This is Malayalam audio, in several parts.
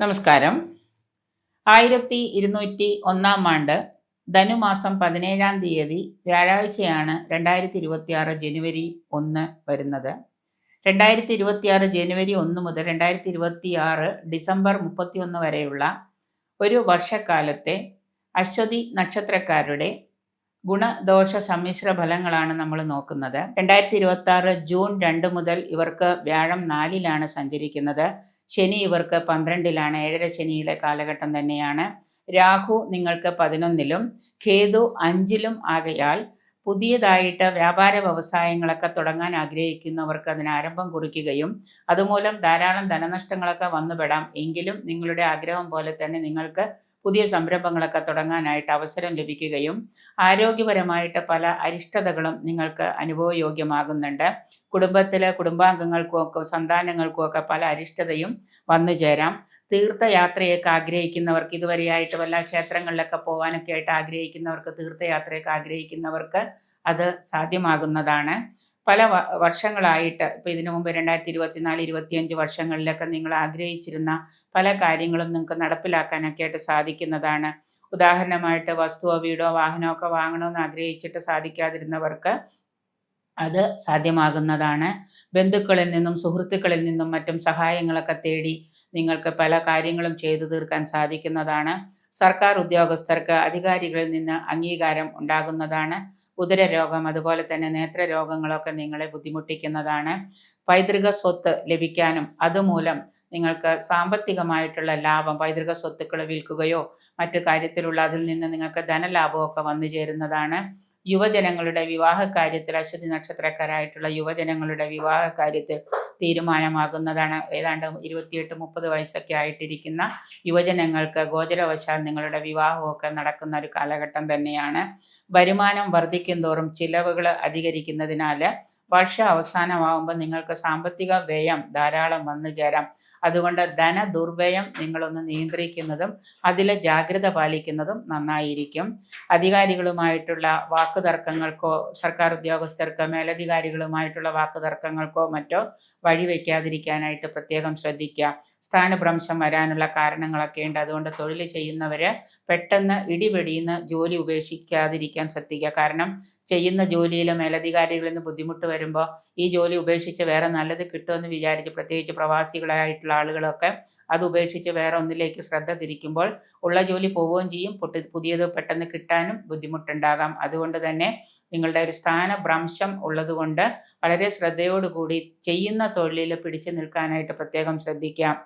നമസ്കാരം. 1201 ധനുമാസം 17 വ്യാഴാഴ്ചയാണ് 2026 ജനുവരി 1 വരുന്നത്. 2026 ജനുവരി 1 മുതൽ 2026 ഡിസംബർ 31 വരെയുള്ള ഒരു വർഷക്കാലത്തെ അശ്വതി നക്ഷത്രക്കാരുടെ ഗുണദോഷ സമ്മിശ്ര ഫലങ്ങളാണ് നമ്മൾ നോക്കുന്നത്. 2026 ജൂൺ 2 മുതൽ ഇവർക്ക് വ്യാഴം 4-ലാണ് സഞ്ചരിക്കുന്നത്. ശനി ഇവർക്ക് 12-ലാണ്, 7 ശനിയുടെ കാലഘട്ടം തന്നെയാണ്. രാഹു നിങ്ങൾക്ക് 11-ലും കേതു 5-ലും ആകയാൽ പുതിയതായിട്ട് വ്യാപാര വ്യവസായങ്ങളൊക്കെ തുടങ്ങാൻ ആഗ്രഹിക്കുന്നവർക്ക് അതിന് ആരംഭം കുറിക്കുകയും അതുമൂലം ധാരാളം ധനനഷ്ടങ്ങളൊക്കെ വന്നുപെടാം. എങ്കിലും നിങ്ങളുടെ ആഗ്രഹം പോലെ തന്നെ നിങ്ങൾക്ക് പുതിയ സംരംഭങ്ങളൊക്കെ തുടങ്ങാനായിട്ട് അവസരം ലഭിക്കുകയും ആരോഗ്യപരമായിട്ട് പല അരിഷ്ടതകളും നിങ്ങൾക്ക് അനുഭവയോഗ്യമാകുന്നുണ്ട്. കുടുംബത്തിലെ കുടുംബാംഗങ്ങൾക്കുമൊക്കെ സന്താനങ്ങൾക്കുമൊക്കെ പല അരിഷ്ടതയും വന്നു ചേരാം. തീർത്ഥയാത്രയൊക്കെ ആഗ്രഹിക്കുന്നവർക്ക്, ഇതുവരെയായിട്ട് വല്ല ക്ഷേത്രങ്ങളിലൊക്കെ പോകാനൊക്കെ ആയിട്ട് ആഗ്രഹിക്കുന്നവർക്ക്, തീർത്ഥയാത്രയൊക്കെ ആഗ്രഹിക്കുന്നവർക്ക് അത് സാധ്യമാകുന്നതാണ്. പല വർഷങ്ങളായിട്ട് ഇപ്പോൾ ഇതിനു മുമ്പ് 2024, 25 വർഷങ്ങളിലൊക്കെ നിങ്ങൾ ആഗ്രഹിച്ചിരുന്ന പല കാര്യങ്ങളും നിങ്ങൾക്ക് നടപ്പിലാക്കാനൊക്കെ ആയിട്ട് സാധിക്കുന്നതാണ്. ഉദാഹരണമായിട്ട് വസ്തുവോ വീടോ വാഹനമോ ഒക്കെ വാങ്ങണമെന്ന് ആഗ്രഹിച്ചിട്ട് സാധിക്കാതിരുന്നവർക്ക് അത് സാധ്യമാകുന്നതാണ്. ബന്ധുക്കളിൽ നിന്നും സുഹൃത്തുക്കളിൽ നിന്നും മറ്റും സഹായങ്ങളൊക്കെ തേടി നിങ്ങൾക്ക് പല കാര്യങ്ങളും ചെയ്തു തീർക്കാൻ സാധിക്കുന്നതാണ്. സർക്കാർ ഉദ്യോഗസ്ഥർക്ക് അധികാരികളിൽ നിന്ന് അംഗീകാരം ഉണ്ടാകുന്നതാണ്. ഉദരരോഗം അതുപോലെ തന്നെ നേത്രരോഗങ്ങളൊക്കെ നിങ്ങളെ ബുദ്ധിമുട്ടിക്കുന്നതാണ്. പൈതൃക സ്വത്ത് ലഭിക്കാനും അതുമൂലം നിങ്ങൾക്ക് സാമ്പത്തികമായിട്ടുള്ള ലാഭം, പൈതൃക സ്വത്തുക്കൾ വിൽക്കുകയോ മറ്റു കാര്യത്തിലുള്ള അതിൽ നിന്ന് നിങ്ങൾക്ക് ധനലാഭമൊക്കെ വന്നു ചേരുന്നതാണ്. യുവജനങ്ങളുടെ വിവാഹ കാര്യത്തിൽ, അശ്വതി നക്ഷത്രക്കാരായിട്ടുള്ള യുവജനങ്ങളുടെ വിവാഹ കാര്യത്തിൽ തീരുമാനമാകുന്നതാണ്. ഏതാണ്ട് 28-30 വയസ്സൊക്കെ ആയിട്ടിരിക്കുന്ന യുവജനങ്ങൾക്ക് ഗോചരവശാൽ നിങ്ങളുടെ വിവാഹമൊക്കെ നടക്കുന്ന ഒരു കാലഘട്ടം തന്നെയാണ്. വരുമാനം വർദ്ധിക്കും തോറും ചിലവുകൾ അധികരിക്കുന്നതിനാൽ വർഷ അവസാനമാകുമ്പോൾ നിങ്ങൾക്ക് സാമ്പത്തിക വ്യയം ധാരാളം വന്നു ചേരാം. അതുകൊണ്ട് ധന ദുർവ്യയം നിങ്ങളൊന്ന് നിയന്ത്രിക്കുന്നതും അതിൽ ജാഗ്രത പാലിക്കുന്നതും നന്നായിരിക്കും. അധികാരികളുമായിട്ടുള്ള വാക്കുതർക്കങ്ങൾക്കോ സർക്കാർ ഉദ്യോഗസ്ഥർക്ക് മേലധികാരികളുമായിട്ടുള്ള വാക്കുതർക്കങ്ങൾക്കോ മറ്റോ വഴിവെക്കാതിരിക്കാനായിട്ട് പ്രത്യേകം ശ്രദ്ധിക്കുക. സ്ഥാനഭ്രംശം വരാനുള്ള കാരണങ്ങളൊക്കെ ഉണ്ട്. അതുകൊണ്ട് തൊഴിൽ ചെയ്യുന്നവർ പെട്ടെന്ന് ഇടിപിടിയുന്ന ജോലി ഉപേക്ഷിക്കാതിരിക്കാൻ ശ്രദ്ധിക്കുക. കാരണം ചെയ്യുന്ന ജോലിയിൽ മേലധികാരികളിൽ നിന്ന് ബുദ്ധിമുട്ട് വരുമ്പോൾ ഈ ജോലി ഉപേക്ഷിച്ച് വേറെ നല്ലത് കിട്ടുമെന്ന് വിചാരിച്ച്, പ്രത്യേകിച്ച് പ്രവാസികളായിട്ടുള്ള ആളുകളൊക്കെ അത് ഉപേക്ഷിച്ച് വേറെ ഒന്നിലേക്ക് ശ്രദ്ധ തിരിക്കുമ്പോൾ ഉള്ള ജോലി പോവുകയും ചെയ്യും, പുതിയത് പെട്ടെന്ന് കിട്ടാനും ബുദ്ധിമുട്ടുണ്ടാകാം. അതുകൊണ്ട് തന്നെ നിങ്ങളുടെ ഒരു സ്ഥാനഭ്രംശം ഉള്ളതുകൊണ്ട് വളരെ ശ്രദ്ധയോടുകൂടി ചെയ്യുന്ന തൊഴിലിൽ പിടിച്ചു നിൽക്കാനായിട്ട് പ്രത്യേകം ശ്രദ്ധിക്കാം.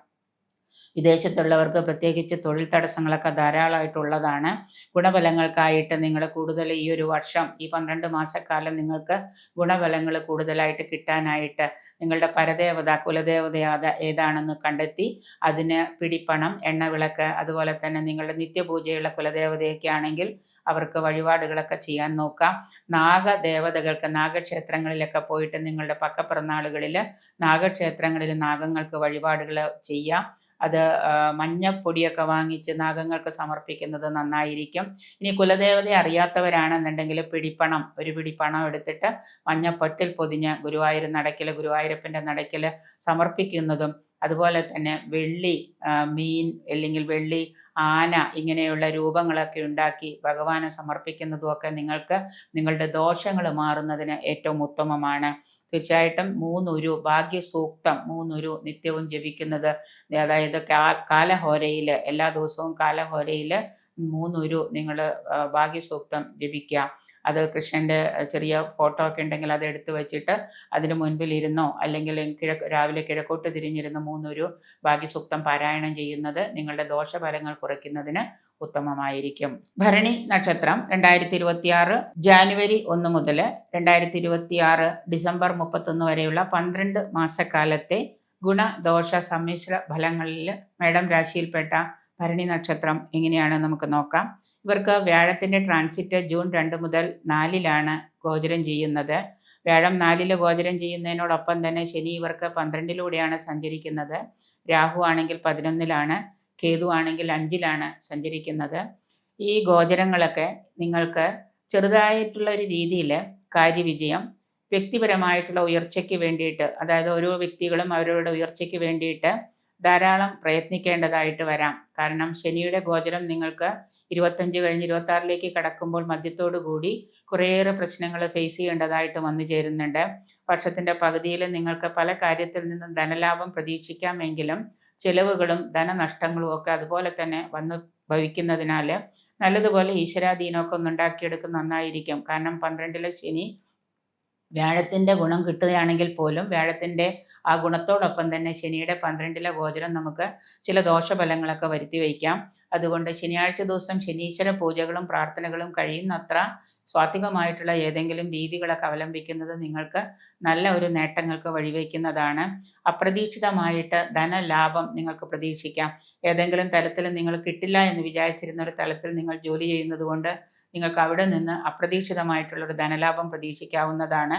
വിദേശത്തുള്ളവർക്ക് പ്രത്യേകിച്ച് തൊഴിൽ തടസ്സങ്ങളൊക്കെ ധാരാളമായിട്ടുള്ളതാണ്. ഗുണഫലങ്ങൾക്കായിട്ട് നിങ്ങൾ കൂടുതൽ ഈ ഒരു വർഷം, ഈ 12 മാസക്കാലം നിങ്ങൾക്ക് ഗുണഫലങ്ങൾ കൂടുതലായിട്ട് കിട്ടാനായിട്ട് നിങ്ങളുടെ പരദേവത, കുലദേവത ഏതാണെന്ന് കണ്ടെത്തി അതിന് പിടിപ്പണം, എണ്ണവിളക്ക്, അതുപോലെ തന്നെ നിങ്ങളുടെ നിത്യപൂജയുള്ള കുലദേവതയൊക്കെ ആണെങ്കിൽ അവർക്ക് വഴിപാടുകളൊക്കെ ചെയ്യാൻ നോക്കാം. നാഗദേവതകൾക്ക് നാഗക്ഷേത്രങ്ങളിലൊക്കെ പോയിട്ട് നിങ്ങളുടെ പക്കപ്പിറന്നാളുകളിൽ നാഗക്ഷേത്രങ്ങളിൽ നാഗങ്ങൾക്ക് വഴിപാടുകൾ ചെയ്യാം. അത് മഞ്ഞപ്പൊടിയൊക്കെ വാങ്ങിച്ച് നാഗങ്ങൾക്ക് സമർപ്പിക്കുന്നത് നന്നായിരിക്കും. ഇനി കുലദേവതയെ അറിയാത്തവരാണെന്നുണ്ടെങ്കിൽ പിടിപ്പണം, ഒരു പിടിപ്പണം എടുത്തിട്ട് മഞ്ഞപ്പൊട്ടിൽ പൊതിഞ്ഞ് ഗുരുവായൂർ നടയ്ക്കൽ, ഗുരുവായൂരപ്പൻ്റെ നടയ്ക്കൽ സമർപ്പിക്കുന്നതും, അതുപോലെ തന്നെ വെള്ളി മീൻ അല്ലെങ്കിൽ വെള്ളി ആന ഇങ്ങനെയുള്ള രൂപങ്ങളൊക്കെ ഉണ്ടാക്കി ഭഗവാനെ സമർപ്പിക്കുന്നതുമൊക്കെ നിങ്ങൾക്ക് നിങ്ങളുടെ ദോഷങ്ങൾ മാറുന്നതിന് ഏറ്റവും ഉത്തമമാണ്. തീർച്ചയായിട്ടും 3 ഉരു ഭാഗ്യസൂക്തം 3 ഉരു നിത്യവും ജപിക്കുന്നത്, അതായത് കാലഹോരയിൽ എല്ലാ ദിവസവും കാലഹോരയിൽ 3 ഉരു നിങ്ങൾ ഭാഗ്യസൂക്തം ജപിക്കുക. അത് കൃഷ്ണൻ്റെ ചെറിയ ഫോട്ടോ ഒക്കെ ഉണ്ടെങ്കിൽ അത് എടുത്തു വെച്ചിട്ട് അതിന് മുൻപിൽ ഇരുന്നോ അല്ലെങ്കിൽ രാവിലെ കിഴക്കോട്ട് തിരിഞ്ഞിരുന്ന് 3 ഉരു ഭാഗ്യസൂക്തം പാരായണം ചെയ്യുന്നത് നിങ്ങളുടെ ദോഷഫലങ്ങൾ കുറയ്ക്കുന്നതിന് ഉത്തമമായിരിക്കും. ഭരണി നക്ഷത്രം 2026 ജാനുവരി 1 മുതൽ 2026 ഡിസംബർ 31 വരെയുള്ള 12 മാസക്കാലത്തെ ഗുണദോഷ സമ്മിശ്ര ഫലങ്ങളിൽ മേടം രാശിയിൽപ്പെട്ട ഭരണി നക്ഷത്രം എങ്ങനെയാണ് നമുക്ക് നോക്കാം. ഇവർക്ക് വ്യാഴത്തിൻ്റെ ട്രാൻസിറ്റ് ജൂൺ 2 മുതൽ 4-ലാണ് ഗോചരം ചെയ്യുന്നത്. വ്യാഴം 4-ൽ ഗോചരം ചെയ്യുന്നതിനോടൊപ്പം തന്നെ ശനി ഇവർക്ക് 12-ലൂടെയാണ് സഞ്ചരിക്കുന്നത്. രാഹു ആണെങ്കിൽ 11-ലാണ്, കേതു ആണെങ്കിൽ 5-ലാണ് സഞ്ചരിക്കുന്നത്. ഈ ഗോചരങ്ങളൊക്കെ നിങ്ങൾക്ക് ചെറുതായിട്ടുള്ള ഒരു രീതിയിൽ കാര്യവിജയം, വ്യക്തിപരമായിട്ടുള്ള ഉയർച്ചയ്ക്ക് വേണ്ടിയിട്ട്, അതായത് ഓരോ വ്യക്തികളും അവരവരുടെ ഉയർച്ചയ്ക്ക് വേണ്ടിയിട്ട് ധാരാളം പ്രയത്നിക്കേണ്ടതായിട്ട് വരാം. കാരണം ശനിയുടെ ഗോചരം നിങ്ങൾക്ക് 25 കഴിഞ്ഞ് 26ലേക്ക് കടക്കുമ്പോൾ മധ്യത്തോടു കൂടി കുറേയേറെ പ്രശ്നങ്ങൾ ഫേസ് ചെയ്യേണ്ടതായിട്ട് വന്നു ചേരുന്നുണ്ട്. വർഷത്തിൻ്റെ പകുതിയിൽ നിങ്ങൾക്ക് പല കാര്യത്തിൽ നിന്നും ധനലാഭം പ്രതീക്ഷിക്കാമെങ്കിലും ചെലവുകളും ധനനഷ്ടങ്ങളും ഒക്കെ അതുപോലെ തന്നെ വന്നു ഭവിക്കുന്നതിനാൽ നല്ലതുപോലെ ഈശ്വരാധീനമൊക്കെ ഒന്നുണ്ടാക്കിയെടുക്കുന്നത് നന്നായിരിക്കും. കാരണം 12ലെ ശനി വ്യാഴത്തിൻ്റെ ഗുണം കിട്ടുകയാണെങ്കിൽ പോലും വ്യാഴത്തിൻ്റെ ആ ഗുണത്തോടൊപ്പം തന്നെ ശനിയുടെ 12ലെ ഗോചരം നമുക്ക് ചില ദോഷഫലങ്ങളൊക്കെ വരുത്തി വയ്ക്കാം. അതുകൊണ്ട് ശനിയാഴ്ച ദിവസം ശനീശ്വര പൂജകളും പ്രാർത്ഥനകളും കഴിയുന്നത്ര സ്വാത്വികമായിട്ടുള്ള ഏതെങ്കിലും രീതികളൊക്കെ അവലംബിക്കുന്നത് നിങ്ങൾക്ക് നല്ല ഒരു നേട്ടങ്ങൾക്ക് വഴിവെക്കുന്നതാണ്. അപ്രതീക്ഷിതമായിട്ട് ധനലാഭം നിങ്ങൾക്ക് പ്രതീക്ഷിക്കാം. ഏതെങ്കിലും തലത്തിൽ നിങ്ങൾ കിട്ടില്ല എന്ന് വിചാരിച്ചിരുന്ന ഒരു തലത്തിൽ നിങ്ങൾ ജോലി ചെയ്യുന്നത് കൊണ്ട് നിങ്ങൾക്ക് അവിടെ നിന്ന് അപ്രതീക്ഷിതമായിട്ടുള്ളൊരു ധനലാഭം പ്രതീക്ഷിക്കാവുന്നതാണ്.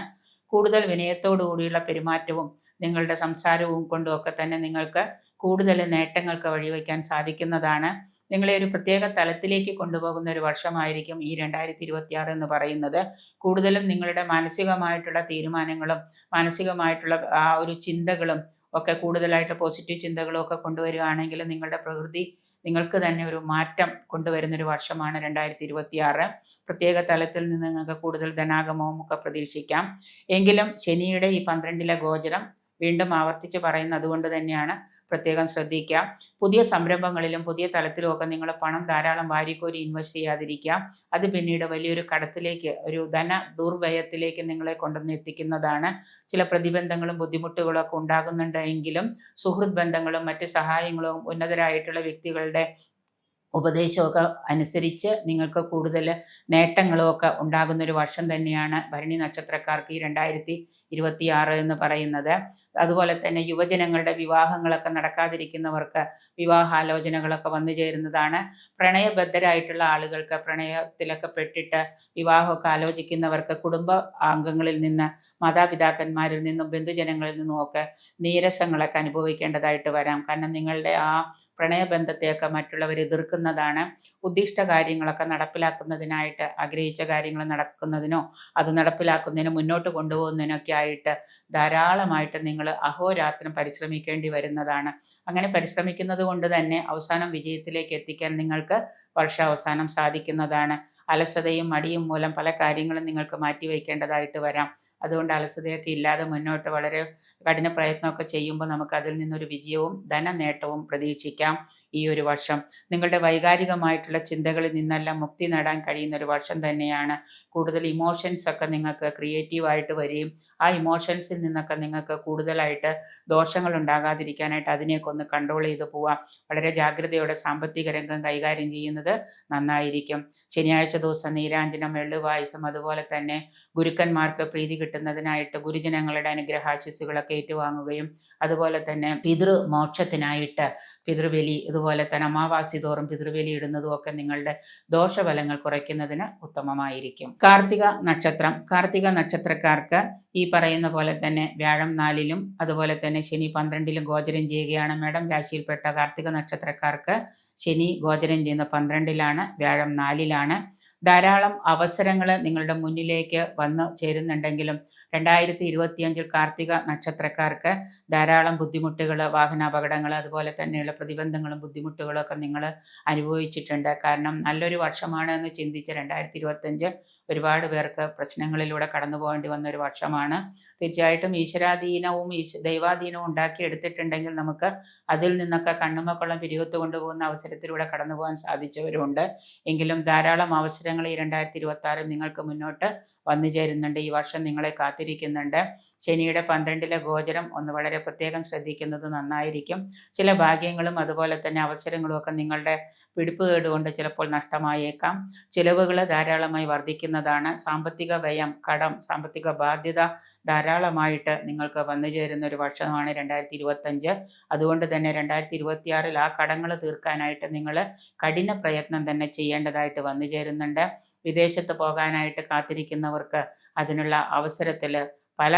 കൂടുതൽ വിനയത്തോടു കൂടിയുള്ള പെരുമാറ്റവും നിങ്ങളുടെ സംസാരവും കൊണ്ടുമൊക്കെ തന്നെ നിങ്ങൾക്ക് കൂടുതൽ നേട്ടങ്ങൾക്ക് വഴിവെക്കാൻ സാധിക്കുന്നതാണ്. നിങ്ങളെ ഒരു പ്രത്യേക തലത്തിലേക്ക് കൊണ്ടുപോകുന്ന ഒരു വർഷമായിരിക്കും ഈ 2026 എന്ന് പറയുന്നത്. കൂടുതലും നിങ്ങളുടെ മാനസികമായിട്ടുള്ള തീരുമാനങ്ങളും മാനസികമായിട്ടുള്ള ആ ഒരു ചിന്തകളും ഒക്കെ കൂടുതലായിട്ട് പോസിറ്റീവ് ചിന്തകളും ഒക്കെ കൊണ്ടുവരികയാണെങ്കിൽ നിങ്ങളുടെ പ്രകൃതി നിങ്ങൾക്ക് തന്നെ ഒരു മാറ്റം കൊണ്ടുവരുന്നൊരു വർഷമാണ് 2026. പ്രത്യേക തലത്തിൽ നിന്ന് നിങ്ങൾക്ക് കൂടുതൽ ധനാഗമവും ഒക്കെ പ്രതീക്ഷിക്കാം. എങ്കിലും ശനിയുടെ ഈ 12ലെ ഗോചരം വീണ്ടും ആവർത്തിച്ച് പറയുന്നത് കൊണ്ട് തന്നെയാണ് പ്രത്യേകം ശ്രദ്ധിക്കുക. പുതിയ സംരംഭങ്ങളിലും പുതിയ തലത്തിലുമൊക്കെ നിങ്ങൾ പണം ധാരാളം വാരിക്കോരി ഇൻവെസ്റ്റ് ചെയ്യാതിരിക്കുക. അത് പിന്നീട് വലിയൊരു കടത്തിലേക്ക്, ഒരു ധന ദുർവ്യയത്തിലേക്ക് നിങ്ങളെ കൊണ്ടുവന്ന് എത്തിക്കുന്നതാണ്. ചില പ്രതിബന്ധങ്ങളും ബുദ്ധിമുട്ടുകളും ഒക്കെ ഉണ്ടാകുന്നുണ്ട് എങ്കിലും സുഹൃത്ത് ബന്ധങ്ങളും മറ്റ് സഹായങ്ങളും ഉന്നതരായിട്ടുള്ള വ്യക്തികളുടെ ഉപദേശമൊക്കെ അനുസരിച്ച് നിങ്ങൾക്ക് കൂടുതൽ നേട്ടങ്ങളും ഒക്കെ ഉണ്ടാകുന്നൊരു വർഷം തന്നെയാണ് ഭരണി നക്ഷത്രക്കാർക്ക് ഈ 2026 എന്ന് പറയുന്നത്. അതുപോലെ തന്നെ യുവജനങ്ങളുടെ വിവാഹങ്ങളൊക്കെ നടക്കാതിരിക്കുന്നവർക്ക് വിവാഹാലോചനകളൊക്കെ വന്നു ചേരുന്നതാണ്. പ്രണയബദ്ധരായിട്ടുള്ള ആളുകൾക്ക്, പ്രണയത്തിലൊക്കെ പെട്ടിട്ട് വിവാഹമൊക്കെ ആലോചിക്കുന്നവർക്ക് കുടുംബ അംഗങ്ങളിൽ നിന്ന്, മാതാപിതാക്കന്മാരിൽ നിന്നും ബന്ധുജനങ്ങളിൽ നിന്നും ഒക്കെ നീരസങ്ങളൊക്കെ അനുഭവിക്കേണ്ടതായിട്ട് വരാം. കാരണം നിങ്ങളുടെ ആ പ്രണയബന്ധത്തെയൊക്കെ മറ്റുള്ളവർ എതിർക്കുന്നതാണ്. ഉദ്ദിഷ്ട കാര്യങ്ങളൊക്കെ നടപ്പിലാക്കുന്നതിനായിട്ട്, ആഗ്രഹിച്ച കാര്യങ്ങൾ നടക്കുന്നതിനോ അത് നടപ്പിലാക്കുന്നതിനോ മുന്നോട്ട് കൊണ്ടുപോകുന്നതിനൊക്കെ ആയിട്ട് ധാരാളമായിട്ട് നിങ്ങൾ അഹോരാത്രം പരിശ്രമിക്കേണ്ടി വരുന്നതാണ്. അങ്ങനെ പരിശ്രമിക്കുന്നത് കൊണ്ട് തന്നെ അവസാനം വിജയത്തിലേക്ക് എത്തിക്കാൻ നിങ്ങൾക്ക് വർഷാവസാനം സാധിക്കുന്നതാണ്. അലസതയും മടിയും മൂലം പല കാര്യങ്ങളും നിങ്ങൾക്ക് മാറ്റിവെക്കേണ്ടതായിട്ട് വരാം. അതുകൊണ്ട് അലസതയൊക്കെ ഇല്ലാതെ മുന്നോട്ട് വളരെ കഠിന പ്രയത്നമൊക്കെ ചെയ്യുമ്പോൾ നമുക്ക് അതിൽ നിന്നൊരു വിജയവും ധനനേട്ടവും പ്രതീക്ഷിക്കാം. ഈ ഒരു വർഷം നിങ്ങളുടെ വൈകാരികമായിട്ടുള്ള ചിന്തകളിൽ നിന്നെല്ലാം മുക്തി നേടാൻ കഴിയുന്ന ഒരു വർഷം തന്നെയാണ്. കൂടുതൽ ഇമോഷൻസ് ഒക്കെ നിങ്ങൾക്ക് ക്രിയേറ്റീവായിട്ട് വരികയും ആ ഇമോഷൻസിൽ നിന്നൊക്കെ നിങ്ങൾക്ക് കൂടുതലായിട്ട് ദോഷങ്ങൾ ഉണ്ടാകാതിരിക്കാനായിട്ട് അതിനെയൊക്കെ ഒന്ന് കൺട്രോൾ ചെയ്ത് പോവാം. വളരെ ജാഗ്രതയോടെ സാമ്പത്തിക രംഗം കൈകാര്യം ചെയ്യുന്നത് നന്നായിരിക്കും. ശനിയാഴ്ച ദിവസം നീരാഞ്ജനം, എള്ളുപായസം, അതുപോലെ തന്നെ ഗുരുക്കന്മാർക്ക് പ്രീതി കിട്ടുന്നതിനായിട്ട് ഗുരുജനങ്ങളുടെ അനുഗ്രഹാശിസ്സുകളൊക്കെ ഏറ്റുവാങ്ങുകയും അതുപോലെ തന്നെ പിതൃമോക്ഷത്തിനായിട്ട് പിതൃബലി, ഇതുപോലെ തന്നെ അമാവാസി തോറും പിതൃബലി ഇടുന്നതും ഒക്കെ നിങ്ങളുടെ ദോഷഫലങ്ങൾ കുറയ്ക്കുന്നതിന് ഉത്തമമായിരിക്കും. കാർത്തിക നക്ഷത്രം. കാർത്തിക നക്ഷത്രക്കാർക്ക് ഈ പറയുന്ന പോലെ തന്നെ വ്യാഴം 4ലും അതുപോലെ തന്നെ ശനി 12ലും ഗോചരം ചെയ്യുകയാണ്. മേടം രാശിയിൽപ്പെട്ട കാർത്തിക നക്ഷത്രക്കാർക്ക് ശനി ഗോചരം ചെയ്യുന്ന 12ലാണ്, വ്യാഴം 4ലാണ്. ധാരാളം അവസരങ്ങൾ നിങ്ങളുടെ മുന്നിലേക്ക് വന്നു ചേരുന്നുണ്ടെങ്കിലും 2025 കാർത്തിക നക്ഷത്രക്കാർക്ക് ധാരാളം ബുദ്ധിമുട്ടുകൾ, വാഹനാപകടങ്ങൾ, അതുപോലെ തന്നെയുള്ള പ്രതിബന്ധങ്ങളും ബുദ്ധിമുട്ടുകളും ഒക്കെ നിങ്ങൾ അനുഭവിച്ചിട്ടുണ്ട്. കാരണം നല്ലൊരു വർഷമാണ് എന്ന് ചിന്തിച്ച 2025 ഒരുപാട് പേർക്ക് പ്രശ്നങ്ങളിലൂടെ കടന്നു പോകേണ്ടി വന്ന ഒരു വർഷമാണ്. തീർച്ചയായിട്ടും ഈശ്വരാധീനവും ദൈവാധീനവും ഉണ്ടാക്കിയെടുത്തിട്ടുണ്ടെങ്കിൽ നമുക്ക് അതിൽ നിന്നൊക്കെ കണ്ണുമക്കളും പിരികത്ത് കൊണ്ടുപോകുന്ന അവസരത്തിലൂടെ കടന്നു പോകാൻ സാധിച്ചവരുണ്ട്. എങ്കിലും ധാരാളം അവസരങ്ങൾ ഈ 2026 നിങ്ങൾക്ക് മുന്നോട്ട് വന്നു ചേരുന്നുണ്ട്. ഈ വർഷം നിങ്ങളെ കാത്തിരിക്കുന്നുണ്ട്. ശനിയുടെ 12ലെ ഗോചരം ഒന്ന് വളരെ പ്രത്യേകം ശ്രദ്ധിക്കുന്നത് നന്നായിരിക്കും. ചില ഭാഗ്യങ്ങളും അതുപോലെ തന്നെ അവസരങ്ങളും ഒക്കെ നിങ്ങളുടെ പിടിപ്പുകേട് കൊണ്ട് ചിലപ്പോൾ നഷ്ടമായേക്കാം. ചിലവുകൾ ധാരാളമായി വർദ്ധിക്കുന്നതാണ്. സാമ്പത്തിക വ്യയം, കടം, സാമ്പത്തിക ബാധ്യത ധാരാളമായിട്ട് നിങ്ങൾക്ക് വന്നു ചേരുന്ന ഒരു വർഷമാണ് 2025. അതുകൊണ്ട് തന്നെ 2026 ആ കടങ്ങൾ തീർക്കാനായിട്ട് നിങ്ങൾ കഠിന പ്രയത്നം തന്നെ ചെയ്യേണ്ടതായിട്ട് വന്നു ചേരുന്നുണ്ട്. വിദേശത്ത് പോകാനായിട്ട് കാത്തിരിക്കുന്നവർക്ക് അതിനുള്ള അവസരത്തിൽ പല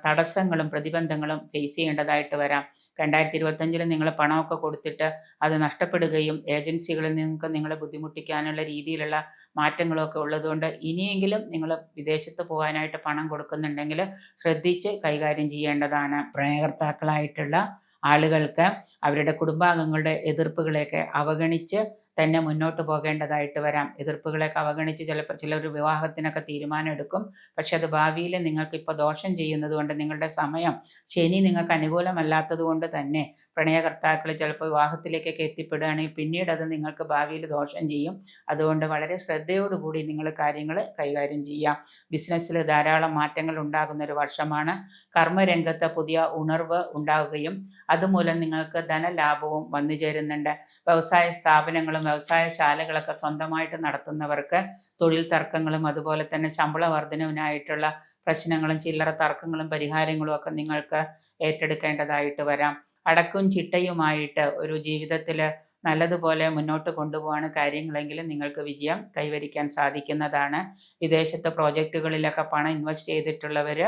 തടസ്സങ്ങളും പ്രതിബന്ധങ്ങളും ഫേസ് ചെയ്യേണ്ടതായിട്ട് വരാം. 2025 നിങ്ങൾ പണമൊക്കെ കൊടുത്തിട്ട് അത് നഷ്ടപ്പെടുകയും ഏജൻസികളിൽ നിങ്ങൾക്ക് നിങ്ങളെ ബുദ്ധിമുട്ടിക്കാനുള്ള രീതിയിലുള്ള മാറ്റങ്ങളൊക്കെ ഉള്ളതുകൊണ്ട് ഇനിയെങ്കിലും നിങ്ങൾ വിദേശത്ത് പോകാനായിട്ട് പണം കൊടുക്കുന്നുണ്ടെങ്കിൽ ശ്രദ്ധിച്ച് കൈകാര്യം ചെയ്യേണ്ടതാണ്. പ്രണയകർത്താക്കളായിട്ടുള്ള ആളുകൾക്ക് അവരുടെ കുടുംബാംഗങ്ങളുടെ എതിർപ്പുകളെയൊക്കെ അവഗണിച്ച് തന്നെ മുന്നോട്ട് പോകേണ്ടതായിട്ട് വരാം. എതിർപ്പുകളെയൊക്കെ അവഗണിച്ച് ചിലപ്പോൾ ചിലർ വിവാഹത്തിനൊക്കെ തീരുമാനം എടുക്കും. പക്ഷെ അത് ഭാവിയിൽ നിങ്ങൾക്കിപ്പോൾ ദോഷം ചെയ്യുന്നത് കൊണ്ട്, നിങ്ങളുടെ സമയം ശനി നിങ്ങൾക്ക് അനുകൂലമല്ലാത്തത് കൊണ്ട് തന്നെ പ്രണയകർത്താക്കൾ ചിലപ്പോൾ വിവാഹത്തിലേക്കൊക്കെ എത്തിപ്പെടുകയാണെങ്കിൽ പിന്നീട് അത് നിങ്ങൾക്ക് ഭാവിയിൽ ദോഷം ചെയ്യും. അതുകൊണ്ട് വളരെ ശ്രദ്ധയോടുകൂടി നിങ്ങൾ കാര്യങ്ങൾ കൈകാര്യം ചെയ്യാം. ബിസിനസ്സിൽ ധാരാളം മാറ്റങ്ങൾ ഉണ്ടാകുന്ന ഒരു വർഷമാണ്. കർമ്മരംഗത്ത് പുതിയ ഉണർവ് ഉണ്ടാവുകയും അതുമൂലം നിങ്ങൾക്ക് ധനലാഭവും വന്നു ചേരുന്നുണ്ട്. വ്യവസായ സ്ഥാപനങ്ങളും വ്യവസായശാലകളൊക്കെ സ്വന്തമായിട്ട് നടത്തുന്നവർക്ക് തൊഴിൽ തർക്കങ്ങളും അതുപോലെ തന്നെ ശമ്പള വർധനവിനായിട്ടുള്ള പ്രശ്നങ്ങളും ചില്ലറ തർക്കങ്ങളും പരിഹാരങ്ങളും ഒക്കെ നിങ്ങൾക്ക് ഏറ്റെടുക്കേണ്ടതായിട്ട് വരാം. അടക്കും ചിട്ടയുമായിട്ട് ഒരു ജീവിതത്തിൽ നല്ലതുപോലെ മുന്നോട്ട് കൊണ്ടുപോകാണ് കാര്യങ്ങളെങ്കിൽ നിങ്ങൾക്ക് വിജയം കൈവരിക്കാൻ സാധിക്കുന്നതാണ്. വിദേശത്തെ പ്രോജക്റ്റുകളിലൊക്കെ പണം ഇൻവെസ്റ്റ് ചെയ്തിട്ടുള്ളവർ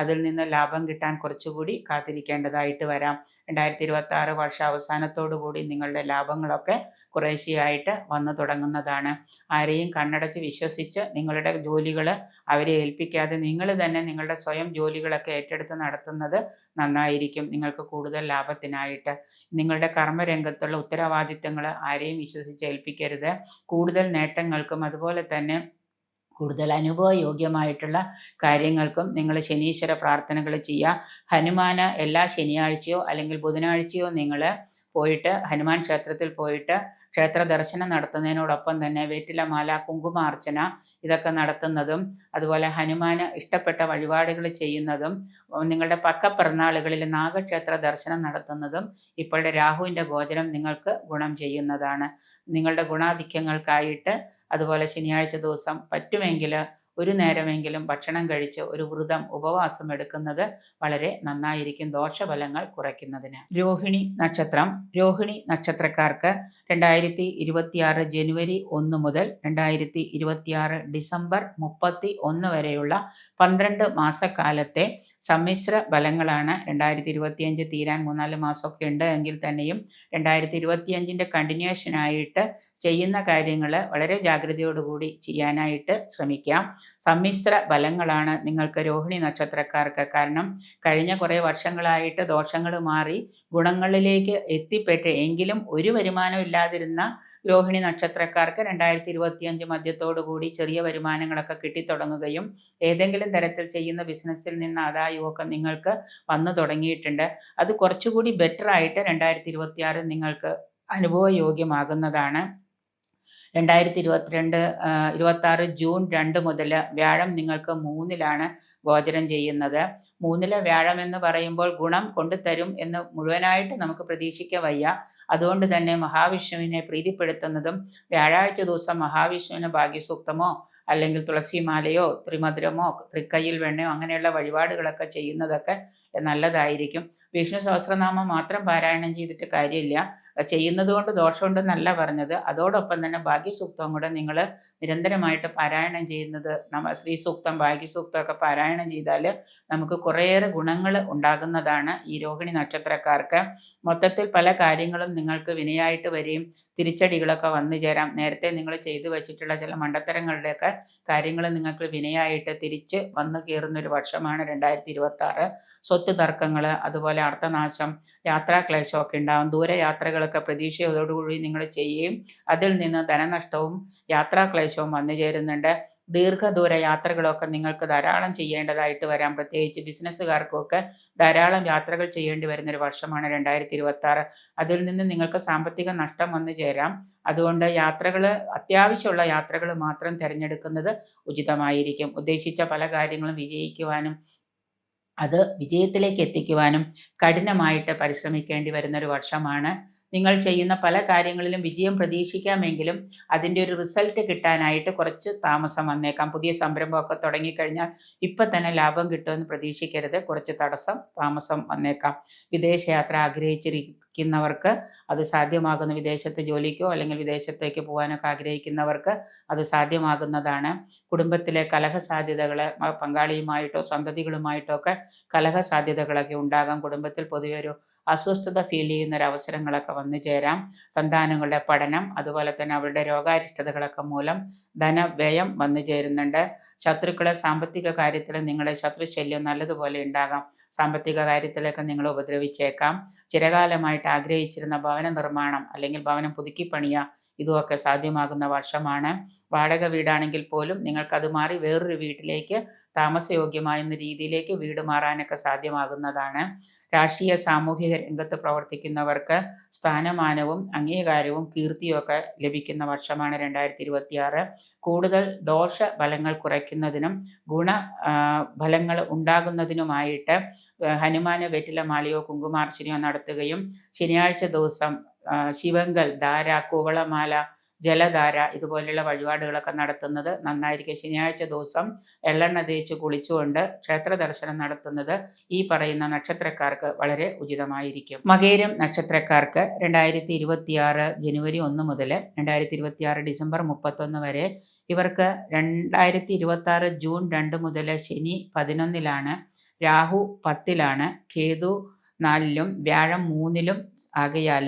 അതിൽ നിന്ന് ലാഭം കിട്ടാൻ കുറച്ചുകൂടി കാത്തിരിക്കേണ്ടതായിട്ട് വരാം. 2026 വർഷ അവസാനത്തോടു കൂടി നിങ്ങളുടെ ലാഭങ്ങളൊക്കെ കുറേശ്ശെയായിട്ട് വന്നു തുടങ്ങുന്നതാണ്. ആരെയും കണ്ണടച്ച് വിശ്വസിച്ച് നിങ്ങളുടെ ജോലികൾ അവരെ ഏൽപ്പിക്കാതെ നിങ്ങൾ തന്നെ നിങ്ങളുടെ സ്വയം ജോലികളൊക്കെ ഏറ്റെടുത്ത് നടത്തുന്നത് നന്നായിരിക്കും, നിങ്ങൾക്ക് കൂടുതൽ ലാഭത്തിനായിട്ട്. നിങ്ങളുടെ കർമ്മരംഗത്തുള്ള ഉത്തരവാദിത്തങ്ങൾ ആരെയും വിശ്വസിച്ച് ഏൽപ്പിക്കരുത്. കൂടുതൽ നേട്ടങ്ങൾക്കും അതുപോലെ തന്നെ കൂടുതൽ അനുഭവയോഗ്യമായിട്ടുള്ള കാര്യങ്ങൾക്കും നിങ്ങൾ ശനീശ്വര പ്രാർത്ഥനകൾ ചെയ്യുക. ഹനുമാന് എല്ലാ ശനിയാഴ്ചയോ അല്ലെങ്കിൽ ബുധനാഴ്ചയോ നിങ്ങൾ പോയിട്ട് ഹനുമാൻ ക്ഷേത്രത്തിൽ പോയിട്ട് ക്ഷേത്ര ദർശനം നടത്തുന്നതിനോടൊപ്പം തന്നെ വെറ്റിലമാല, കുങ്കുമാർച്ചന ഇതൊക്കെ നടത്തുന്നതും അതുപോലെ ഹനുമാന് ഇഷ്ടപ്പെട്ട വഴിപാടുകൾ ചെയ്യുന്നതും നിങ്ങളുടെ പക്കപ്പിറന്നാളുകളിൽ നാഗക്ഷേത്ര ദർശനം നടത്തുന്നതും ഇപ്പോഴുടെ രാഹുവിൻ്റെ ഗോചരം നിങ്ങൾക്ക് ഗുണം ചെയ്യുന്നതാണ്. നിങ്ങളുടെ ഗുണാധിക്യങ്ങൾക്കായിട്ട് അതുപോലെ ശനിയാഴ്ച ദിവസം പറ്റുമെങ്കിൽ ഒരു നേരമെങ്കിലും ഭക്ഷണം കഴിച്ച് ഒരു വ്രതം ഉപവാസം എടുക്കുന്നത് വളരെ നന്നായിരിക്കും, ദോഷഫലങ്ങൾ കുറയ്ക്കുന്നതിന്. രോഹിണി നക്ഷത്രം. രോഹിണി നക്ഷത്രക്കാർക്ക് 2026 ജനുവരി 1 മുതൽ 2026 ഡിസംബർ 31 വരെയുള്ള 12 മാസക്കാലത്തെ സമ്മിശ്ര ഫലങ്ങളാണ്. 2025 തീരാൻ 3-4 മാസമൊക്കെ ഉണ്ട് എങ്കിൽ തന്നെയും 2025 കണ്ടിന്യൂഷനായിട്ട് ചെയ്യുന്ന കാര്യങ്ങൾ വളരെ ജാഗ്രതയോടുകൂടി ചെയ്യാനായിട്ട് ശ്രമിക്കാം. സമ്മിശ്ര ഫലങ്ങളാണ് നിങ്ങൾക്ക് രോഹിണി നക്ഷത്രക്കാർക്ക്. കാരണം കഴിഞ്ഞ കുറേ വർഷങ്ങളായിട്ട് ദോഷങ്ങൾ മാറി ഗുണങ്ങളിലേക്ക് എത്തിപ്പെട്ട് എങ്കിലും ഒരു വരുമാനം ഇല്ലാതിരുന്ന രോഹിണി നക്ഷത്രക്കാർക്ക് 2025 മധ്യത്തോടു കൂടി ചെറിയ വരുമാനങ്ങളൊക്കെ കിട്ടിത്തുടങ്ങുകയും ഏതെങ്കിലും തരത്തിൽ ചെയ്യുന്ന ബിസിനസ്സിൽ നിന്ന് ആദായമൊക്കെ നിങ്ങൾക്ക് വന്നു തുടങ്ങിയിട്ടുണ്ട്. അത് കുറച്ചുകൂടി ബെറ്റർ ആയിട്ട് 2026 നിങ്ങൾക്ക് അനുഭവയോഗ്യമാകുന്നതാണ്. 2026 ജൂൺ 2 മുതൽ വ്യാഴം നിങ്ങൾക്ക് 3-ലാണ് ഗോചരം ചെയ്യുന്നത്. 3-ലെ വ്യാഴം എന്ന് പറയുമ്പോൾ ഗുണം കൊണ്ടുതരും എന്ന് മുഴുവനായിട്ട് നമുക്ക് പ്രതീക്ഷിക്കാൻ വയ്യ. അതുകൊണ്ട് തന്നെ മഹാവിഷ്ണുവിനെ പ്രീതിപ്പെടുത്തുന്നതും വ്യാഴാഴ്ച ദിവസം മഹാവിഷ്ണുവിന് ഭാഗ്യസൂക്തമോ അല്ലെങ്കിൽ തുളസിമാലയോ ത്രിമധുരമോ തൃക്കയ്യിൽ വെണ്ണയോ അങ്ങനെയുള്ള വഴിപാടുകളൊക്കെ ചെയ്യുന്നതൊക്കെ നല്ലതായിരിക്കും. വിഷ്ണു സഹസ്രനാമം മാത്രം പാരായണം ചെയ്തിട്ട് കാര്യമില്ല, ചെയ്യുന്നത് കൊണ്ട് ദോഷമുണ്ടെന്നല്ല പറഞ്ഞത്. അതോടൊപ്പം തന്നെ ഭാഗ്യസൂക്തവും കൂടെ നിങ്ങൾ നിരന്തരമായിട്ട് പാരായണം ചെയ്യുന്നത്, ശ്രീ സൂക്തം ഭാഗ്യസൂക്തം ഒക്കെ പാരായണം ചെയ്താൽ നമുക്ക് കുറേയേറെ ഗുണങ്ങൾ ഉണ്ടാകുന്നതാണ് ഈ രോഹിണി നക്ഷത്രക്കാർക്ക്. മൊത്തത്തിൽ പല കാര്യങ്ങളും നിങ്ങൾക്ക് വിനയായിട്ട് വരികയും തിരിച്ചടികളൊക്കെ വന്നു ചേരാം. നേരത്തെ നിങ്ങൾ ചെയ്തു വെച്ചിട്ടുള്ള ചില മണ്ടത്തരങ്ങളുടെയൊക്കെ കാര്യങ്ങൾ നിങ്ങൾക്ക് വിനയായിട്ട് തിരിച്ച് വന്നു കയറുന്നൊരു വർഷമാണ് 2026. സ്വത്ത് തർക്കങ്ങൾ അതുപോലെ അർത്ഥനാശം, യാത്രാക്ലേശമൊക്കെ ഉണ്ടാകും. ദൂരയാത്രകളൊക്കെ പ്രതീക്ഷയോടുകൂടി നിങ്ങൾ ചെയ്യുകയും അതിൽ നിന്ന് ധനനഷ്ടവും യാത്രാക്ലേശവും വന്നു ചേരുന്നുണ്ട്. ദീർഘദൂര യാത്രകളൊക്കെ നിങ്ങൾക്ക് ധാരാളം ചെയ്യേണ്ടതായിട്ട് വരാം. പ്രത്യേകിച്ച് ബിസിനസ്സുകാർക്കൊക്കെ ധാരാളം യാത്രകൾ ചെയ്യേണ്ടി വരുന്നൊരു വർഷമാണ് 2026. അതിൽ നിന്ന് നിങ്ങൾക്ക് സാമ്പത്തിക നഷ്ടം വന്നു ചേരാം. അതുകൊണ്ട് യാത്രകൾ, അത്യാവശ്യമുള്ള യാത്രകൾ മാത്രം തിരഞ്ഞെടുക്കുന്നത് ഉചിതമായിരിക്കും. ഉദ്ദേശിച്ച പല കാര്യങ്ങളും വിജയിക്കുവാനും അത് വിജയത്തിലേക്ക് എത്തിക്കുവാനും കഠിനമായിട്ട് പരിശ്രമിക്കേണ്ടി വരുന്നൊരു വർഷമാണ്. നിങ്ങൾ ചെയ്യുന്ന പല കാര്യങ്ങളിലും വിജയം പ്രതീക്ഷിക്കാമെങ്കിലും അതിൻ്റെ ഒരു റിസൾട്ട് കിട്ടാനായിട്ട് കുറച്ച് താമസം വന്നേക്കാം. പുതിയ സംരംഭമൊക്കെ തുടങ്ങിക്കഴിഞ്ഞാൽ ഇപ്പം തന്നെ ലാഭം കിട്ടുമെന്ന് പ്രതീക്ഷിക്കരുത്, കുറച്ച് താമസം വന്നേക്കാം. വിദേശയാത്ര ആഗ്രഹിച്ചിരിക്കുന്നവർക്ക് അത് സാധ്യമാകുന്ന വിദേശത്ത് ജോലിക്കോ അല്ലെങ്കിൽ വിദേശത്തേക്ക് പോകാനൊക്കെ ആഗ്രഹിക്കുന്നവർക്ക് അത് സാധ്യമാകുന്നതാണ്. കുടുംബത്തിലെ കലഹ സാധ്യതകൾ പങ്കാളിയുമായിട്ടോ സന്തതികളുമായിട്ടോ ഒക്കെ കലഹ സാധ്യതകളൊക്കെ ഉണ്ടാകാം. കുടുംബത്തിൽ പൊതുവെ ഒരു അസ്വസ്ഥത ഫീൽ ചെയ്യുന്ന ഒരു അവസരങ്ങളൊക്കെ വന്നു ചേരാം. സന്താനങ്ങളുടെ പഠനം അതുപോലെ തന്നെ അവരുടെ രോഗാരിഷ്ടതകളൊക്കെ മൂലം ധനവ്യയം വന്നു ചേരുന്നുണ്ട്. ശത്രുക്കളെ സാമ്പത്തിക കാര്യത്തിൽ നിങ്ങളുടെ ശത്രുശല്യം നല്ലതുപോലെ ഉണ്ടാകാം. സാമ്പത്തിക കാര്യത്തിലൊക്കെ നിങ്ങൾ ഉപദ്രവിച്ചേക്കാം. ചിരകാലമായിട്ട് ആഗ്രഹിച്ചിരുന്ന ഭവന നിർമ്മാണം അല്ലെങ്കിൽ ഭവനം പുതുക്കി പണിയുക ഇതുമൊക്കെ സാധ്യമാകുന്ന വർഷമാണ്. വാടക വീടാണെങ്കിൽ പോലും നിങ്ങൾക്കത് മാറി വേറൊരു വീട്ടിലേക്ക് താമസയോഗ്യമാകുന്ന രീതിയിലേക്ക് വീട് മാറാനൊക്കെ സാധ്യമാകുന്നതാണ്. രാഷ്ട്രീയ സാമൂഹിക രംഗത്ത് പ്രവർത്തിക്കുന്നവർക്ക് സ്ഥാനമാനവും അംഗീകാരവും കീർത്തിയൊക്കെ ലഭിക്കുന്ന വർഷമാണ് 2026. കൂടുതൽ ദോഷ ഫലങ്ങൾ കുറയ്ക്കുന്നതിനും ഗുണ ഫലങ്ങൾ ഉണ്ടാകുന്നതിനുമായിട്ട് ഹനുമാന് വെറ്റിലമാലയോ കുങ്കുമാർച്ചനയോ നടത്തുകയും ശനിയാഴ്ച ദിവസം ശിവങ്കൽ, ധാര, കൂവളമാല, ജലധാര ഇതുപോലെയുള്ള വഴിപാടുകളൊക്കെ നടത്തുന്നത് നന്നായിരിക്കും. ശനിയാഴ്ച ദിവസം എള്ളെണ്ണ തേച്ച് കുളിച്ചുകൊണ്ട് ക്ഷേത്ര ദർശനം നടത്തുന്നത് ഈ പറയുന്ന നക്ഷത്രക്കാർക്ക് വളരെ ഉചിതമായിരിക്കും. മകേരം നക്ഷത്രക്കാർക്ക് 2026 ജനുവരി 1 മുതൽ 2026 ഡിസംബർ 31 വരെ, ഇവർക്ക് 2026 ജൂൺ 2 മുതൽ ശനി 11-ലാണ്, രാഹു 10-ലാണ്, കേതു 4-ലും വ്യാഴം 3-ലും ആകയാൽ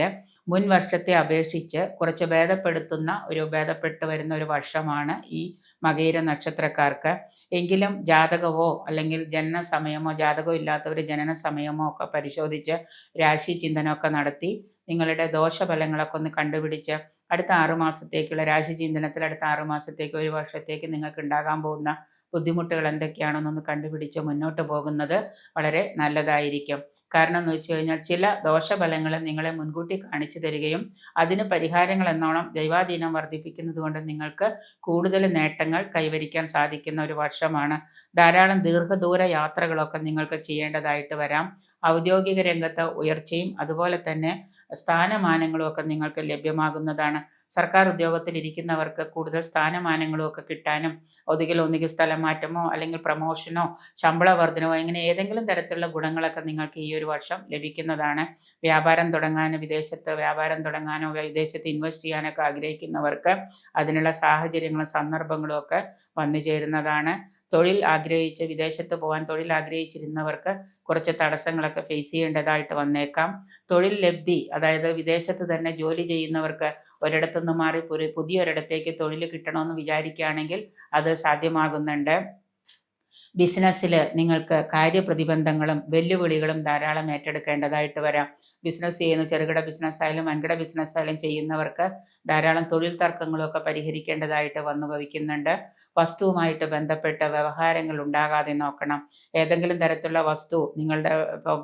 മുൻ വർഷത്തെ അപേക്ഷിച്ച് കുറച്ച് ഭേദപ്പെട്ട് വരുന്ന ഒരു വർഷമാണ് ഈ മകയിര നക്ഷത്രക്കാർക്ക്. എങ്കിലും ജാതകമോ അല്ലെങ്കിൽ ജനന സമയമോ, ജാതകമോ ഇല്ലാത്തവർ ജനന സമയമോ ഒക്കെ പരിശോധിച്ച് രാശി ചിന്തനമൊക്കെ നടത്തി നിങ്ങളുടെ ദോഷഫലങ്ങളൊക്കെ ഒന്ന് കണ്ടുപിടിച്ച് അടുത്ത 6 മാസത്തേക്കുള്ള രാശി ചിന്തനത്തിൽ അടുത്ത 6 മാസത്തേക്ക്, ഒരു വർഷത്തേക്ക് നിങ്ങൾക്ക് ഉണ്ടാകാൻ പോകുന്ന ബുദ്ധിമുട്ടുകൾ എന്തൊക്കെയാണെന്നൊന്ന് കണ്ടുപിടിച്ച് മുന്നോട്ട് പോകുന്നത് വളരെ നല്ലതായിരിക്കും. കാരണം എന്ന് വെച്ച് കഴിഞ്ഞാൽ ചില ദോഷഫലങ്ങൾ നിങ്ങളെ മുൻകൂട്ടി കാണിച്ചു തരികയും അതിന് പരിഹാരങ്ങൾ എന്നോണം ദൈവാധീനം വർദ്ധിപ്പിക്കുന്നത് കൊണ്ട് നിങ്ങൾക്ക് കൂടുതൽ നേട്ടങ്ങൾ കൈവരിക്കാൻ സാധിക്കുന്ന ഒരു വർഷമാണ്. ധാരാളം ദീർഘദൂര യാത്രകളൊക്കെ നിങ്ങൾക്ക് ചെയ്യേണ്ടതായിട്ട് വരാം. ഔദ്യോഗിക രംഗത്ത് ഉയർച്ചയും അതുപോലെ തന്നെ സ്ഥാനമാനങ്ങളും ഒക്കെ നിങ്ങൾക്ക് ലഭ്യമാകുന്നതാണ്. സർക്കാർ ഉദ്യോഗത്തിൽ ഇരിക്കുന്നവർക്ക് കൂടുതൽ സ്ഥാനമാനങ്ങളും ഒക്കെ കിട്ടാനും ഒന്നുകിൽ സ്ഥലം മാറ്റമോ അല്ലെങ്കിൽ പ്രമോഷനോ ശമ്പള വർധനവോ ഇങ്ങനെ ഏതെങ്കിലും തരത്തിലുള്ള ഗുണങ്ങളൊക്കെ നിങ്ങൾക്ക് ഈ ഒരു വർഷം ലഭിക്കുന്നതാണ്. വിദേശത്ത് വ്യാപാരം തുടങ്ങാനോ വിദേശത്ത് ഇൻവെസ്റ്റ് ചെയ്യാനൊക്കെ ആഗ്രഹിക്കുന്നവർക്ക് അതിനുള്ള സാഹചര്യങ്ങളും സന്ദർഭങ്ങളും ഒക്കെ വന്നു ചേരുന്നതാണ്. വിദേശത്ത് പോകാൻ തൊഴിൽ ആഗ്രഹിച്ചിരുന്നവർക്ക് കുറച്ച് തടസ്സങ്ങളൊക്കെ ഫേസ് ചെയ്യേണ്ടതായിട്ട് വന്നേക്കാം. തൊഴിൽ ലബ്ധി, അതായത് വിദേശത്ത് തന്നെ ജോലി ചെയ്യുന്നവർക്ക് ഒരിടത്തുനിന്ന് മാറി പുതിയൊരിടത്തേക്ക് തൊഴിൽ കിട്ടണമെന്ന് വിചാരിക്കുകയാണെങ്കിൽ അത് സാധ്യമാകുന്നുണ്ട്. ബിസിനസ്സിൽ നിങ്ങൾക്ക് കാര്യപ്രതിബന്ധങ്ങളും വെല്ലുവിളികളും ധാരാളം ഏറ്റെടുക്കേണ്ടതായിട്ട് വരാം. ബിസിനസ് ചെയ്യുന്ന ചെറുകിട ബിസിനസ്സായാലും വൻകിട ബിസിനസ്സായാലും ചെയ്യുന്നവർക്ക് ധാരാളം തൊഴിൽ തർക്കങ്ങളൊക്കെ പരിഹരിക്കേണ്ടതായിട്ട് വന്നു ഭവിക്കുന്നുണ്ട്. വസ്തുവുമായിട്ട് ബന്ധപ്പെട്ട വ്യവഹാരങ്ങൾ ഉണ്ടാകാതെ നോക്കണം. ഏതെങ്കിലും തരത്തിലുള്ള വസ്തു നിങ്ങളുടെ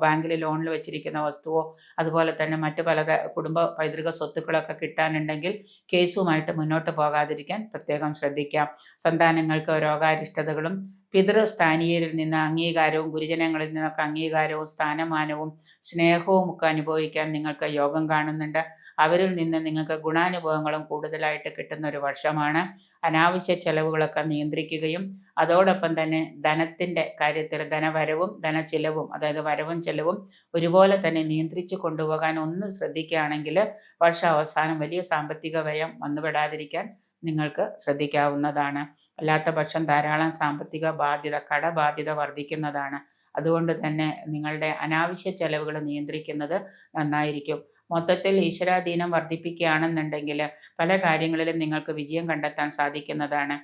ബാങ്കിൽ ലോണിൽ വെച്ചിരിക്കുന്ന വസ്തുവോ അതുപോലെ തന്നെ മറ്റു പല കുടുംബ പൈതൃക സ്വത്തുക്കളൊക്കെ കിട്ടാനുണ്ടെങ്കിൽ കേസുമായിട്ട് മുന്നോട്ട് പോകാതിരിക്കാൻ പ്രത്യേകം ശ്രദ്ധിക്കാം. സന്താനങ്ങൾക്ക് രോഗാരിഷ്ടതകളും പിതൃസ്ഥാനീയരിൽ നിന്ന് അംഗീകാരവും ഗുരുജനങ്ങളിൽ നിന്നൊക്കെ അംഗീകാരവും സ്ഥാനമാനവും സ്നേഹവും ഒക്കെ അനുഭവിക്കാൻ നിങ്ങൾക്ക് യോഗം കാണുന്നുണ്ട്. അവരിൽ നിന്ന് നിങ്ങൾക്ക് ഗുണാനുഭവങ്ങളും കൂടുതലായിട്ട് കിട്ടുന്ന ഒരു വർഷമാണ്. അനാവശ്യ ചെലവുകളൊക്കെ നിയന്ത്രിക്കുകയും അതോടൊപ്പം തന്നെ ധനത്തിൻ്റെ കാര്യത്തിൽ ധനവരവും ധനച്ചിലവും, അതായത് വരവും ചെലവും ഒരുപോലെ തന്നെ നിയന്ത്രിച്ചു കൊണ്ടുപോകാൻ ഒന്ന് ശ്രദ്ധിക്കുകയാണെങ്കിൽ വർഷാവസാനം വലിയ സാമ്പത്തിക വ്യയം വന്നുപെടാതിരിക്കാൻ നിങ്ങൾക്ക് ശ്രദ്ധിക്കാവുന്നതാണ്. അല്ലാത്ത പക്ഷം ധാരാളം സാമ്പത്തിക ബാധ്യത, കടബാധ്യത വർദ്ധിക്കുന്നതാണ്. അതുകൊണ്ട് തന്നെ നിങ്ങളുടെ അനാവശ്യ ചെലവുകൾ നിയന്ത്രിക്കുന്നത് നന്നായിരിക്കും. മൊത്തത്തിൽ ഈശ്വരാധീനം വർദ്ധിപ്പിക്കുകയാണെന്നുണ്ടെങ്കിൽ പല കാര്യങ്ങളിലും നിങ്ങൾക്ക് വിജയം കണ്ടെത്താൻ സാധിക്കുന്നതാണ്.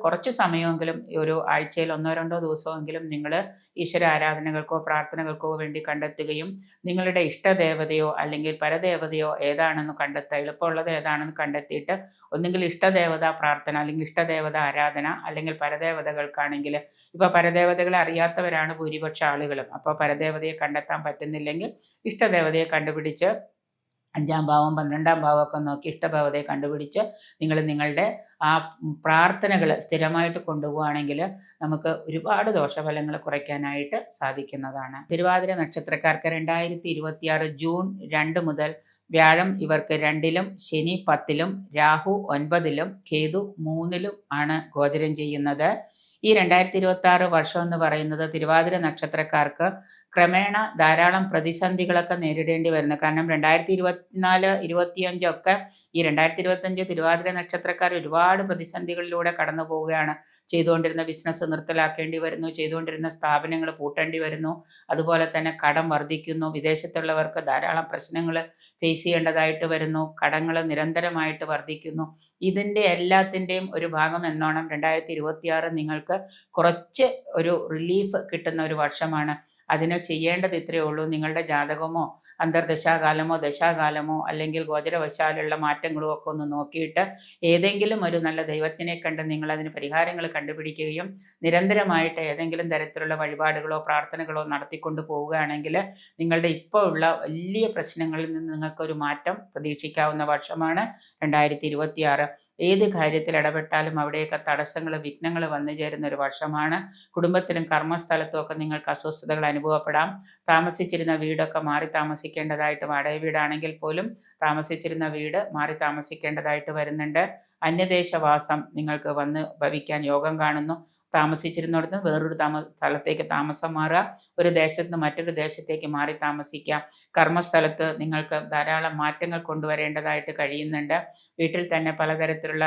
കുറച്ച് സമയമെങ്കിലും ഒരു ആഴ്ചയിൽ 1-2 ദിവസമെങ്കിലും നിങ്ങൾ ഈശ്വര ആരാധനകൾക്കോ പ്രാർത്ഥനകൾക്കോ വേണ്ടി കണ്ടെത്തുകയും നിങ്ങളുടെ ഇഷ്ടദേവതയോ അല്ലെങ്കിൽ പരദേവതയോ ഏതാണെന്ന് കണ്ടെത്തുക, എളുപ്പമുള്ളത് ഏതാണെന്ന് കണ്ടെത്തിയിട്ട് ഒന്നുകിൽ ഇഷ്ടദേവതാ പ്രാർത്ഥന അല്ലെങ്കിൽ ഇഷ്ടദേവത ആരാധന അല്ലെങ്കിൽ പരദേവതകൾക്കാണെങ്കിൽ, ഇപ്പോൾ പരദേവതകളെ അറിയാത്തവരാണ് ഭൂരിപക്ഷ ആളുകളും. അപ്പോൾ പരദേവതയെ കണ്ടെത്താൻ പറ്റുന്നില്ലെങ്കിൽ ഇഷ്ടദേവതയെ കണ്ടുപിടിച്ച് 5-ാം ഭാവം 12-ാം ഭാവമൊക്കെ നോക്കി ഇഷ്ടദേവതയെ കണ്ടുപിടിച്ച് നിങ്ങളുടെ ആ പ്രാർത്ഥനകൾ സ്ഥിരമായിട്ട് കൊണ്ടുപോവുകയാണെങ്കിൽ നമുക്ക് ഒരുപാട് ദോഷഫലങ്ങൾ കുറയ്ക്കാനായിട്ട് സാധിക്കുന്നതാണ്. തിരുവാതിര നക്ഷത്രക്കാർക്ക് 2026 ജൂൺ 2 മുതൽ വ്യാഴം ഇവർക്ക് 2-ലും ശനി 10-ലും രാഹു 9-ലും കേതു 3-ലും ആണ് ഗോചരം ചെയ്യുന്നത്. ഈ 2026 വർഷം എന്ന് പറയുന്നത് തിരുവാതിര നക്ഷത്രക്കാർക്ക് ക്രമേണ ധാരാളം പ്രതിസന്ധികളൊക്കെ നേരിടേണ്ടി വരുന്നു. കാരണം 2024, 25 ഒക്കെ ഈ 2025 തിരുവാതിര നക്ഷത്രക്കാർ ഒരുപാട് പ്രതിസന്ധികളിലൂടെ കടന്നു പോവുകയാണ്. ചെയ്തുകൊണ്ടിരുന്ന ബിസിനസ് നിർത്തലാക്കേണ്ടി വരുന്നു, ചെയ്തുകൊണ്ടിരുന്ന സ്ഥാപനങ്ങൾ പൂട്ടേണ്ടി വരുന്നു, അതുപോലെ തന്നെ കടം വർദ്ധിക്കുന്നു, വിദേശത്തുള്ളവർക്ക് ധാരാളം പ്രശ്നങ്ങൾ ഫേസ് ചെയ്യേണ്ടതായിട്ട് വരുന്നു, കടങ്ങൾ നിരന്തരമായിട്ട് വർദ്ധിക്കുന്നു. ഇതിൻ്റെ എല്ലാത്തിൻ്റെയും ഒരു ഭാഗം എന്നോണം 2026 നിങ്ങൾക്ക് കുറച്ച് ഒരു റിലീഫ് കിട്ടുന്ന ഒരു വർഷമാണ്. അതിന് ചെയ്യേണ്ടത് ഇത്രയേ ഉള്ളൂ. നിങ്ങളുടെ ജാതകമോ അന്തർദശാകാലമോ ദശാകാലമോ അല്ലെങ്കിൽ ഗോചരവശാലുള്ള മാറ്റങ്ങളും ഒക്കെ ഒന്ന് നോക്കിയിട്ട് ഏതെങ്കിലും ഒരു നല്ല ദൈവത്തിനെ കണ്ട് നിങ്ങൾ അതിന് പരിഹാരങ്ങൾ കണ്ടുപിടിക്കുകയും നിരന്തരമായിട്ട് ഏതെങ്കിലും തരത്തിലുള്ള വഴിപാടുകളോ പ്രാർത്ഥനകളോ നടത്തിക്കൊണ്ട് പോവുകയാണെങ്കിൽ നിങ്ങളുടെ ഇപ്പോൾ ഉള്ള വലിയ പ്രശ്നങ്ങളിൽ നിന്ന് നിങ്ങൾക്കൊരു മാറ്റം പ്രതീക്ഷിക്കാവുന്ന വർഷമാണ് 2026. ഏത് കാര്യത്തിൽ ഇടപെട്ടാലും അവിടെയൊക്കെ തടസ്സങ്ങൾ വിഘ്നങ്ങൾ വന്നു ചേരുന്ന ഒരു വർഷമാണ്. കുടുംബത്തിലും കർമ്മസ്ഥലത്തും ഒക്കെ നിങ്ങൾക്ക് അസ്വസ്ഥതകൾ അനുഭവപ്പെടാം. താമസിച്ചിരുന്ന വീടൊക്കെ മാറി താമസിക്കേണ്ടതായിട്ട്, വാടക വീടാണെങ്കിൽ പോലും താമസിച്ചിരുന്ന വീട് മാറി താമസിക്കേണ്ടതായിട്ട് വരുന്നുണ്ട്. അന്യദേശവാസം നിങ്ങൾക്ക് വന്ന് ഭവിക്കാൻ യോഗം കാണുന്നു. താമസിച്ചിരുന്നിടത്ത് വേറൊരു സ്ഥലത്തേക്ക് താമസം മാറുക, ഒരു ദേശത്ത് നിന്ന് മറ്റൊരു ദേശത്തേക്ക് മാറി താമസിക്കാം. കർമ്മസ്ഥലത്ത് നിങ്ങൾക്ക് ധാരാളം മാറ്റങ്ങൾ കൊണ്ടുവരേണ്ടതായിട്ട് കഴിയുന്നുണ്ട്. വീട്ടിൽ തന്നെ പലതരത്തിലുള്ള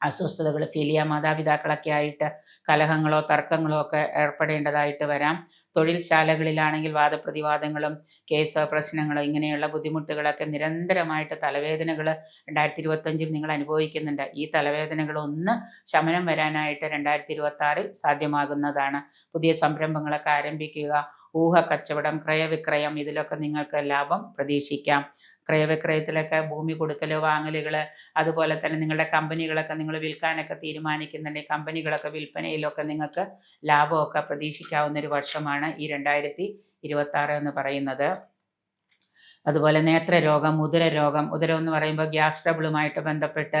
അസ്വസ്ഥതകൾ ഫീൽ ചെയ്യാം. മാതാപിതാക്കളൊക്കെ ആയിട്ട് കലഹങ്ങളോ തർക്കങ്ങളോ ഒക്കെ ഏർപ്പെടേണ്ടതായിട്ട് വരാം. തൊഴിൽശാലകളിലാണെങ്കിൽ വാദപ്രതിവാദങ്ങളും കേസ് പ്രശ്നങ്ങളോ ഇങ്ങനെയുള്ള ബുദ്ധിമുട്ടുകളൊക്കെ നിരന്തരമായിട്ട് തലവേദനകൾ 2025 നിങ്ങൾ അനുഭവിക്കുന്നുണ്ട്. ഈ തലവേദനകളൊന്ന് ശമനം വരാനായിട്ട് 2026 സാധ്യമാകുന്നതാണ്. പുതിയ സംരംഭങ്ങളൊക്കെ ആരംഭിക്കുക, ഊഹക്കച്ചവടം, ക്രയവിക്രയം, ഇതിലൊക്കെ നിങ്ങൾക്ക് ലാഭം പ്രതീക്ഷിക്കാം. ക്രയവിക്രയത്തിലൊക്കെ ഭൂമി കൊടുക്കൽ വാങ്ങലുകൾ, അതുപോലെ തന്നെ നിങ്ങളുടെ കമ്പനികളൊക്കെ നിങ്ങൾ വിൽക്കാനൊക്കെ തീരുമാനിക്കുന്നുണ്ടെങ്കിൽ കമ്പനികളൊക്കെ വിൽപ്പനയിലൊക്കെ നിങ്ങൾക്ക് ലാഭമൊക്കെ പ്രതീക്ഷിക്കാവുന്ന ഒരു വർഷമാണ് ഈ 2026 എന്ന് പറയുന്നത്. അതുപോലെ നേത്രരോഗം, ഉദരം എന്ന് പറയുമ്പോൾ ഗ്യാസ് ട്രബിളുമായിട്ട് ബന്ധപ്പെട്ട്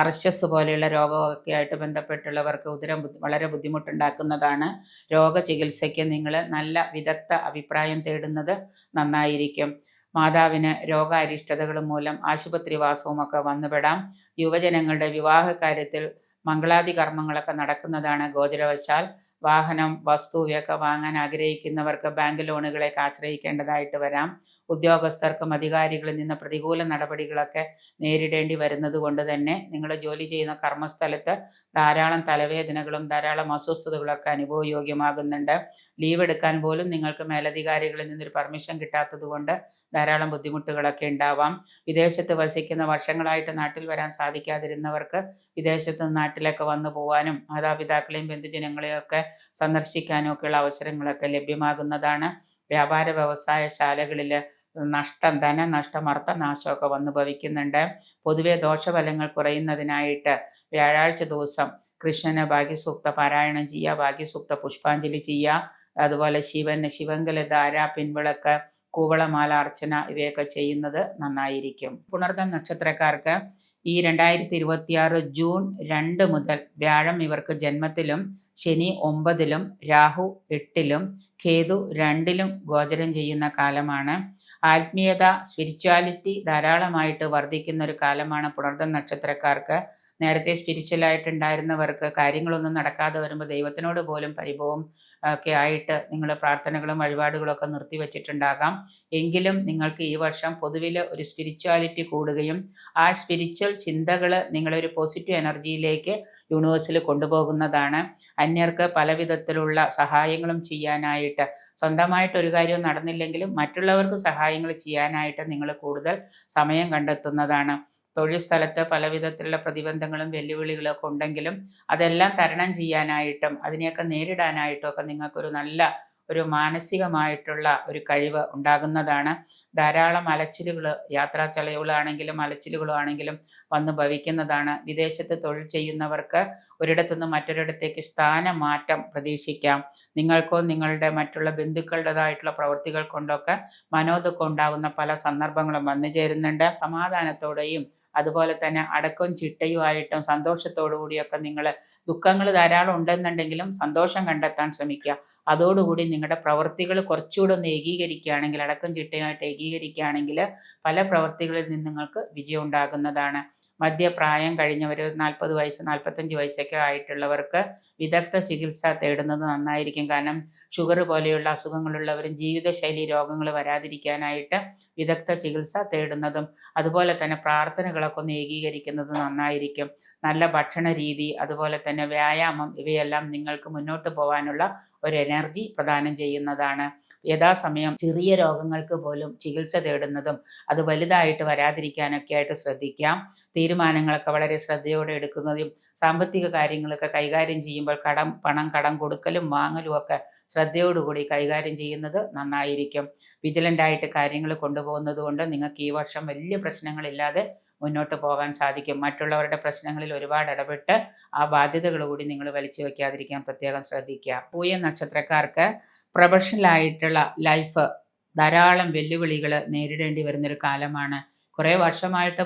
അർശസ് പോലെയുള്ള രോഗമൊക്കെ ആയിട്ട് ബന്ധപ്പെട്ടുള്ളവർക്ക് ഉദരം വളരെ ബുദ്ധിമുട്ടുണ്ടാക്കുന്നതാണ്. രോഗചികിത്സയ്ക്ക് നിങ്ങൾ നല്ല വിദഗ്ധ അഭിപ്രായം തേടുന്നത് നന്നായിരിക്കും. മാതാവിന് രോഗാരിഷ്ടതകൾ മൂലം ആശുപത്രിവാസവും ഒക്കെ വന്നുപെടാം. യുവജനങ്ങളുടെ വിവാഹ കാര്യത്തിൽ മംഗളാദി കർമ്മങ്ങളൊക്കെ നടക്കുന്നതാണ്. ഗോചരവശാൽ വാഹനം, വസ്തു ഇവയൊക്കെ വാങ്ങാൻ ആഗ്രഹിക്കുന്നവർക്ക് ബാങ്ക് ലോണുകളെയൊക്കെ ആശ്രയിക്കേണ്ടതായിട്ട് വരാം. ഉദ്യോഗസ്ഥർക്കും അധികാരികളിൽ നിന്ന് പ്രതികൂല നടപടികളൊക്കെ നേരിടേണ്ടി വരുന്നത് കൊണ്ട് തന്നെ നിങ്ങൾ ജോലി ചെയ്യുന്ന കർമ്മസ്ഥലത്ത് ധാരാളം തലവേദനകളും ധാരാളം അസ്വസ്ഥതകളൊക്കെ അനുഭവയോഗ്യമാകുന്നുണ്ട്. ലീവ് എടുക്കാൻ പോലും നിങ്ങൾക്ക് മേലധികാരികളിൽ നിന്നൊരു പെർമിഷൻ കിട്ടാത്തത് കൊണ്ട് ധാരാളം ബുദ്ധിമുട്ടുകളൊക്കെ ഉണ്ടാവാം. വിദേശത്ത് വസിക്കുന്ന വർഷങ്ങളായിട്ട് നാട്ടിൽ വരാൻ സാധിക്കാതിരുന്നവർക്ക് വിദേശത്ത് നാട്ടിലൊക്കെ വന്നു പോകാനും മാതാപിതാക്കളെയും ബന്ധുജനങ്ങളെയും ഒക്കെ സന്ദർശിക്കാനും ഒക്കെയുള്ള അവസരങ്ങളൊക്കെ ലഭ്യമാകുന്നതാണ്. വ്യാപാര വ്യവസായ ശാലകളിൽ നഷ്ടം, ധനനഷ്ടം, അർത്ഥനാശമൊക്കെ വന്നു ഭവിക്കുന്നുണ്ട്. പൊതുവെ ദോഷഫലങ്ങൾ കുറയുന്നതിനായിട്ട് വ്യാഴാഴ്ച ദിവസം കൃഷ്ണന് ഭാഗ്യസൂക്ത പാരായണം ചെയ്യുക, ഭാഗ്യസൂക്ത പുഷ്പാഞ്ജലി ചെയ്യുക. അതുപോലെ ശിവങ്കല ധാര, പിൻവിളക്ക്, കൂവളമാല അർച്ചന ഇവയൊക്കെ ചെയ്യുന്നത് നന്നായിരിക്കും. പുണർദം നക്ഷത്രക്കാർക്ക് ഈ 2026 ജൂൺ 2 മുതൽ വ്യാഴം ഇവർക്ക് ജന്മത്തിലും ശനി 9-ലും രാഹു 8-ലും കേതു 2-ലും ഗോചരം ചെയ്യുന്ന കാലമാണ്. ആത്മീയത, സ്പിരിച്വാലിറ്റി ധാരാളമായിട്ട് വർദ്ധിക്കുന്ന ഒരു കാലമാണ് പുണർദം നക്ഷത്രക്കാർക്ക്. നേരത്തെ സ്പിരിച്വലായിട്ടുണ്ടായിരുന്നവർക്ക് കാര്യങ്ങളൊന്നും നടക്കാതെ വരുമ്പോൾ ദൈവത്തിനോട് പോലും പരിഭവം ഒക്കെ ആയിട്ട് നിങ്ങൾ പ്രാർത്ഥനകളും വഴിപാടുകളും ഒക്കെ നിർത്തിവെച്ചിട്ടുണ്ടാകാം. എങ്കിലും നിങ്ങൾക്ക് ഈ വർഷം പൊതുവിൽ ഒരു സ്പിരിച്വാലിറ്റി കൂടുകയും ആ സ്പിരിച്വൽ ചിന്തകൾ നിങ്ങളൊരു പോസിറ്റീവ് എനർജിയിലേക്ക് യൂണിവേഴ്സിൽ കൊണ്ടുപോകുന്നതാണ്. അന്യർക്ക് പല വിധത്തിലുള്ള സഹായങ്ങളും ചെയ്യാനായിട്ട്, സ്വന്തമായിട്ട് ഒരു കാര്യവും നടന്നില്ലെങ്കിലും മറ്റുള്ളവർക്ക് സഹായങ്ങൾ ചെയ്യാനായിട്ട് നിങ്ങൾ കൂടുതൽ സമയം കണ്ടെത്തുന്നതാണ്. തൊഴിൽ സ്ഥലത്ത് പല വിധത്തിലുള്ള പ്രതിബന്ധങ്ങളും വെല്ലുവിളികളും ഒക്കെ ഉണ്ടെങ്കിലും അതെല്ലാം തരണം ചെയ്യാനായിട്ടും അതിനെയൊക്കെ നേരിടാനായിട്ടും ഒക്കെ നിങ്ങൾക്കൊരു നല്ല ഒരു മാനസികമായിട്ടുള്ള ഒരു കഴിവ് ഉണ്ടാകുന്നതാണ്. ധാരാളം അലച്ചിലുകൾ, യാത്രാ ചെലവുകളാണെങ്കിലും അലച്ചിലുകളാണെങ്കിലും വന്ന് ഭവിക്കുന്നതാണ്. വിദേശത്ത് തൊഴിൽ ചെയ്യുന്നവർക്ക് ഒരിടത്തുനിന്ന് മറ്റൊരിടത്തേക്ക് സ്ഥാനമാറ്റം പ്രതീക്ഷിക്കാം. നിങ്ങൾക്കോ നിങ്ങളുടെ മറ്റുള്ള ബന്ധുക്കളുടേതായിട്ടുള്ള പ്രവൃത്തികൾ കൊണ്ടൊക്കെ മനോദുഃഖം ഉണ്ടാകുന്ന പല സന്ദർഭങ്ങളും വന്നു ചേരുന്നുണ്ട്. സമാധാനത്തോടെയും അതുപോലെ തന്നെ അടക്കവും ചിട്ടയുമായിട്ടും സന്തോഷത്തോടു കൂടിയൊക്കെ നിങ്ങൾ, ദുഃഖങ്ങൾ ധാരാളം ഉണ്ടെന്നുണ്ടെങ്കിലും സന്തോഷം കണ്ടെത്താൻ ശ്രമിക്കുക. അതോടുകൂടി നിങ്ങളുടെ പ്രവൃത്തികൾ കുറച്ചുകൂടെ ഒന്ന് ഏകീകരിക്കുകയാണെങ്കിൽ, അടക്കം ചിട്ടയായിട്ട് ഏകീകരിക്കുകയാണെങ്കിൽ പല പ്രവൃത്തികളിൽ നിന്ന് നിങ്ങൾക്ക് വിജയം ഉണ്ടാകുന്നതാണ്. മധ്യപ്രായം കഴിഞ്ഞവർ 40 വയസ്സ് 45 വയസ്സൊക്കെ ആയിട്ടുള്ളവർക്ക് വിദഗ്ധ ചികിത്സ തേടുന്നത് നന്നായിരിക്കും. കാരണം ഷുഗർ പോലെയുള്ള അസുഖങ്ങളുള്ളവരും ജീവിതശൈലി രോഗങ്ങൾ വരാതിരിക്കാനായിട്ട് വിദഗ്ധ ചികിത്സ തേടുന്നതും അതുപോലെ തന്നെ പ്രാർത്ഥനകളൊക്കെ ഒന്ന് ഏകീകരിക്കുന്നത് നന്നായിരിക്കും. നല്ല ഭക്ഷണ രീതി, അതുപോലെ തന്നെ വ്യായാമം, ഇവയെല്ലാം നിങ്ങൾക്ക് മുന്നോട്ട് പോകാനുള്ള ഒരു എനർജി പ്രദാനം ചെയ്യുന്നതാണ്. യഥാസമയം ചെറിയ രോഗങ്ങൾക്ക് പോലും ചികിത്സ തേടുന്നതും അത് വലുതായിട്ട് വരാതിരിക്കാനൊക്കെ ആയിട്ട് ശ്രദ്ധിക്കാം. തീരുമാനങ്ങളൊക്കെ വളരെ ശ്രദ്ധയോടെ എടുക്കുന്നതും സാമ്പത്തിക കാര്യങ്ങളൊക്കെ കൈകാര്യം ചെയ്യുമ്പോൾ പണം കടം കൊടുക്കലും വാങ്ങലും ഒക്കെ ശ്രദ്ധയോടുകൂടി കൈകാര്യം ചെയ്യുന്നത് നന്നായിരിക്കും. വിജിലൻ്റായിട്ട് കാര്യങ്ങൾ കൊണ്ടുപോകുന്നത് കൊണ്ട് നിങ്ങൾക്ക് ഈ വർഷം വലിയ പ്രശ്നങ്ങളില്ലാതെ മുന്നോട്ട് പോകാൻ സാധിക്കും. മറ്റുള്ളവരുടെ പ്രശ്നങ്ങളിൽ ഒരുപാട് ഇടപെട്ട് ആ ബാധ്യതകൾ കൂടി നിങ്ങൾ വലിച്ചു വയ്ക്കാതിരിക്കാൻ പ്രത്യേകം ശ്രദ്ധിക്കുക. പൂയം നക്ഷത്രക്കാർക്ക് പ്രൊഫഷണലായിട്ടുള്ള ലൈഫ് ധാരാളം വെല്ലുവിളികൾ നേരിടേണ്ടി വരുന്നൊരു കാലമാണ്. കുറേ വർഷമായിട്ട്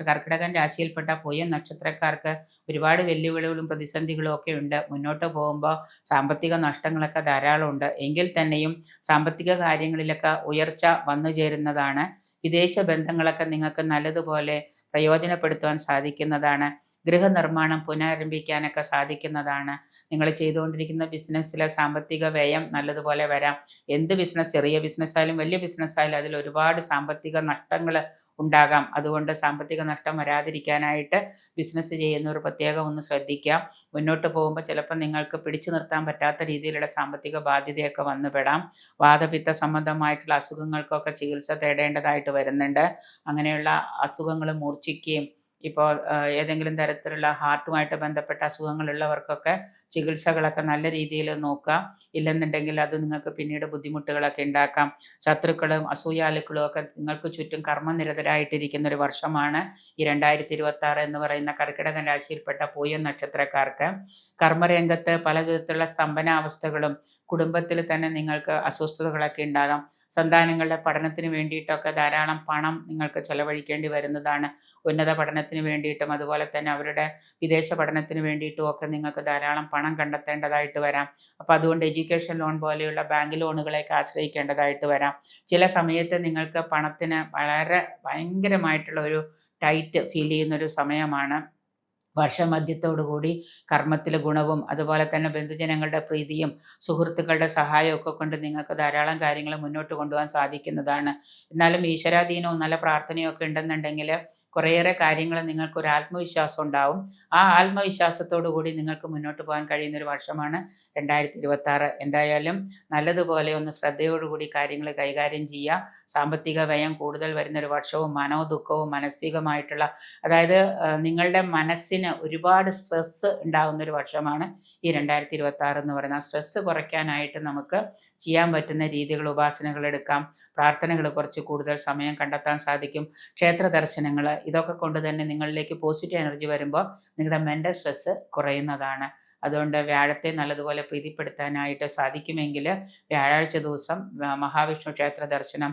കർക്കിടകൻ രാശിയിൽപ്പെട്ട പൂയം നക്ഷത്രക്കാർക്ക് ഒരുപാട് വെല്ലുവിളികളും പ്രതിസന്ധികളും ഒക്കെ ഉണ്ട്. മുന്നോട്ട് പോകുമ്പോൾ സാമ്പത്തിക നഷ്ടങ്ങളൊക്കെ ധാരാളം ഉണ്ട്. എങ്കിൽ തന്നെയും സാമ്പത്തിക കാര്യങ്ങളിലൊക്കെ ഉയർച്ച വന്നു ചേരുന്നതാണ്. വിദേശ ബന്ധങ്ങളൊക്കെ നിങ്ങൾക്ക് നല്ലതുപോലെ പ്രയോജനപ്പെടുത്തുവാൻ സാധിക്കുന്നതാണ്. ഗൃഹനിർമ്മാണം പുനരാരംഭിക്കാനൊക്കെ സാധിക്കുന്നതാണ്. നിങ്ങൾ ചെയ്തുകൊണ്ടിരിക്കുന്ന ബിസിനസ്സിലെ സാമ്പത്തിക വ്യയം നല്ലതുപോലെ വരാം. എന്ത് ബിസിനസ്, ചെറിയ ബിസിനസ്സായാലും വലിയ ബിസിനസ്സായാലും അതിൽ ഒരുപാട് സാമ്പത്തിക നഷ്ടങ്ങൾ ഉണ്ടാകാം. അതുകൊണ്ട് സാമ്പത്തിക നഷ്ടം വരാതിരിക്കാനായിട്ട് ബിസിനസ് ചെയ്യുന്നവർ പ്രത്യേകം ഒന്ന് ശ്രദ്ധിക്കാം. മുന്നോട്ട് പോകുമ്പോൾ ചിലപ്പോൾ നിങ്ങൾക്ക് പിടിച്ചു നിർത്താൻ പറ്റാത്ത രീതിയിലുള്ള സാമ്പത്തിക ബാധ്യതയൊക്കെ വന്നുപെടാം. വാതപിത്ത സംബന്ധമായിട്ടുള്ള അസുഖങ്ങൾക്കൊക്കെ ചികിത്സ തേടേണ്ടതായിട്ട് വരുന്നുണ്ട്. അങ്ങനെയുള്ള അസുഖങ്ങൾ മൂർച്ഛിക്കുകയും ഇപ്പോൾ ഏതെങ്കിലും തരത്തിലുള്ള ഹാർട്ടുമായിട്ട് ബന്ധപ്പെട്ട അസുഖങ്ങളുള്ളവർക്കൊക്കെ ചികിത്സകളൊക്കെ നല്ല രീതിയിൽ നോക്കുക. ഇല്ലെന്നുണ്ടെങ്കിൽ അത് നിങ്ങൾക്ക് പിന്നീട് ബുദ്ധിമുട്ടുകളൊക്കെ ഉണ്ടാക്കാം. ശത്രുക്കളും അസൂയാലുക്കളും ഒക്കെ നിങ്ങൾക്ക് ചുറ്റും കർമ്മനിരതരായിട്ടിരിക്കുന്ന ഒരു വർഷമാണ് ഈ 2026 എന്ന് പറയുന്ന കർക്കിടകൻ രാശിയിൽപ്പെട്ട പൂയം നക്ഷത്രക്കാർക്ക്. കർമ്മരംഗത്ത് പല വിധത്തിലുള്ള സ്തംഭനാവസ്ഥകളും കുടുംബത്തിൽ തന്നെ നിങ്ങൾക്ക് അസ്വസ്ഥതകളൊക്കെ ഉണ്ടാകാം. സന്താനങ്ങളുടെ പഠനത്തിന് വേണ്ടിയിട്ടൊക്കെ ധാരാളം പണം നിങ്ങൾക്ക് ചെലവഴിക്കേണ്ടി വരുന്നതാണ്. ഉന്നത പഠനത്തിന് വേണ്ടിയിട്ടും അതുപോലെ തന്നെ അവരുടെ വിദേശ പഠനത്തിന് വേണ്ടിയിട്ടും ഒക്കെ നിങ്ങൾക്ക് ധാരാളം പണം കണ്ടെത്തേണ്ടതായിട്ട് വരാം. അപ്പോൾ അതുകൊണ്ട് എഡ്യൂക്കേഷൻ ലോൺ പോലെയുള്ള ബാങ്ക് ലോണുകളെയൊക്കെ ആശ്രയിക്കേണ്ടതായിട്ട് വരാം. ചില സമയത്ത് നിങ്ങൾക്ക് പണത്തിന് ഭയങ്കരമായിട്ടുള്ള ഒരു ടൈറ്റ് ഫീൽ ചെയ്യുന്നൊരു സമയമാണ്. വർഷമധ്യത്തോടുകൂടി കർമ്മത്തിൽ ഗുണവും അതുപോലെ തന്നെ ബന്ധുജനങ്ങളുടെ പ്രീതിയും സുഹൃത്തുക്കളുടെ സഹായമൊക്കെ കൊണ്ട് നിങ്ങൾക്ക് ധാരാളം കാര്യങ്ങൾ മുന്നോട്ട് കൊണ്ടുപോകാൻ സാധിക്കുന്നതാണ്. എന്നാലും ഈശ്വരാധീനവും നല്ല പ്രാർത്ഥനയും ഒക്കെ ഉണ്ടെന്നുണ്ടെങ്കിൽ കുറേയേറെ കാര്യങ്ങൾ നിങ്ങൾക്കൊരു ആത്മവിശ്വാസം ഉണ്ടാവും. ആ ആത്മവിശ്വാസത്തോടു കൂടി നിങ്ങൾക്ക് മുന്നോട്ട് പോകാൻ കഴിയുന്നൊരു വർഷമാണ് 2026. എന്തായാലും നല്ലതുപോലെ ഒന്ന് ശ്രദ്ധയോടുകൂടി കാര്യങ്ങൾ കൈകാര്യം ചെയ്യുക. സാമ്പത്തിക വ്യയം കൂടുതൽ വരുന്നൊരു വർഷവും മനോദുഃഖവും മാനസികമായിട്ടുള്ള, അതായത് നിങ്ങളുടെ മനസ്സിന് ഒരുപാട് സ്ട്രെസ് ഉണ്ടാകുന്നൊരു വർഷമാണ് ഈ 2026 എന്ന് പറയുന്നത്. ആ സ്ട്രെസ് കുറയ്ക്കാനായിട്ട് നമുക്ക് ചെയ്യാൻ പറ്റുന്ന രീതികൾ, ഉപാസനകൾ എടുക്കാം. പ്രാർത്ഥനകൾ കുറച്ച് കൂടുതൽ സമയം കണ്ടെത്താൻ സാധിക്കും. ക്ഷേത്ര ദർശനങ്ങൾ, ഇതൊക്കെ കൊണ്ട് തന്നെ നിങ്ങളിലേക്ക് പോസിറ്റീവ് എനർജി വരുമ്പോൾ നിങ്ങളുടെ മെൻ്റൽ സ്ട്രെസ് കുറയുന്നതാണ്. അതുകൊണ്ട് വ്യാഴത്തെ നല്ലതുപോലെ പ്രീതിപ്പെടുത്താനായിട്ട് സാധിക്കുമെങ്കിൽ വ്യാഴാഴ്ച ദിവസം മഹാവിഷ്ണു ക്ഷേത്ര ദർശനം,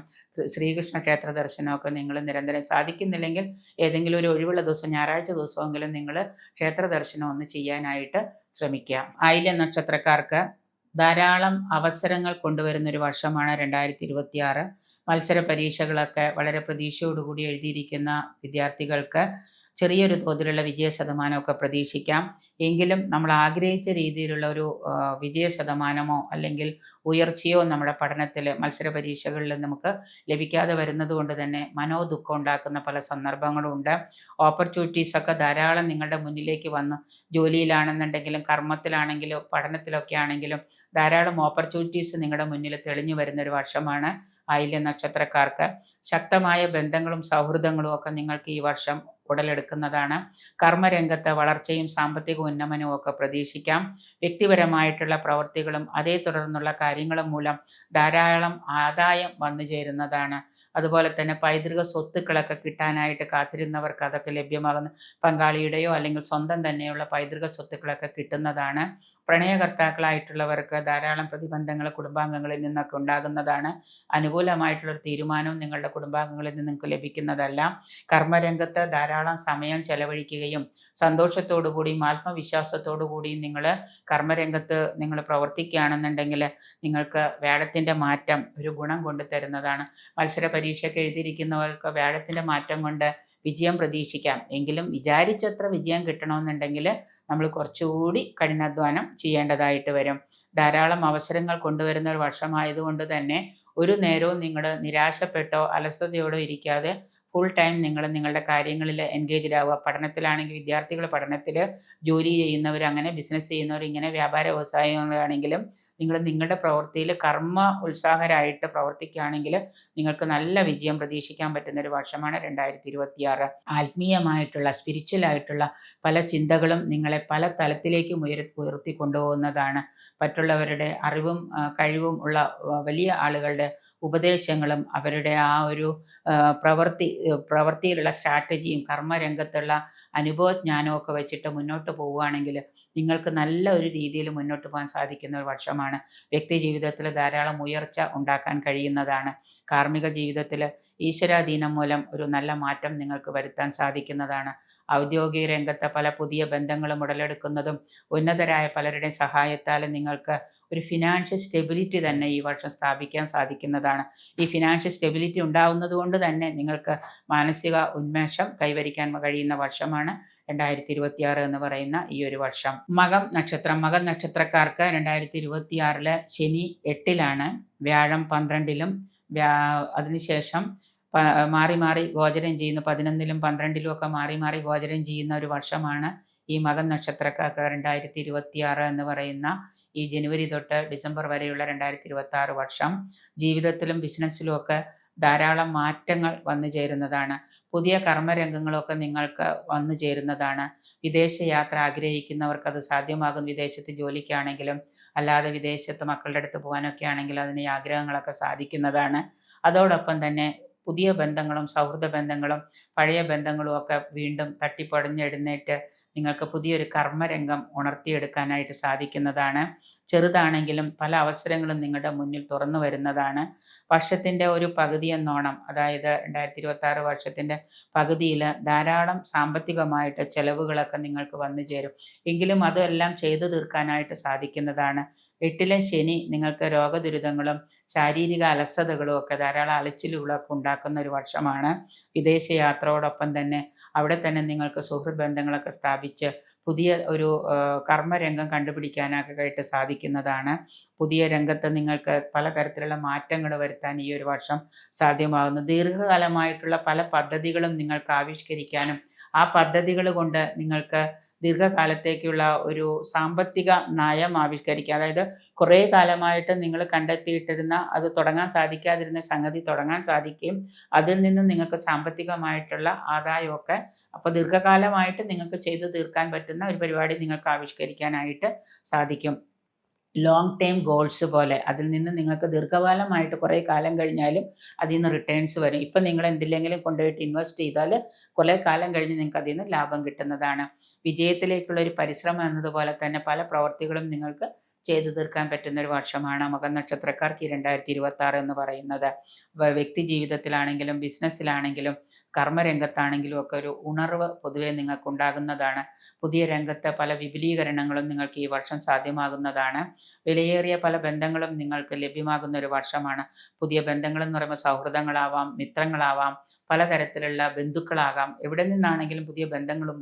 ശ്രീകൃഷ്ണ ക്ഷേത്ര ദർശനമൊക്കെ നിങ്ങൾ നിരന്തരം സാധിക്കുന്നില്ലെങ്കിൽ ഏതെങ്കിലും ഒരു ഒഴിവുള്ള ദിവസം ഞായറാഴ്ച ദിവസമെങ്കിലും നിങ്ങൾ ക്ഷേത്ര ദർശനം ഒന്ന് ചെയ്യാനായിട്ട് ശ്രമിക്കാം. ആയില്യം നക്ഷത്രക്കാർക്ക് ധാരാളം അവസരങ്ങൾ കൊണ്ടുവരുന്നൊരു വർഷമാണ് 2026. മത്സര പരീക്ഷകളൊക്കെ വളരെ പ്രതീക്ഷയോടുകൂടി എഴുതിയിരിക്കുന്ന വിദ്യാർത്ഥികൾക്ക് ചെറിയൊരു തോതിലുള്ള വിജയ ശതമാനമൊക്കെ പ്രതീക്ഷിക്കാം. എങ്കിലും നമ്മൾ ആഗ്രഹിച്ച രീതിയിലുള്ള ഒരു വിജയ ശതമാനമോ അല്ലെങ്കിൽ ഉയർച്ചയോ നമ്മുടെ പഠനത്തിൽ മത്സര പരീക്ഷകളിൽ നമുക്ക് ലഭിക്കാതെ വരുന്നത് കൊണ്ട് തന്നെ മനോദുഃഖം ഉണ്ടാക്കുന്ന പല സന്ദർഭങ്ങളും ഉണ്ട്. ഓപ്പർച്യൂണിറ്റീസൊക്കെ ധാരാളം നിങ്ങളുടെ മുന്നിലേക്ക് വന്ന്, ജോലിയിലാണെന്നുണ്ടെങ്കിലും കർമ്മത്തിലാണെങ്കിലും പഠനത്തിലൊക്കെ ആണെങ്കിലും ധാരാളം ഓപ്പർച്യൂണിറ്റീസ് നിങ്ങളുടെ മുന്നിൽ തെളിഞ്ഞു വരുന്നൊരു വർഷമാണ് ആയില്യം നക്ഷത്രക്കാർക്ക്. ശക്തമായ ബന്ധങ്ങളും സൗഹൃദങ്ങളും ഒക്കെ നിങ്ങൾക്ക് ഈ വർഷം ഉടലെടുക്കുന്നതാണ്. കർമ്മരംഗത്ത് വളർച്ചയും സാമ്പത്തിക ഉന്നമനവും ഒക്കെ പ്രതീക്ഷിക്കാം. വ്യക്തിപരമായിട്ടുള്ള പ്രവൃത്തികളും അതേ തുടർന്നുള്ള കാര്യങ്ങളും മൂലം ധാരാളം ആദായം വന്നു ചേരുന്നതാണ്. അതുപോലെ തന്നെ പൈതൃക സ്വത്തുക്കളൊക്കെ കിട്ടാനായിട്ട് കാത്തിരുന്നവർക്ക് അതൊക്കെ ലഭ്യമാകുന്ന, പങ്കാളിയുടെയോ അല്ലെങ്കിൽ സ്വന്തം തന്നെയുള്ള പൈതൃക സ്വത്തുക്കളൊക്കെ കിട്ടുന്നതാണ്. പ്രണയകർത്താക്കളായിട്ടുള്ളവർക്ക് ധാരാളം പ്രതിബന്ധങ്ങൾ കുടുംബാംഗങ്ങളിൽ നിന്നൊക്കെ ഉണ്ടാകുന്നതാണ്. അനുകൂലമായിട്ടുള്ളൊരു തീരുമാനവും നിങ്ങളുടെ കുടുംബാംഗങ്ങളിൽ നിന്ന് നിങ്ങൾക്ക് ലഭിക്കുന്നതല്ല. കർമ്മരംഗത്ത് ധാരാളം ധാരാളം സമയം ചെലവഴിക്കുകയും സന്തോഷത്തോടു കൂടിയും ആത്മവിശ്വാസത്തോടു കൂടിയും നിങ്ങൾ കർമ്മരംഗത്ത് നിങ്ങൾ പ്രവർത്തിക്കുകയാണെന്നുണ്ടെങ്കിൽ നിങ്ങൾക്ക് വ്യാഴത്തിൻ്റെ മാറ്റം ഒരു ഗുണം കൊണ്ട് തരുന്നതാണ്. മത്സര പരീക്ഷയ്ക്ക് എഴുതിയിരിക്കുന്നവർക്ക് വ്യാഴത്തിൻ്റെ മാറ്റം കൊണ്ട് വിജയം പ്രതീക്ഷിക്കാം. എങ്കിലും വിചാരിച്ചത്ര വിജയം കിട്ടണമെന്നുണ്ടെങ്കിൽ നമ്മൾ കുറച്ചുകൂടി കഠിനാധ്വാനം ചെയ്യേണ്ടതായിട്ട് വരും. ധാരാളം അവസരങ്ങൾ കൊണ്ടുവരുന്ന ഒരു വർഷമായതുകൊണ്ട് തന്നെ ഒരു നേരവും നിങ്ങൾ നിരാശപ്പെട്ടോ അലസതയോടോ ഇരിക്കാതെ ഫുൾ ടൈം നിങ്ങൾ നിങ്ങളുടെ കാര്യങ്ങളിൽ എൻഗേജ്ഡ് ആവുക. പഠനത്തിലാണെങ്കിൽ വിദ്യാർത്ഥികൾ പഠനത്തിൽ, ജോലി ചെയ്യുന്നവർ, അങ്ങനെ ബിസിനസ് ചെയ്യുന്നവർ, ഇങ്ങനെ വ്യാപാര വ്യവസായങ്ങളാണെങ്കിലും നിങ്ങൾ നിങ്ങളുടെ പ്രവൃത്തിയിൽ കർമ്മ ഉത്സാഹരായിട്ട് പ്രവർത്തിക്കുകയാണെങ്കിൽ നിങ്ങൾക്ക് നല്ല വിജയം പ്രതീക്ഷിക്കാൻ പറ്റുന്ന ഒരു വർഷമാണ് 2026. ആത്മീയമായിട്ടുള്ള സ്പിരിച്വലായിട്ടുള്ള പല ചിന്തകളും നിങ്ങളെ പല തലത്തിലേക്കും ഉയർത്തി കൊണ്ടുപോകുന്നതാണ്. മറ്റുള്ളവരുടെ അറിവും കഴിവും ഉള്ള വലിയ ആളുകളുടെ ഉപദേശങ്ങളും അവരുടെ ആ ഒരു പ്രവൃത്തിയിലുള്ള സ്ട്രാറ്റജിയും കർമ്മരംഗത്തുള്ള അനുഭവജ്ഞാനവും ഒക്കെ വെച്ചിട്ട് മുന്നോട്ട് പോവുകയാണെങ്കിൽ നിങ്ങൾക്ക് നല്ല ഒരു രീതിയിൽ മുന്നോട്ട് പോകാൻ സാധിക്കുന്ന ഒരു വർഷമാണ്. വ്യക്തി ജീവിതത്തിൽ ധാരാളം ഉയർച്ച ഉണ്ടാക്കാൻ കഴിയുന്നതാണ്. കാർമ്മിക ജീവിതത്തിൽ ഈശ്വരാധീനം മൂലം ഒരു നല്ല മാറ്റം നിങ്ങൾക്ക് വരുത്താൻ സാധിക്കുന്നതാണ്. ഔദ്യോഗിക രംഗത്തെ പല പുതിയ ബന്ധങ്ങളും ഉടലെടുക്കുന്നതും ഉന്നതരായ പലരുടെയും സഹായത്താൽ നിങ്ങൾക്ക് ഒരു ഫിനാൻഷ്യൽ സ്റ്റെബിലിറ്റി തന്നെ ഈ വർഷം സ്ഥാപിക്കാൻ സാധിക്കുന്നതാണ്. ഈ ഫിനാൻഷ്യൽ സ്റ്റെബിലിറ്റി ഉണ്ടാവുന്നത് കൊണ്ട് തന്നെ നിങ്ങൾക്ക് മാനസിക ഉന്മേഷം കൈവരിക്കാൻ കഴിയുന്ന വർഷമാണ് 2026 എന്ന് പറയുന്ന ഈ ഒരു വർഷം. മകം നക്ഷത്രക്കാർക്ക് 2026 ശനി 8-ലാണ്, വ്യാഴം 12-ലും, അതിനുശേഷം മാറി മാറി ഗോചരം ചെയ്യുന്ന 11-ലും 12-ലും ഒക്കെ മാറി മാറി ഗോചരം ചെയ്യുന്ന ഒരു വർഷമാണ് ഈ മകം നക്ഷത്രക്കാർക്ക് 2026 എന്ന് പറയുന്ന ഈ ജനുവരി തൊട്ട് ഡിസംബർ വരെയുള്ള 2026 വർഷം. ജീവിതത്തിലും ബിസിനസ്സിലും ഒക്കെ ധാരാളം മാറ്റങ്ങൾ വന്നു ചേരുന്നതാണ്. പുതിയ കർമ്മരംഗങ്ങളൊക്കെ നിങ്ങൾക്ക് വന്നു ചേരുന്നതാണ്. വിദേശ യാത്ര ആഗ്രഹിക്കുന്നവർക്ക് അത് സാധ്യമാകും. വിദേശത്ത് ജോലിക്കാണെങ്കിലും അല്ലാതെ വിദേശത്ത് മക്കളുടെ അടുത്ത് പോകാനൊക്കെ ആണെങ്കിൽ അതിന് ആഗ്രഹങ്ങളൊക്കെ സാധിക്കുന്നതാണ്. അതോടൊപ്പം തന്നെ പുതിയ ബന്ധങ്ങളും സൗഹൃദ ബന്ധങ്ങളും പഴയ ബന്ധങ്ങളും ഒക്കെ വീണ്ടും തട്ടിപ്പടഞ്ഞെഴുന്നേറ്റ് നിങ്ങൾക്ക് പുതിയൊരു കർമ്മരംഗം ഉണർത്തിയെടുക്കാനായിട്ട് സാധിക്കുന്നതാണ്. ചെറുതാണെങ്കിലും പല അവസരങ്ങളും നിങ്ങളുടെ മുന്നിൽ തുറന്നു വരുന്നതാണ്. വർഷത്തിൻ്റെ ഒരു പകുതി എന്നോണം, അതായത് 2026 വർഷത്തിൻ്റെ പകുതിയിൽ ധാരാളം സാമ്പത്തികമായിട്ട് ചെലവുകളൊക്കെ നിങ്ങൾക്ക് വന്നു ചേരും. എങ്കിലും അതെല്ലാം ചെയ്തു തീർക്കാനായിട്ട് സാധിക്കുന്നതാണ്. 8-ലെ ശനി നിങ്ങൾക്ക് രോഗദുരിതങ്ങളും ശാരീരിക അലസതകളും ഒക്കെ ധാരാളം അലച്ചിലുകളൊക്കെ ഉണ്ടാക്കുന്ന ഒരു വർഷമാണ്. വിദേശ യാത്രയോടൊപ്പം തന്നെ അവിടെ തന്നെ നിങ്ങൾക്ക് സുഹൃത്ത് ബന്ധങ്ങളൊക്കെ സ്ഥാപിച്ച് പുതിയ ഒരു കർമ്മരംഗം കണ്ടുപിടിക്കാനൊക്കെ സാധിക്കുന്നതാണ്. പുതിയ രംഗത്ത് നിങ്ങൾക്ക് പലതരത്തിലുള്ള മാറ്റങ്ങൾ വരുത്താൻ ഈ ഒരു വർഷം സാധ്യമാകുന്നു. ദീർഘകാലമായിട്ടുള്ള പല പദ്ധതികളും നിങ്ങൾക്ക് ആവിഷ്കരിക്കാനും ആ പദ്ധതികൾ കൊണ്ട് നിങ്ങൾക്ക് ദീർഘകാലത്തേക്കുള്ള ഒരു സാമ്പത്തിക നയം ആവിഷ്കരിക്കുക. അതായത് കുറേ കാലമായിട്ട് നിങ്ങൾ കണ്ടെത്തിയിട്ടിരുന്ന അത് തുടങ്ങാൻ സാധിക്കാതിരുന്ന സംഗതി തുടങ്ങാൻ സാധിക്കുകയും അതിൽ നിന്ന് നിങ്ങൾക്ക് സാമ്പത്തികമായിട്ടുള്ള ആദായമൊക്കെ അപ്പോൾ ദീർഘകാലമായിട്ട് നിങ്ങൾക്ക് ചെയ്തു തീർക്കാൻ പറ്റുന്ന ഒരു പരിപാടി നിങ്ങൾക്ക് ആവിഷ്കരിക്കാനായിട്ട് സാധിക്കും. ലോങ് ടൈം ഗോൾസ് പോലെ അതിൽ നിന്ന് നിങ്ങൾക്ക് ദീർഘകാലമായിട്ട് കുറേ കാലം കഴിഞ്ഞാലും അതിൽ നിന്ന് റിട്ടേൺസ് വരും. ഇപ്പം നിങ്ങൾ എന്തിലെങ്കിലും കൊണ്ടുപോയിട്ട് ഇൻവെസ്റ്റ് ചെയ്താൽ കുറേ കാലം കഴിഞ്ഞ് നിങ്ങൾക്ക് അതിൽ നിന്ന് ലാഭം കിട്ടുന്നതാണ്. വിജയത്തിലേക്കുള്ള ഒരു പരിശ്രമം എന്നതുപോലെ തന്നെ പല പ്രവർത്തികളും നിങ്ങൾക്ക് ചെയ്തു തീർക്കാൻ പറ്റുന്ന ഒരു വർഷമാണ് മകം നക്ഷത്രക്കാർക്ക് ഈ 2026 എന്ന് പറയുന്നത്. വ്യക്തി ജീവിതത്തിലാണെങ്കിലും ബിസിനസ്സിലാണെങ്കിലും കർമ്മരംഗത്താണെങ്കിലും ഒക്കെ ഒരു ഉണർവ് പൊതുവെ നിങ്ങൾക്കുണ്ടാകുന്നതാണ്. പുതിയ രംഗത്തെ പല വിപുലീകരണങ്ങളും നിങ്ങൾക്ക് ഈ വർഷം സാധ്യമാകുന്നതാണ്. വിലയേറിയ പല ബന്ധങ്ങളും നിങ്ങൾക്ക് ലഭ്യമാകുന്ന ഒരു വർഷമാണ്. പുതിയ ബന്ധങ്ങളെന്ന് പറയുമ്പോൾ സൗഹൃദങ്ങളാവാം, മിത്രങ്ങളാവാം, പലതരത്തിലുള്ള ബന്ധുക്കളാകാം. എവിടെ നിന്നാണെങ്കിലും പുതിയ ബന്ധങ്ങളും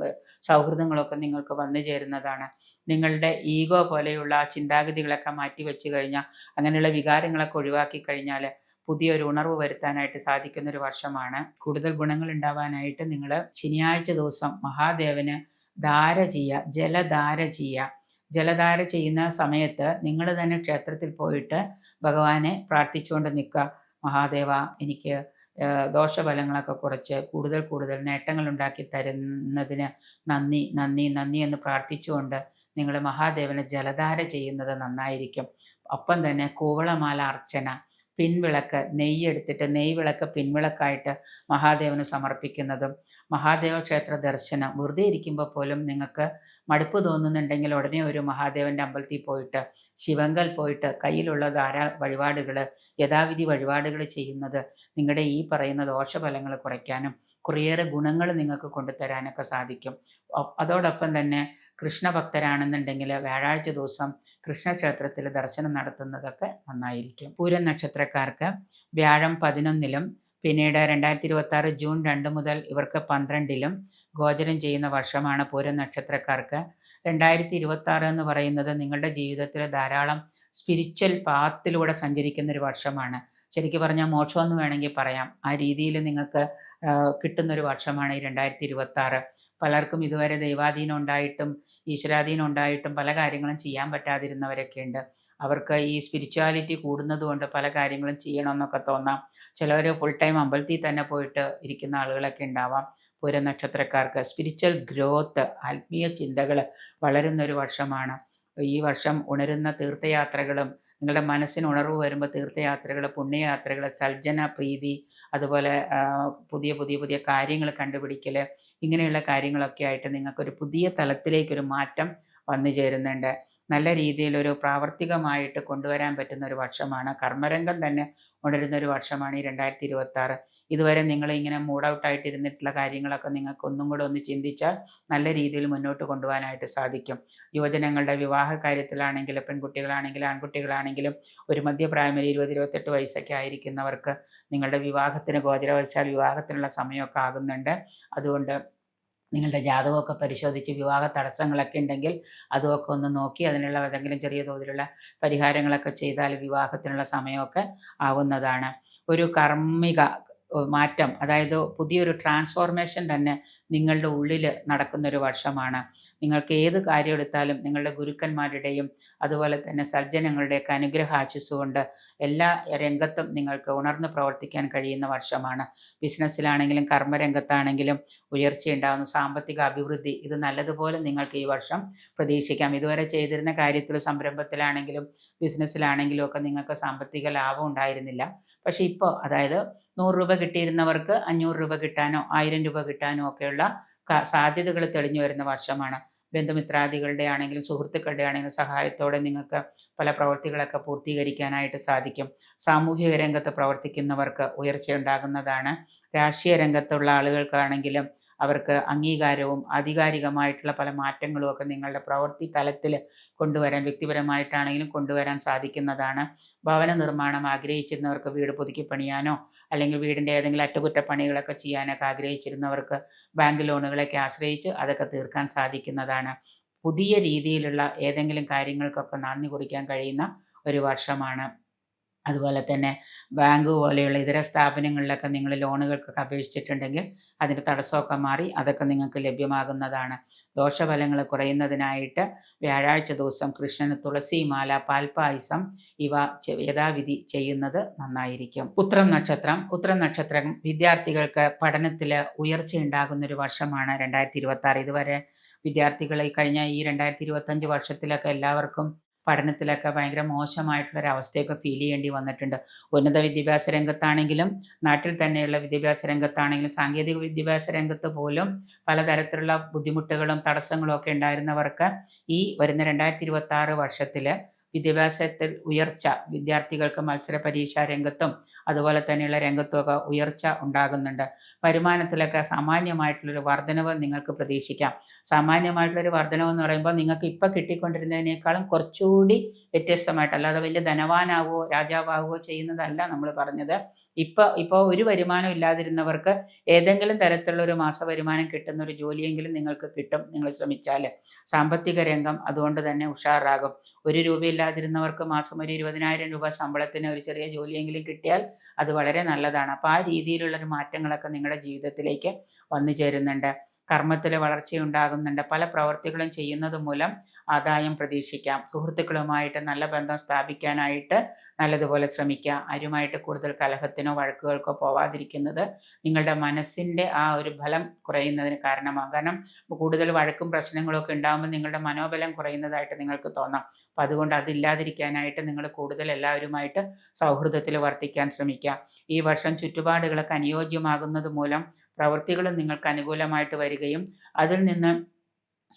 സൗഹൃദങ്ങളും ഒക്കെ നിങ്ങൾക്ക് വന്നു ചേരുന്നതാണ്. നിങ്ങളുടെ ഈഗോ പോലെയുള്ള ചിന്താഗതികളൊക്കെ മാറ്റി വെച്ച് കഴിഞ്ഞാൽ, അങ്ങനെയുള്ള വികാരങ്ങളൊക്കെ ഒഴിവാക്കി കഴിഞ്ഞാൽ പുതിയൊരു ഉണർവ് വരുത്താനായിട്ട് സാധിക്കുന്ന ഒരു വർഷമാണ്. കൂടുതൽ ഗുണങ്ങൾ ഉണ്ടാവാനായിട്ട് നിങ്ങൾ ശനിയാഴ്ച ദിവസം മഹാദേവന് ധാര ചെയ്യുക, ജലധാര ചെയ്യുക. ജലധാര ചെയ്യുന്ന സമയത്ത് നിങ്ങൾ തന്നെ ക്ഷേത്രത്തിൽ പോയിട്ട് ഭഗവാനെ പ്രാർത്ഥിച്ചുകൊണ്ട് നിൽക്കുക. മഹാദേവ, എനിക്ക് ദോഷഫലങ്ങളൊക്കെ കുറച്ച് കൂടുതൽ നേട്ടങ്ങൾ ഉണ്ടാക്കി തരുന്നതിന് നന്ദി നന്ദി നന്ദി എന്ന് പ്രാർത്ഥിച്ചുകൊണ്ട് നിങ്ങൾ മഹാദേവന് ജലധാര ചെയ്യുന്നത് നന്നായിരിക്കും. ഒപ്പം തന്നെ കൂവളമാല അർച്ചന, പിൻവിളക്ക്, നെയ്യെടുത്തിട്ട് നെയ്വിളക്ക് പിൻവിളക്കായിട്ട് മഹാദേവന് സമർപ്പിക്കുന്നതും, മഹാദേവ ക്ഷേത്ര ദർശനം, വെറുതെ ഇരിക്കുമ്പോൾ പോലും നിങ്ങൾക്ക് മടുപ്പ് തോന്നുന്നുണ്ടെങ്കിൽ ഉടനെ ഒരു മഹാദേവൻ്റെ അമ്പലത്തിൽ പോയിട്ട് ശിവങ്കൽ പോയിട്ട് കയ്യിലുള്ള വഴിപാടുകൾ യഥാവിധി വഴിപാടുകൾ ചെയ്യുന്നത് നിങ്ങളുടെ ഈ പറയുന്ന ദോഷഫലങ്ങൾ കുറയ്ക്കാനും കുറേയേറെ ഗുണങ്ങൾ നിങ്ങൾക്ക് കൊണ്ടുതരാനൊക്കെ സാധിക്കും. അതോടൊപ്പം തന്നെ കൃഷ്ണഭക്തരാണെന്നുണ്ടെങ്കിൽ വ്യാഴാഴ്ച ദിവസം കൃഷ്ണക്ഷേത്രത്തിൽ ദർശനം നടത്തുന്നതൊക്കെ നന്നായിരിക്കും. പൂരം നക്ഷത്രക്കാർക്ക് വ്യാഴം 11-ലും പിന്നീട് 2026 ജൂൺ 2 മുതൽ ഇവർക്ക് 12-ലും ഗോചരം ചെയ്യുന്ന വർഷമാണ് പൂരം നക്ഷത്രക്കാർക്ക്. 2026 എന്ന് പറയുന്നത് നിങ്ങളുടെ ജീവിതത്തിൽ ധാരാളം സ്പിരിച്വൽ പാത്തിലൂടെ സഞ്ചരിക്കുന്ന ഒരു വർഷമാണ്. ശരിക്കും പറഞ്ഞാൽ മോക്ഷമെന്ന് വേണമെങ്കിൽ പറയാം. ആ രീതിയിൽ നിങ്ങൾക്ക് കിട്ടുന്നൊരു വർഷമാണ് ഈ 2026. പലർക്കും ഇതുവരെ ദൈവാധീനം ഉണ്ടായിട്ടും ഈശ്വരാധീനം ഉണ്ടായിട്ടും പല കാര്യങ്ങളും ചെയ്യാൻ പറ്റാതിരുന്നവരൊക്കെ ഉണ്ട്. അവർക്ക് ഈ സ്പിരിച്വാലിറ്റി കൂടുന്നതുകൊണ്ട് പല കാര്യങ്ങളും ചെയ്യണമെന്നൊക്കെ തോന്നാം. ചിലവർ ഫുൾ ടൈം അമ്പലത്തിൽ തന്നെ പോയിട്ട് ഇരിക്കുന്ന ആളുകളൊക്കെ ഉണ്ടാവാം. പൂരം നക്ഷത്രക്കാർക്ക് സ്പിരിച്വൽ ഗ്രോത്ത്, ആത്മീയ ചിന്തകൾ വളരുന്നൊരു വർഷമാണ്. ഈ വർഷം ഉണരുന്ന തീർത്ഥയാത്രകളും നിങ്ങളുടെ മനസ്സിന് ഉണർവ് വരുമ്പോൾ തീർത്ഥയാത്രകൾ, പുണ്യയാത്രകൾ, സൽജന പ്രീതി, അതുപോലെ പുതിയ പുതിയ പുതിയ കാര്യങ്ങൾ കണ്ടുപിടിക്കൽ, ഇങ്ങനെയുള്ള കാര്യങ്ങളൊക്കെ ആയിട്ട് നിങ്ങൾക്കൊരു പുതിയ തലത്തിലേക്കൊരു മാറ്റം വന്നു ചേരുന്നുണ്ട്. നല്ല രീതിയിലൊരു പ്രാവർത്തികമായിട്ട് കൊണ്ടുവരാൻ പറ്റുന്ന ഒരു വർഷമാണ്. കർമ്മരംഗം തന്നെ ഉണരുന്ന ഒരു വർഷമാണ് ഈ 2026. ഇതുവരെ നിങ്ങളിങ്ങനെ മൂഡ് ഔട്ടായിട്ടിരുന്നിട്ടുള്ള കാര്യങ്ങളൊക്കെ നിങ്ങൾക്ക് ഒന്നും കൂടെ ഒന്ന് ചിന്തിച്ചാൽ നല്ല രീതിയിൽ മുന്നോട്ട് കൊണ്ടുപോകാനായിട്ട് സാധിക്കും. യുവജനങ്ങളുടെ വിവാഹ കാര്യത്തിലാണെങ്കിലും പെൺകുട്ടികളാണെങ്കിലും ആൺകുട്ടികളാണെങ്കിലും ഒരു മധ്യപ്രായം ഒരു 20-28 വയസ്സൊക്കെ ആയിരിക്കുന്നവർക്ക് നിങ്ങളുടെ വിവാഹത്തിന് ഗോചരവശാൽ വിവാഹത്തിനുള്ള സമയമൊക്കെ ആകുന്നുണ്ട്. അതുകൊണ്ട് നിങ്ങളുടെ ജാതകമൊക്കെ പരിശോധിച്ച് വിവാഹ തടസ്സങ്ങളൊക്കെ ഉണ്ടെങ്കിൽ അതുമൊക്കെ ഒന്ന് നോക്കി അതിനുള്ള ഏതെങ്കിലും ചെറിയ തോതിലുള്ള പരിഹാരങ്ങളൊക്കെ ചെയ്താൽ വിവാഹത്തിനുള്ള സമയമൊക്കെ ആവുന്നതാണ്. ഒരു കർമ്മിക മാറ്റം, അതായത് പുതിയൊരു ട്രാൻസ്ഫോർമേഷൻ തന്നെ നിങ്ങളുടെ ഉള്ളിൽ നടക്കുന്നൊരു വർഷമാണ്. നിങ്ങൾക്ക് ഏത് കാര്യം എടുത്താലും നിങ്ങളുടെ ഗുരുക്കന്മാരുടെയും അതുപോലെ തന്നെ സജ്ജനങ്ങളുടെയൊക്കെ അനുഗ്രഹാശിസ് കൊണ്ട് എല്ലാ രംഗത്തും നിങ്ങൾക്ക് ഉണർന്ന് പ്രവർത്തിക്കാൻ കഴിയുന്ന വർഷമാണ്. ബിസിനസ്സിലാണെങ്കിലും കർമ്മരംഗത്താണെങ്കിലും ഉയർച്ചയുണ്ടാകുന്ന സാമ്പത്തിക അഭിവൃദ്ധി, ഇത് നല്ലതുപോലെ നിങ്ങൾക്ക് ഈ വർഷം പ്രതീക്ഷിക്കാം. ഇതുവരെ ചെയ്തിരുന്ന കാര്യത്തിൽ സംരംഭത്തിലാണെങ്കിലും ബിസിനസ്സിലാണെങ്കിലും ഒക്കെ നിങ്ങൾക്ക് സാമ്പത്തിക ലാഭം ഉണ്ടായിരുന്നില്ല. പക്ഷേ ഇപ്പോൾ അതായത് 100 രൂപ കിട്ടിയിരുന്നവർക്ക് 500 രൂപ കിട്ടാനോ 1000 രൂപ കിട്ടാനോ ഒക്കെയുള്ള സാധ്യതകൾ തെളിഞ്ഞു വരുന്ന വർഷമാണ്. ബന്ധുമിത്രാദികളുടെ ആണെങ്കിലും സുഹൃത്തുക്കളുടെ ആണെങ്കിലും സഹായത്തോടെ നിങ്ങൾക്ക് പല പ്രവൃത്തികളൊക്കെ പൂർത്തീകരിക്കാനായിട്ട് സാധിക്കും. സാമൂഹിക രംഗത്ത് പ്രവർത്തിക്കുന്നവർക്ക് ഉയർച്ചയുണ്ടാകുന്നതാണ്. രാഷ്ട്രീയ രംഗത്തുള്ള ആളുകൾക്കാണെങ്കിലും അവർക്ക് അംഗീകാരവും ആധികാരികമായിട്ടുള്ള പല മാറ്റങ്ങളും ഒക്കെ നിങ്ങളുടെ പ്രവൃത്തി തലത്തിൽ കൊണ്ടുവരാൻ, വ്യക്തിപരമായിട്ടാണെങ്കിലും കൊണ്ടുവരാൻ സാധിക്കുന്നതാണ്. ഭവന നിർമ്മാണം ആഗ്രഹിച്ചിരുന്നവർക്ക് വീട് പുതുക്കി പണിയാനോ അല്ലെങ്കിൽ വീടിൻ്റെ ഏതെങ്കിലും അറ്റകുറ്റപ്പണികളൊക്കെ ചെയ്യാനൊക്കെ ആഗ്രഹിച്ചിരുന്നവർക്ക് ബാങ്ക് ലോണുകളൊക്കെ ആശ്രയിച്ച് അതൊക്കെ തീർക്കാൻ സാധിക്കുന്നതാണ്. പുതിയ രീതിയിലുള്ള ഏതെങ്കിലും കാര്യങ്ങൾക്കൊക്കെ നന്ദി കുറിക്കാൻ കഴിയുന്ന ഒരു വർഷമാണ്. അതുപോലെ തന്നെ ബാങ്ക് പോലെയുള്ള ഇതര സ്ഥാപനങ്ങളിലൊക്കെ നിങ്ങൾ ലോണുകൾക്കൊക്കെ അപേക്ഷിച്ചിട്ടുണ്ടെങ്കിൽ അതിൻ്റെ തടസ്സമൊക്കെ മാറി അതൊക്കെ നിങ്ങൾക്ക് ലഭ്യമാകുന്നതാണ്. ദോഷഫലങ്ങൾ കുറയുന്നതിനായിട്ട് വ്യാഴാഴ്ച ദിവസം കൃഷ്ണന് തുളസിമാല, പാൽപ്പായസം ഇവ യഥാവിധി ചെയ്യുന്നത് നന്നായിരിക്കും. ഉത്രം നക്ഷത്രം വിദ്യാർത്ഥികൾക്ക് പഠനത്തിൽ ഉയർച്ചയുണ്ടാകുന്നൊരു വർഷമാണ് 2026. ഇതുവരെ വിദ്യാർത്ഥികൾ ഈ കഴിഞ്ഞ ഈ 2025 വർഷത്തിലൊക്കെ എല്ലാവർക്കും പഠനത്തിലൊക്കെ ഭയങ്കര മോശമായിട്ടുള്ളൊരവസ്ഥയൊക്കെ ഫീൽ ചെയ്യേണ്ടി വന്നിട്ടുണ്ട്. ഉന്നത വിദ്യാഭ്യാസ രംഗത്താണെങ്കിലും നാട്ടിൽ തന്നെയുള്ള വിദ്യാഭ്യാസ രംഗത്താണെങ്കിലും സാങ്കേതിക വിദ്യാഭ്യാസ രംഗത്ത് പോലും പലതരത്തിലുള്ള ബുദ്ധിമുട്ടുകളും തടസ്സങ്ങളും ഒക്കെ ഉണ്ടായിരുന്നവർക്ക് ഈ വരുന്ന 2026 വർഷത്തിൽ വിദ്യാഭ്യാസത്തിൽ ഉയർച്ച, വിദ്യാർത്ഥികൾക്ക് മത്സര പരീക്ഷാ രംഗത്തും അതുപോലെ തന്നെയുള്ള രംഗത്തുമൊക്കെ ഉയർച്ച ഉണ്ടാകുന്നുണ്ട്. വരുമാനത്തിലൊക്കെ സാമാന്യമായിട്ടുള്ളൊരു വർധനവ് നിങ്ങൾക്ക് പ്രതീക്ഷിക്കാം. സാമാന്യമായിട്ടുള്ളൊരു വർധനവ് എന്ന് പറയുമ്പോൾ നിങ്ങൾക്ക് ഇപ്പോൾ കിട്ടിക്കൊണ്ടിരുന്നതിനേക്കാളും കുറച്ചുകൂടി വ്യത്യസ്തമായിട്ട്, അല്ലാതെ വലിയ ധനവാനാവുകയോ രാജാവാകുകയോ ചെയ്യുന്നതല്ല നമ്മൾ പറഞ്ഞത്. ഇപ്പോൾ ഒരു വരുമാനം ഇല്ലാതിരുന്നവർക്ക് ഏതെങ്കിലും തരത്തിലുള്ള ഒരു മാസ വരുമാനം കിട്ടുന്ന ഒരു ജോലിയെങ്കിലും നിങ്ങൾക്ക് കിട്ടും നിങ്ങൾ ശ്രമിച്ചാൽ. സാമ്പത്തിക രംഗം അതുകൊണ്ട് തന്നെ ഉഷാറാകും. 1 രൂപയില്ലാതിരുന്നവർക്ക് മാസം ഒരു 20,000 രൂപ ശമ്പളത്തിന് ഒരു ചെറിയ ജോലിയെങ്കിലും കിട്ടിയാൽ അത് വളരെ നല്ലതാണ്. അപ്പോൾ ആ രീതിയിലുള്ളൊരു മാറ്റങ്ങളൊക്കെ നിങ്ങളുടെ ജീവിതത്തിലേക്ക് വന്നു ചേരുന്നുണ്ട്. കർമ്മത്തിൽ വളർച്ചയുണ്ടാകുന്നുണ്ട്. പല പ്രവർത്തികളും ചെയ്യുന്നത് മൂലം ആദായം പ്രതീക്ഷിക്കാം. സുഹൃത്തുക്കളുമായിട്ട് നല്ല ബന്ധം സ്ഥാപിക്കാനായിട്ട് നല്ലതുപോലെ ശ്രമിക്കുക. ആരുമായിട്ട് കൂടുതൽ കലഹത്തിനോ വഴക്കുകൾക്കോ പോവാതിരിക്കുന്നത് നിങ്ങളുടെ മനസ്സിൻ്റെ ആ ഒരു ബലം കുറയുന്നതിന് കാരണമാകും. കാരണം കൂടുതൽ വഴക്കും പ്രശ്നങ്ങളും ഒക്കെ ഉണ്ടാകുമ്പോൾ നിങ്ങളുടെ മനോബലം കുറയുന്നതായിട്ട് നിങ്ങൾക്ക് തോന്നാം. അപ്പം അതുകൊണ്ട് അതില്ലാതിരിക്കാനായിട്ട് നിങ്ങൾ കൂടുതൽ എല്ലാവരുമായിട്ട് സൗഹൃദത്തിൽ വർത്തിക്കാൻ ശ്രമിക്കുക. ഈ വർഷം ചുറ്റുപാടുകളൊക്കെ അനുയോജ്യമാകുന്നത് മൂലം പ്രവൃത്തികളും നിങ്ങൾക്ക് അനുകൂലമായിട്ട് വരികയും അതിൽ നിന്ന്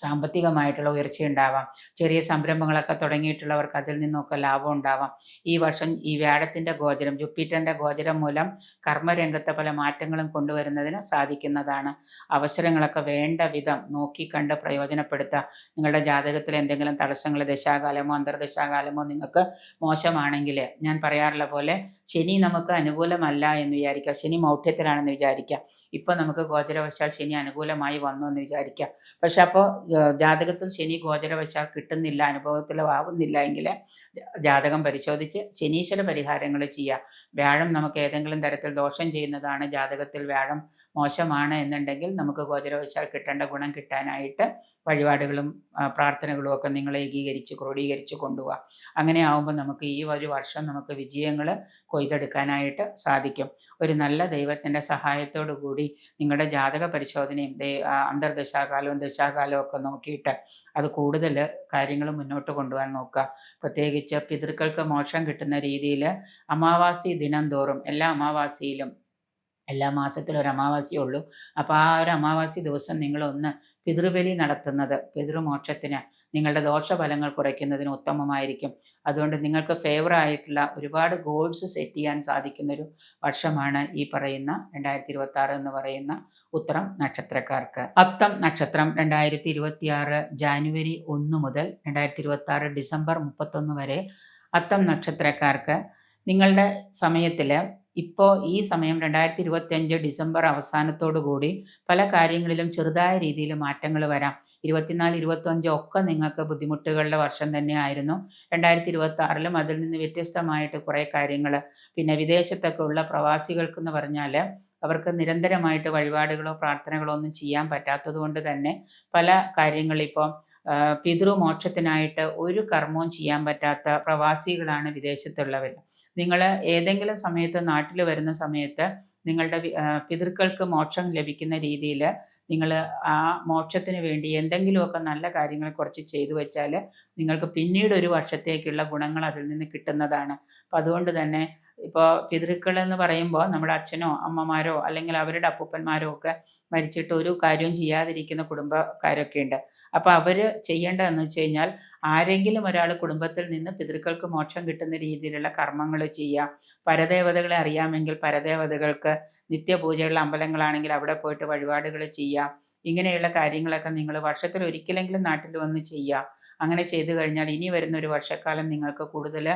സാമ്പത്തികമായിട്ടുള്ള ഉയർച്ചയുണ്ടാവാം. ചെറിയ സംരംഭങ്ങളൊക്കെ തുടങ്ങിയിട്ടുള്ളവർക്ക് അതിൽ നിന്നൊക്കെ ലാഭം ഉണ്ടാവാം. ഈ വർഷം ഈ വ്യാഴത്തിൻ്റെ ഗോചരം, ജുപ്പിറ്ററിൻ്റെ ഗോചരം മൂലം കർമ്മരംഗത്തെ പല മാറ്റങ്ങളും കൊണ്ടുവരുന്നതിന് സാധിക്കുന്നതാണ്. അവസരങ്ങളൊക്കെ വേണ്ട വിധം നോക്കിക്കണ്ട് പ്രയോജനപ്പെടുത്തുക. നിങ്ങളുടെ ജാതകത്തിൽ എന്തെങ്കിലും തടസ്സങ്ങൾ, ദശാകാലമോ അന്തർദശാകാലമോ നിങ്ങൾക്ക് മോശമാണെങ്കിൽ, ഞാൻ പറയാറുള്ള പോലെ ശനി നമുക്ക് അനുകൂലമല്ല എന്ന് വിചാരിക്കുക, ശനി മൗഢ്യത്തിലാണെന്ന് വിചാരിക്കുക. ഇപ്പോൾ നമുക്ക് ഗോചരവശാൽ ശനി അനുകൂലമായി വന്നു എന്ന് വിചാരിക്കുക. പക്ഷെ അപ്പോൾ ജാതകത്തിൽ ശനി ഗോചരവശാൽ കിട്ടുന്നില്ല, അനുഭവത്തിലാവുന്നില്ല എങ്കിൽ ജാതകം പരിശോധിച്ച് ശനീശ്വര പരിഹാരങ്ങൾ ചെയ്യുക. വ്യാഴം നമുക്ക് ഏതെങ്കിലും തരത്തിൽ ദോഷം ചെയ്യുന്നതാണ്, ജാതകത്തിൽ വ്യാഴം മോശമാണ് എന്നുണ്ടെങ്കിൽ നമുക്ക് ഗോചരവശാൽ കിട്ടേണ്ട ഗുണം കിട്ടാനായിട്ട് വഴിപാടുകളും പ്രാർത്ഥനകളും ഒക്കെ നിങ്ങൾ ഏകീകരിച്ച് ക്രോഡീകരിച്ച് കൊണ്ടുപോവുക. അങ്ങനെ ആവുമ്പോൾ നമുക്ക് ഈ ഒരു വർഷം നമുക്ക് വിജയങ്ങൾ കൊയ്തെടുക്കാനായിട്ട് സാധിക്കും. ഒരു നല്ല ദൈവത്തിൻ്റെ സഹായത്തോടു കൂടി നിങ്ങളുടെ ജാതക പരിശോധനയും അന്തർദശാകാലവും ദശാകാലവും ഒക്കെ നോക്കിയിട്ട് അത് കൂടുതൽ കാര്യങ്ങൾ മുന്നോട്ട് കൊണ്ടുപോകാൻ നോക്കുക. പ്രത്യേകിച്ച് പിതൃക്കൾക്ക് മോക്ഷം കിട്ടുന്ന രീതിയിൽ അമാവാസി ദിനം തോറും, എല്ലാ അമാവാസിയിലും, എല്ലാ മാസത്തിലും ഒരു അമാവാസി ഉള്ളൂ. അപ്പോൾ ആ ഒരു അമാവാസി ദിവസം നിങ്ങളൊന്ന് പിതൃബലി നടത്തുന്നത് പിതൃമോക്ഷത്തിന്, നിങ്ങളുടെ ദോഷഫലങ്ങൾ കുറയ്ക്കുന്നതിന് ഉത്തമമായിരിക്കും. അതുകൊണ്ട് നിങ്ങൾക്ക് ഫേവറായിട്ടുള്ള ഒരുപാട് ഗോൾസ് സെറ്റ് ചെയ്യാൻ സാധിക്കുന്നൊരു വർഷമാണ് ഈ പറയുന്ന 2026 എന്ന് പറയുന്ന ഉത്രം നക്ഷത്രക്കാർക്ക്. അത്തം നക്ഷത്രം 2026 ജാനുവരി 1 മുതൽ 2026 ഡിസംബർ 31 വരെ അത്തം നക്ഷത്രക്കാർക്ക് നിങ്ങളുടെ സമയത്തിൽ ഇപ്പോൾ ഈ സമയം 2025 ഡിസംബർ അവസാനത്തോടു കൂടി പല കാര്യങ്ങളിലും ചെറുതായ രീതിയിൽ മാറ്റങ്ങൾ വരാം. 24, 25 ഒക്കെ നിങ്ങൾക്ക് ബുദ്ധിമുട്ടുകളുടെ വർഷം തന്നെയായിരുന്നു. 2026 അതിൽ നിന്ന് വ്യത്യസ്തമായിട്ട് കുറേ കാര്യങ്ങൾ, പിന്നെ വിദേശത്തൊക്കെ ഉള്ള പ്രവാസികൾക്കെന്ന് പറഞ്ഞാൽ അവർക്ക് നിരന്തരമായിട്ട് വഴിപാടുകളോ പ്രാർത്ഥനകളോ ഒന്നും ചെയ്യാൻ പറ്റാത്തത് കൊണ്ട് തന്നെ പല കാര്യങ്ങളിപ്പോൾ പിതൃമോക്ഷത്തിനായിട്ട് ഒരു കർമ്മവും ചെയ്യാൻ പറ്റാത്ത പ്രവാസികളാണ് വിദേശത്തുള്ളവർ. നിങ്ങൾ ഏതെങ്കിലും സമയത്ത് നാട്ടിൽ വരുന്ന സമയത്ത് നിങ്ങളുടെ പിതൃക്കൾക്ക് മോക്ഷം ലഭിക്കുന്ന രീതിയിൽ നിങ്ങൾ ആ മോക്ഷത്തിന് വേണ്ടി എന്തെങ്കിലുമൊക്കെ നല്ല കാര്യങ്ങൾ കുറച്ച് ചെയ്തു വെച്ചാൽ നിങ്ങൾക്ക് പിന്നീട് ഒരു വർഷത്തേക്കുള്ള ഗുണങ്ങൾ അതിൽ നിന്ന് കിട്ടുന്നതാണ്. അപ്പം അതുകൊണ്ട് തന്നെ ഇപ്പോൾ പിതൃക്കൾ എന്ന് പറയുമ്പോൾ നമ്മുടെ അച്ഛനോ അമ്മമാരോ അല്ലെങ്കിൽ അവരുടെ അപ്പൂപ്പന്മാരോ ഒക്കെ മരിച്ചിട്ട് ഒരു കാര്യവും ചെയ്യാതിരിക്കുന്ന കുടുംബക്കാരൊക്കെ ഉണ്ട്. അപ്പോൾ അവർ ചെയ്യേണ്ടതെന്ന് വെച്ച് കഴിഞ്ഞാൽ ആരെങ്കിലും ഒരാൾ കുടുംബത്തിൽ നിന്ന് പിതൃക്കൾക്ക് മോക്ഷം കിട്ടുന്ന രീതിയിലുള്ള കർമ്മങ്ങൾ ചെയ്യുക. പരദേവതകളെ അറിയാമെങ്കിൽ പരദേവതകൾക്ക് നിത്യപൂജയുള്ള അമ്പലങ്ങളാണെങ്കിൽ അവിടെ പോയിട്ട് വഴിപാടുകൾ ചെയ്യുക. ഇങ്ങനെയുള്ള കാര്യങ്ങളൊക്കെ നിങ്ങൾ വർഷത്തിൽ ഒരിക്കലെങ്കിലും നാട്ടിൽ വന്ന് ചെയ്യുക. അങ്ങനെ ചെയ്തു കഴിഞ്ഞാൽ ഇനി വരുന്ന ഒരു വർഷക്കാലം നിങ്ങൾക്ക് കൂടുതൽ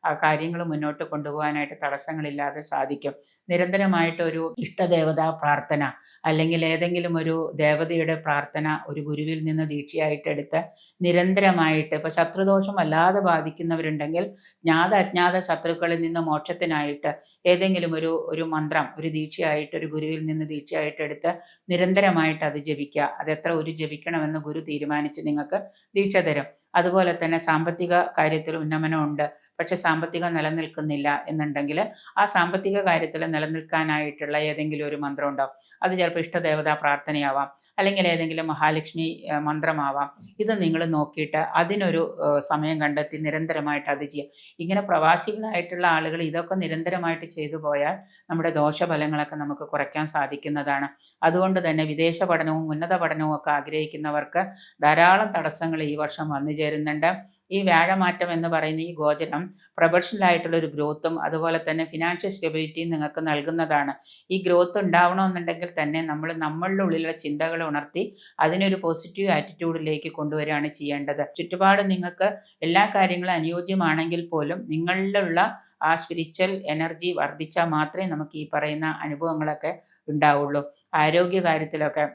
ആ കാര്യങ്ങൾ മുന്നോട്ട് കൊണ്ടുപോകാനായിട്ട് തടസ്സങ്ങളില്ലാതെ സാധിക്കും. നിരന്തരമായിട്ടൊരു ഇഷ്ടദേവതാ പ്രാർത്ഥന അല്ലെങ്കിൽ ഏതെങ്കിലും ഒരു ദേവതയുടെ പ്രാർത്ഥന ഒരു ഗുരുവിൽ നിന്ന് ദീക്ഷയായിട്ട് എടുത്ത് നിരന്തരമായിട്ട്, ഇപ്പോൾ ശത്രുദോഷം അല്ലാതെ ബാധിക്കുന്നവരുണ്ടെങ്കിൽ ജ്ഞാത അജ്ഞാത ശത്രുക്കളിൽ നിന്ന് മോക്ഷത്തിനായിട്ട് ഏതെങ്കിലും ഒരു മന്ത്രം ഒരു ദീക്ഷയായിട്ട് ഒരു ഗുരുവിൽ നിന്ന് ദീക്ഷയായിട്ട് എടുത്ത് നിരന്തരമായിട്ട് അത് ജപിക്കുക. അതെത്ര ഒരു ജപിക്കണമെന്ന് ഗുരു തീരുമാനിച്ച് നിങ്ങൾക്ക് ദീക്ഷ തരും. അതുപോലെ തന്നെ സാമ്പത്തിക കാര്യത്തിൽ ഉന്നമനമുണ്ട്, പക്ഷെ സാമ്പത്തികം നിലനിൽക്കുന്നില്ല എന്നുണ്ടെങ്കിൽ ആ സാമ്പത്തിക കാര്യത്തിൽ നിലനിൽക്കാനായിട്ടുള്ള ഏതെങ്കിലും ഒരു മന്ത്രം ഉണ്ടാവും. അത് ചിലപ്പോൾ ഇഷ്ടദേവതാ പ്രാർത്ഥനയാവാം, അല്ലെങ്കിൽ ഏതെങ്കിലും മഹാലക്ഷ്മി മന്ത്രമാവാം. ഇത് നിങ്ങൾ നോക്കിയിട്ട് അതിനൊരു സമയം കണ്ടെത്തി നിരന്തരമായിട്ട് അത് ചെയ്യുക. ഇങ്ങനെ പ്രവാസികളായിട്ടുള്ള ആളുകൾ ഇതൊക്കെ നിരന്തരമായിട്ട് ചെയ്തു പോയാൽ നമ്മുടെ ദോഷഫലങ്ങളൊക്കെ നമുക്ക് കുറയ്ക്കാൻ സാധിക്കുന്നതാണ്. അതുകൊണ്ട് തന്നെ വിദേശ പഠനവും ഉന്നത പഠനവും ഒക്കെ ആഗ്രഹിക്കുന്നവർക്ക് ധാരാളം തടസ്സങ്ങൾ ഈ വർഷം വന്നു ചേരുന്നുണ്ട്. ഈ വ്യാഴമാറ്റം എന്ന് പറയുന്ന ഈ ഗോചരം പ്രൊഫഷണലായിട്ടുള്ളൊരു ഗ്രോത്തും അതുപോലെ തന്നെ ഫിനാൻഷ്യൽ സ്റ്റെബിലിറ്റിയും നിങ്ങൾക്ക് നൽകുന്നതാണ്. ഈ ഗ്രോത്ത് ഉണ്ടാവണമെന്നുണ്ടെങ്കിൽ തന്നെ നമ്മളുടെ ഉള്ളിലുള്ള ചിന്തകൾ ഉണർത്തി അതിനൊരു പോസിറ്റീവ് ആറ്റിറ്റ്യൂഡിലേക്ക് കൊണ്ടുവരികയാണ് ചെയ്യേണ്ടത്. ചുറ്റുപാട് നിങ്ങൾക്ക് എല്ലാ കാര്യങ്ങളും അനുയോജ്യമാണെങ്കിൽ പോലും നിങ്ങളിലുള്ള ആ സ്പിരിച്വൽ എനർജി വർദ്ധിച്ചാൽ മാത്രമേ നമുക്ക് ഈ പറയുന്ന അനുഭവങ്ങളൊക്കെ ഉണ്ടാവുള്ളൂ. ആരോഗ്യ കാര്യത്തിലൊക്കെ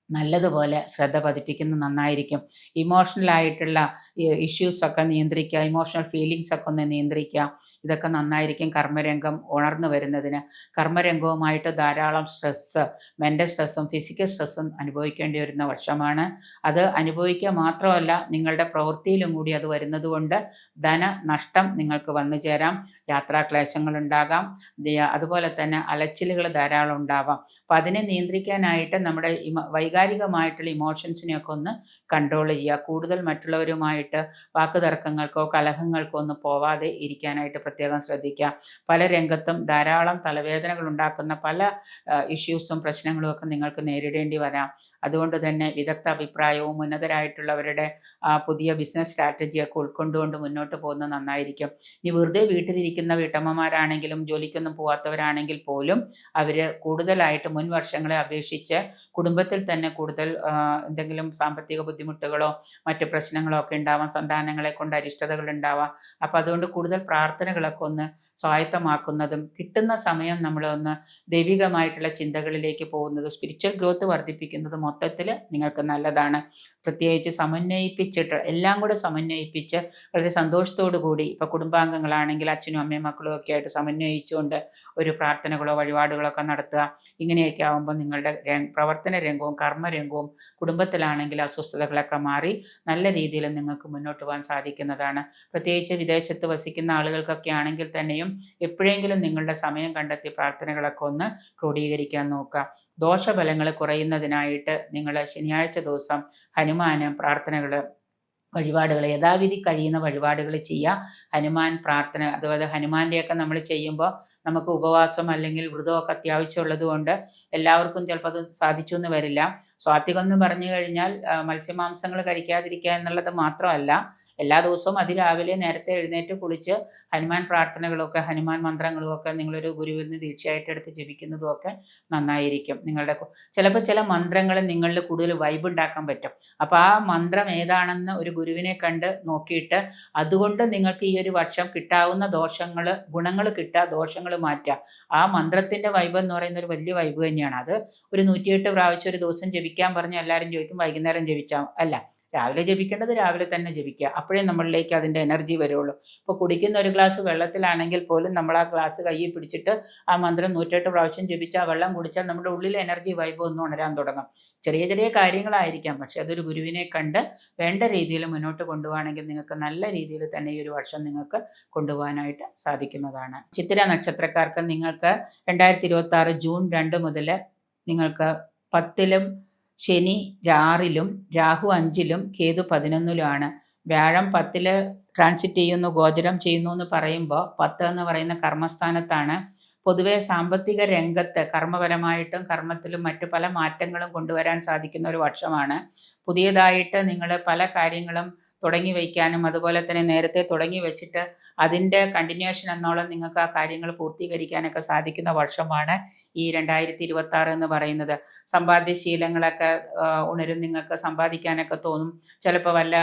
നല്ലതുപോലെ ശ്രദ്ധ പതിപ്പിക്കുന്നത് നന്നായിരിക്കും. ഇമോഷണലായിട്ടുള്ള ഇഷ്യൂസൊക്കെ നിയന്ത്രിക്കുക, ഇമോഷണൽ ഫീലിങ്സൊക്കെ ഒന്ന് നിയന്ത്രിക്കുക. ഇതൊക്കെ നന്നായിരിക്കും കർമ്മരംഗം ഉണർന്നു വരുന്നതിന്. കർമ്മരംഗവുമായിട്ട് ധാരാളം സ്ട്രെസ്സ്, മെൻ്റൽ സ്ട്രെസ്സും ഫിസിക്കൽ സ്ട്രെസ്സും അനുഭവിക്കേണ്ടി വരുന്ന വർഷമാണ്. അത് അനുഭവിക്കുക മാത്രമല്ല നിങ്ങളുടെ പ്രവൃത്തിയിലും കൂടി അത് വരുന്നത് കൊണ്ട് ധനനഷ്ടം നിങ്ങൾക്ക് വന്നു ചേരാം, യാത്രാക്ലേശങ്ങൾ ഉണ്ടാകാം, അതുപോലെ തന്നെ അലച്ചിലുകൾ ധാരാളം ഉണ്ടാവാം. അപ്പം അതിനെ നിയന്ത്രിക്കാനായിട്ട് നമ്മുടെ വൈകാരികമായിട്ടുള്ള ഇമോഷൻസിനെയൊക്കെ ഒന്ന് കൺട്രോൾ ചെയ്യുക. കൂടുതൽ മറ്റുള്ളവരുമായിട്ട് വാക്കുതർക്കങ്ങൾക്കോ കലഹങ്ങൾക്കോ ഒന്നും പോവാതെ ഇരിക്കാനായിട്ട് പ്രത്യേകം ശ്രദ്ധിക്കുക. പല രംഗത്തും ധാരാളം തലവേദനകൾ ഉണ്ടാക്കുന്ന പല ഇഷ്യൂസും പ്രശ്നങ്ങളും ഒക്കെ നിങ്ങൾക്ക് നേരിടേണ്ടി വരാം. അതുകൊണ്ട് തന്നെ വിദഗ്ധ അഭിപ്രായവും ഉന്നതരായിട്ടുള്ളവരുടെ പുതിയ ബിസിനസ് സ്ട്രാറ്റജിയൊക്കെ ഉൾക്കൊണ്ടുകൊണ്ട് മുന്നോട്ട് പോകുന്നത് നന്നായിരിക്കും. ഇനി വെറുതെ വീട്ടിലിരിക്കുന്ന വീട്ടമ്മമാരാണെങ്കിലും ജോലിക്കൊന്നും പോകാത്തവരാണെങ്കിൽ പോലും അവർ കൂടുതലായിട്ട് മുൻ വർഷങ്ങളെ അപേക്ഷിച്ച് കുടുംബത്തിൽ തന്നെ കൂടുതൽ എന്തെങ്കിലും സാമ്പത്തിക ബുദ്ധിമുട്ടുകളോ മറ്റു പ്രശ്നങ്ങളോ ഒക്കെ ഉണ്ടാവാം. സന്താനങ്ങളെ കൊണ്ട് അരിഷ്ടതകൾ ഉണ്ടാവാം. അപ്പം അതുകൊണ്ട് കൂടുതൽ പ്രാർത്ഥനകളൊക്കെ ഒന്ന് സ്വായത്തമാക്കുന്നതും കിട്ടുന്ന സമയം നമ്മളൊന്ന് ദൈവികമായിട്ടുള്ള ചിന്തകളിലേക്ക് പോകുന്നത് സ്പിരിച്വൽ ഗ്രോത്ത് വർദ്ധിപ്പിക്കുന്നത് മൊത്തത്തിൽ നിങ്ങൾക്ക് നല്ലതാണ്. പ്രത്യേകിച്ച് സമന്വയിപ്പിച്ചിട്ട് എല്ലാം കൂടെ സമന്വയിപ്പിച്ച് വളരെ സന്തോഷത്തോടു കൂടി ഇപ്പോൾ കുടുംബാംഗങ്ങളാണെങ്കിൽ അച്ഛനും അമ്മയും മക്കളും ഒക്കെ ആയിട്ട് സമന്വയിച്ചുകൊണ്ട് ഒരു പ്രാർത്ഥനകളോ വഴിപാടുകളോ ഒക്കെ നടത്തുക. ഇങ്ങനെയൊക്കെ ആകുമ്പോൾ നിങ്ങളുടെ പ്രവർത്തന രംഗവും കർമ്മരംഗവും കുടുംബത്തിലാണെങ്കിൽ അസ്വസ്ഥതകളൊക്കെ മാറി നല്ല രീതിയിൽ നിങ്ങൾക്ക് മുന്നോട്ട് പോകാൻ സാധിക്കുന്നതാണ്. പ്രത്യേകിച്ച് വിദേശത്ത് വസിക്കുന്ന ആളുകൾക്കൊക്കെ ആണെങ്കിൽ തന്നെയും എപ്പോഴെങ്കിലും നിങ്ങളുടെ സമയം കണ്ടെത്തി പ്രാർത്ഥനകളൊക്കെ ഒന്ന് ക്രോഡീകരിക്കാൻ നോക്കുക. ദോഷഫലങ്ങൾ കുറയുന്നതിനായിട്ട് നിങ്ങൾ ശനിയാഴ്ച ദിവസം ഹനുമാന് പ്രാർത്ഥനകൾ വഴിപാടുകൾ യഥാവിധി കഴിയുന്ന വഴിപാടുകൾ ചെയ്യുക. ഹനുമാൻ പ്രാർത്ഥന അതുപോലെ ഹനുമാൻ്റെയൊക്കെ നമ്മൾ ചെയ്യുമ്പോൾ നമുക്ക് ഉപവാസം അല്ലെങ്കിൽ വ്രതമൊക്കെ അത്യാവശ്യമുള്ളത് കൊണ്ട് എല്ലാവർക്കും ചിലപ്പോൾ അത് സാധിച്ചു എന്ന് വരില്ല. സ്വാത്വികം എന്ന് പറഞ്ഞു കഴിഞ്ഞാൽ മത്സ്യമാംസങ്ങൾ കഴിക്കാതിരിക്കുക എന്നുള്ളത് മാത്രമല്ല, എല്ലാ ദിവസവും അതിരാവിലെ നേരത്തെ എഴുന്നേറ്റ് കുളിച്ച് ഹനുമാൻ പ്രാർത്ഥനകളൊക്കെ ഹനുമാൻ മന്ത്രങ്ങളുമൊക്കെ നിങ്ങളൊരു ഗുരുവിൽ നിന്ന് ദീക്ഷയായിട്ട് എടുത്ത് ജപിക്കുന്നതുമൊക്കെ നന്നായിരിക്കും. നിങ്ങളുടെ ചിലപ്പോൾ ചില മന്ത്രങ്ങൾ നിങ്ങളിൽ കൂടുതൽ വൈബ് ഉണ്ടാക്കാൻ പറ്റും. അപ്പോൾ ആ മന്ത്രം ഏതാണെന്ന് ഒരു ഗുരുവിനെ കണ്ട് നോക്കിയിട്ട് അതുകൊണ്ട് നിങ്ങൾക്ക് ഈ ഒരു വർഷം കിട്ടാവുന്ന ഗുണങ്ങൾ കിട്ടുക, ദോഷങ്ങൾ മാറ്റുക. ആ മന്ത്രത്തിൻ്റെ വൈബ് എന്ന് പറയുന്ന ഒരു വലിയ വൈബ് തന്നെയാണ്. അത് ഒരു 108 പ്രാവശ്യം ഒരു ദിവസം ജപിക്കാൻ പറഞ്ഞ് എല്ലാവരും ചോദിക്കും വൈകുന്നേരം ജപിച്ചാൽ അല്ല, രാവിലെ ജപിക്കേണ്ടത് രാവിലെ തന്നെ ജപിക്കുക. അപ്പോഴേ നമ്മളിലേക്ക് അതിൻ്റെ എനർജി വരുള്ളൂ. ഇപ്പോൾ കുടിക്കുന്ന ഒരു ഗ്ലാസ് വെള്ളത്തിലാണെങ്കിൽ പോലും നമ്മൾ ആ ഗ്ലാസ് കയ്യിൽ പിടിച്ചിട്ട് ആ മന്ത്രം 108 പ്രാവശ്യം ജപിച്ച് ആ വെള്ളം കുടിച്ചാൽ നമ്മുടെ ഉള്ളിലെ എനർജി വൈബ് ഒന്ന് ഉണരാൻ തുടങ്ങും. ചെറിയ ചെറിയ കാര്യങ്ങളായിരിക്കാം, പക്ഷെ അതൊരു ഗുരുവിനെ കണ്ട് വേണ്ട രീതിയിൽ മുന്നോട്ട് കൊണ്ടുപോകുകയാണെങ്കിൽ നിങ്ങൾക്ക് നല്ല രീതിയിൽ തന്നെ ഈ ഒരു വർഷം നിങ്ങൾക്ക് കൊണ്ടുപോകാനായിട്ട് സാധിക്കുന്നതാണ്. ചിത്തിര നക്ഷത്രക്കാർക്ക് നിങ്ങൾക്ക് 2026 ജൂൺ 2 മുതൽ നിങ്ങൾക്ക് 10-ലും ശനി 6-ലും രാഹു 5-ലും കേതു 11-ലുമാണ്. വ്യാഴം 10-ൽ ട്രാൻസിറ്റ് ചെയ്യുന്നു, ഗോചരം ചെയ്യുന്നു എന്ന് പറയുമ്പോൾ 10 എന്ന് പറയുന്ന കർമ്മസ്ഥാനത്താണ്. പൊതുവെ സാമ്പത്തിക രംഗത്ത് കർമ്മപരമായിട്ടും കർമ്മത്തിലും മറ്റു പല മാറ്റങ്ങളും കൊണ്ടുവരാൻ സാധിക്കുന്ന ഒരു വർഷമാണ്. പുതിയതായിട്ട് നിങ്ങൾ പല കാര്യങ്ങളും തുടങ്ങി വയ്ക്കാനും അതുപോലെ തന്നെ നേരത്തെ തുടങ്ങി വെച്ചിട്ട് അതിൻ്റെ കണ്ടിന്യൂഷൻ എന്നോളം നിങ്ങൾക്ക് ആ കാര്യങ്ങൾ പൂർത്തീകരിക്കാനൊക്കെ സാധിക്കുന്ന വർഷമാണ് ഈ 2026 എന്ന് പറയുന്നത്. സമ്പാദ്യശീലങ്ങളൊക്കെ ഉണരും, നിങ്ങൾക്ക് സമ്പാദിക്കാനൊക്കെ തോന്നും. ചിലപ്പോൾ വല്ല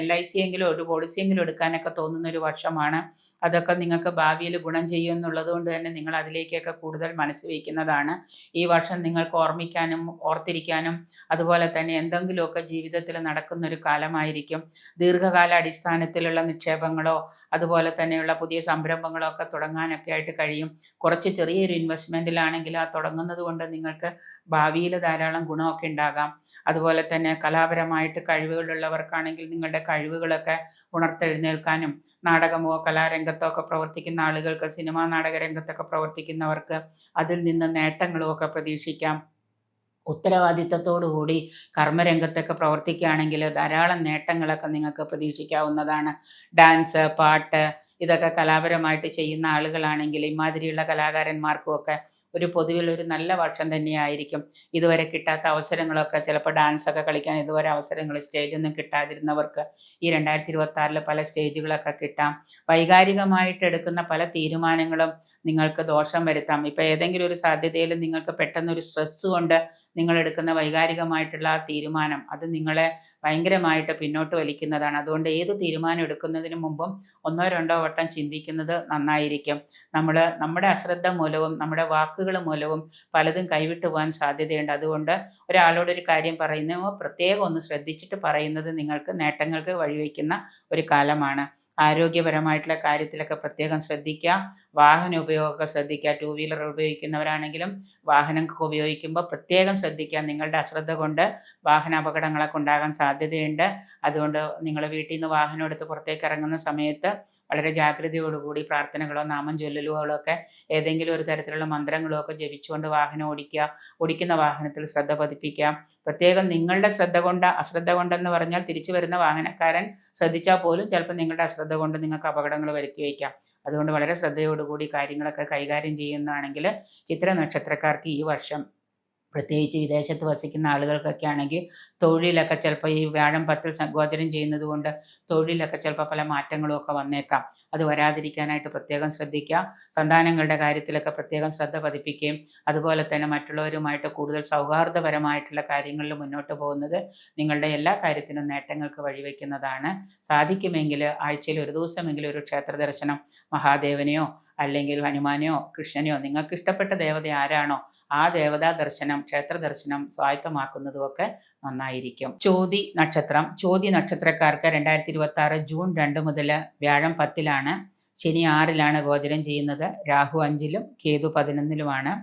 LIC എങ്കിലും ഒരു പോളിസിയെങ്കിലും എടുക്കാനൊക്കെ തോന്നുന്ന ഒരു വർഷമാണ്. അതൊക്കെ നിങ്ങൾക്ക് ഭാവിയിൽ ഗുണം ചെയ്യും എന്നുള്ളത് കൊണ്ട് തന്നെ നിങ്ങൾ അതിലേക്കൊക്കെ കൂടുതൽ മനസ്സ് വയ്ക്കുന്നതാണ്. ഈ വർഷം നിങ്ങൾക്ക് ഓർമ്മിക്കാനും ഓർത്തിരിക്കാനും അതുപോലെ തന്നെ എന്തെങ്കിലുമൊക്കെ ജീവിതത്തിൽ നടക്കുന്നൊരു കാലമായിരിക്കും. ദീർഘകാല അടിസ്ഥാനത്തിലുള്ള നിക്ഷേപങ്ങളോ അതുപോലെ തന്നെയുള്ള പുതിയ സംരംഭങ്ങളോ ഒക്കെ തുടങ്ങാനൊക്കെ ആയിട്ട് കഴിയും. കുറച്ച് ചെറിയൊരു ഇൻവെസ്റ്റ്മെൻറ്റിലാണെങ്കിൽ ആ തുടങ്ങുന്നത് കൊണ്ട് നിങ്ങൾക്ക് ഭാവിയിൽ ധാരാളം ഗുണമൊക്കെ ഉണ്ടാകാം. അതുപോലെ തന്നെ കലാപരമായിട്ട് കഴിവുകളുള്ളവർക്കാണെങ്കിൽ നിങ്ങളുടെ കഴിവുകളൊക്കെ ഉണർത്തെഴുന്നേൽക്കാനും നാടകമോ കലാരംഗത്തോ ഒക്കെ പ്രവർത്തിക്കുന്ന ആളുകൾക്ക്, സിനിമാ നാടക രംഗത്തൊക്കെ പ്രവർത്തിക്കുന്നവർക്ക് അതിൽ നിന്ന് നേട്ടങ്ങളും ഒക്കെ പ്രതീക്ഷിക്കാം. ഉത്തരവാദിത്തത്തോടുകൂടി കർമ്മരംഗത്തൊക്കെ പ്രവർത്തിക്കുകയാണെങ്കിൽ ധാരാളം നേട്ടങ്ങളൊക്കെ നിങ്ങൾക്ക് പ്രതീക്ഷിക്കാവുന്നതാണ്. ഡാൻസ്, പാട്ട് ഇതൊക്കെ കലാപരമായിട്ട് ചെയ്യുന്ന ആളുകളാണെങ്കിൽ ഇമാതിരിയുള്ള കലാകാരന്മാർക്കുമൊക്കെ ഒരു പൊതുവിൽ ഒരു നല്ല വർഷം തന്നെയായിരിക്കും. ഇതുവരെ കിട്ടാത്ത അവസരങ്ങളൊക്കെ, ചിലപ്പോൾ ഡാൻസൊക്കെ കളിക്കാൻ ഇതുവരെ അവസരങ്ങൾ സ്റ്റേജൊന്നും കിട്ടാതിരുന്നവർക്ക് ഈ 2026 പല സ്റ്റേജുകളൊക്കെ കിട്ടാം. വൈകാരികമായിട്ട് എടുക്കുന്ന പല തീരുമാനങ്ങളും നിങ്ങൾക്ക് ദോഷം വരുത്താം. ഇപ്പോൾ ഏതെങ്കിലും ഒരു സാധ്യതയിൽ നിങ്ങൾക്ക് പെട്ടെന്നൊരു സ്ട്രെസ് കൊണ്ട് നിങ്ങൾ എടുക്കുന്ന വൈകാരികമായിട്ടുള്ള ആ തീരുമാനം അത് നിങ്ങളെ ഭയങ്കരമായിട്ട് പിന്നോട്ട് വലിക്കുന്നതാണ്. അതുകൊണ്ട് ഏത് തീരുമാനം എടുക്കുന്നതിന് മുമ്പും 1-2 വട്ടം ചിന്തിക്കുന്നത് നന്നായിരിക്കും. നമ്മുടെ അശ്രദ്ധ മൂലവും നമ്മുടെ വാക്കുകൾ മൂലവും പലതും കൈവിട്ടു പോകാൻ സാധ്യതയുണ്ട്. അതുകൊണ്ട് ഒരാളോടൊരു കാര്യം പറയുമ്പോൾ പ്രത്യേകം ഒന്ന് ശ്രദ്ധിച്ചിട്ട് പറയുന്നത് നിങ്ങൾക്ക് നേട്ടങ്ങൾക്ക് വഴിവെക്കുന്ന ഒരു കാലമാണ്. ആരോഗ്യപരമായിട്ടുള്ള കാര്യത്തിലൊക്കെ പ്രത്യേകം ശ്രദ്ധിക്കുക. വാഹന ഉപയോഗമൊക്കെ ശ്രദ്ധിക്കുക. 2 വീലർ ഉപയോഗിക്കുന്നവരാണെങ്കിലും വാഹനമൊക്കെ ഉപയോഗിക്കുമ്പോൾ പ്രത്യേകം ശ്രദ്ധിക്കുക. നിങ്ങളുടെ അശ്രദ്ധ കൊണ്ട് വാഹന അപകടങ്ങളൊക്കെ ഉണ്ടാകാൻ സാധ്യതയുണ്ട്. അതുകൊണ്ട് നിങ്ങൾ വീട്ടിൽ നിന്ന് വാഹനം എടുത്ത് പുറത്തേക്ക് ഇറങ്ങുന്ന സമയത്ത് വളരെ ജാഗ്രതയോടുകൂടി പ്രാർത്ഥനകളോ നാമം ചൊല്ലലുകളോ ഒക്കെ ഏതെങ്കിലും ഒരു തരത്തിലുള്ള മന്ത്രങ്ങളോ ഒക്കെ ജപിച്ചുകൊണ്ട് വാഹനം ഓടിക്കുക. ഓടിക്കുന്ന വാഹനത്തിൽ ശ്രദ്ധ പതിപ്പിക്കാം. പ്രത്യേകം നിങ്ങളുടെ അശ്രദ്ധ കൊണ്ടെന്ന് പറഞ്ഞാൽ തിരിച്ചു വരുന്ന വാഹനക്കാരൻ ശ്രദ്ധിച്ചാൽ പോലും ചിലപ്പോൾ നിങ്ങളുടെ അശ്രദ്ധ കൊണ്ട് നിങ്ങൾക്ക് അപകടങ്ങൾ വരുത്തി വയ്ക്കാം. അതുകൊണ്ട് വളരെ ശ്രദ്ധയോടുകൂടി കാര്യങ്ങളൊക്കെ കൈകാര്യം ചെയ്യുന്നതാണെങ്കിൽ ചിത്ര നക്ഷത്രക്കാർക്ക് ഈ വർഷം, പ്രത്യേകിച്ച് വിദേശത്ത് വസിക്കുന്ന ആളുകൾക്കൊക്കെ ആണെങ്കിൽ തൊഴിലൊക്കെ ചിലപ്പോൾ ഈ വ്യാഴം 10 ഗോചരം ചെയ്യുന്നത് കൊണ്ട് തൊഴിലൊക്കെ ചിലപ്പോൾ പല മാറ്റങ്ങളും ഒക്കെ വന്നേക്കാം. അത് വരാതിരിക്കാനായിട്ട് പ്രത്യേകം ശ്രദ്ധിക്കുക. സന്താനങ്ങളുടെ കാര്യത്തിലൊക്കെ പ്രത്യേകം ശ്രദ്ധ പതിപ്പിക്കുകയും അതുപോലെ തന്നെ മറ്റുള്ളവരുമായിട്ട് കൂടുതൽ സൗഹാർദ്ദപരമായിട്ടുള്ള കാര്യങ്ങളിൽ മുന്നോട്ട് പോകുന്നത് നിങ്ങളുടെ എല്ലാ കാര്യത്തിനും നേട്ടങ്ങൾക്ക് വഴിവെക്കുന്നതാണ്. സാധിക്കുമെങ്കിൽ ആഴ്ചയിൽ ഒരു ദിവസമെങ്കിലും ഒരു ക്ഷേത്ര ദർശനം, മഹാദേവനെയോ അല്ലെങ്കിൽ ഹനുമാനെയോ കൃഷ്ണനെയോ നിങ്ങൾക്ക് ഇഷ്ടപ്പെട്ട ദേവത ആരാണോ ആ ദേവതാ ദർശനം, ക്ഷേത്ര ദർശനം സ്വായത്തമാക്കുന്നതും ഒക്കെ നന്നായിരിക്കും. ചോതി നക്ഷത്രക്കാർക്ക് 2026 ജൂൺ 2 മുതൽ വ്യാഴം 10-ലാണ്, ശനി 6-ലാണ് ഗോചരം ചെയ്യുന്നത്. രാഹു 5-ലും കേതു 11-ലുമാണ്.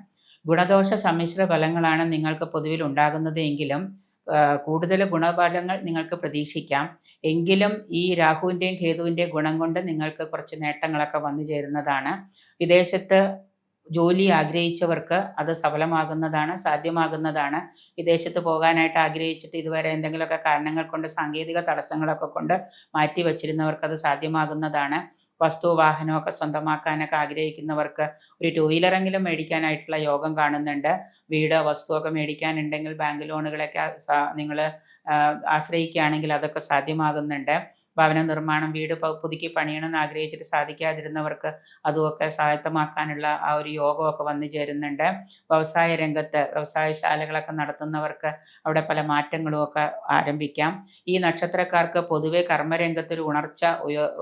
ഗുണദോഷ സമ്മിശ്ര ഫലങ്ങളാണ് നിങ്ങൾക്ക് പൊതുവിൽ ഉണ്ടാകുന്നത് എങ്കിലും കൂടുതൽ ഗുണഫലങ്ങൾ നിങ്ങൾക്ക് പ്രതീക്ഷിക്കാം. എങ്കിലും ഈ രാഹുവിൻ്റെയും കേതുവിൻ്റെയും ഗുണം കൊണ്ട് നിങ്ങൾക്ക് കുറച്ച് നേട്ടങ്ങളൊക്കെ വന്നു ചേരുന്നതാണ്. വിദേശത്ത് ജോലി ആഗ്രഹിച്ചവർക്ക് അത് സഫലമാകുന്നതാണ്, സാധ്യമാകുന്നതാണ്. വിദേശത്ത് പോകാനായിട്ട് ആഗ്രഹിച്ചിട്ട് ഇതുവരെ എന്തെങ്കിലുമൊക്കെ കാരണങ്ങൾ കൊണ്ട്, സാങ്കേതിക തടസ്സങ്ങളൊക്കെ കൊണ്ട് മാറ്റി വച്ചിരുന്നവർക്ക് അത് സാധ്യമാകുന്നതാണ്. വസ്തു വാഹനമൊക്കെ സ്വന്തമാക്കാനൊക്കെ ആഗ്രഹിക്കുന്നവർക്ക് ഒരു 2 വീലറെങ്കിലും മേടിക്കാനായിട്ടുള്ള യോഗം കാണുന്നുണ്ട്. വീട് വസ്തുവൊക്കെ മേടിക്കാനുണ്ടെങ്കിൽ ബാങ്ക് ലോണുകളൊക്കെ നിങ്ങൾ ആശ്രയിക്കുകയാണെങ്കിൽ അതൊക്കെ സാധ്യമാകുന്നുണ്ട്. ഭവന നിർമ്മാണം, വീട് പുതുക്കി പണിയണമെന്ന് ആഗ്രഹിച്ചിട്ട് സാധിക്കാതിരുന്നവർക്ക് അതുമൊക്കെ സ്വായത്തമാക്കാനുള്ള ആ ഒരു യോഗമൊക്കെ വന്നു ചേരുന്നുണ്ട്. വ്യവസായ രംഗത്ത് വ്യവസായശാലകളൊക്കെ നടത്തുന്നവർക്ക് അവിടെ പല മാറ്റങ്ങളും ഒക്കെ ആരംഭിക്കാം. ഈ നക്ഷത്രക്കാർക്ക് പൊതുവെ കർമ്മരംഗത്തൊരു ഉണർച്ച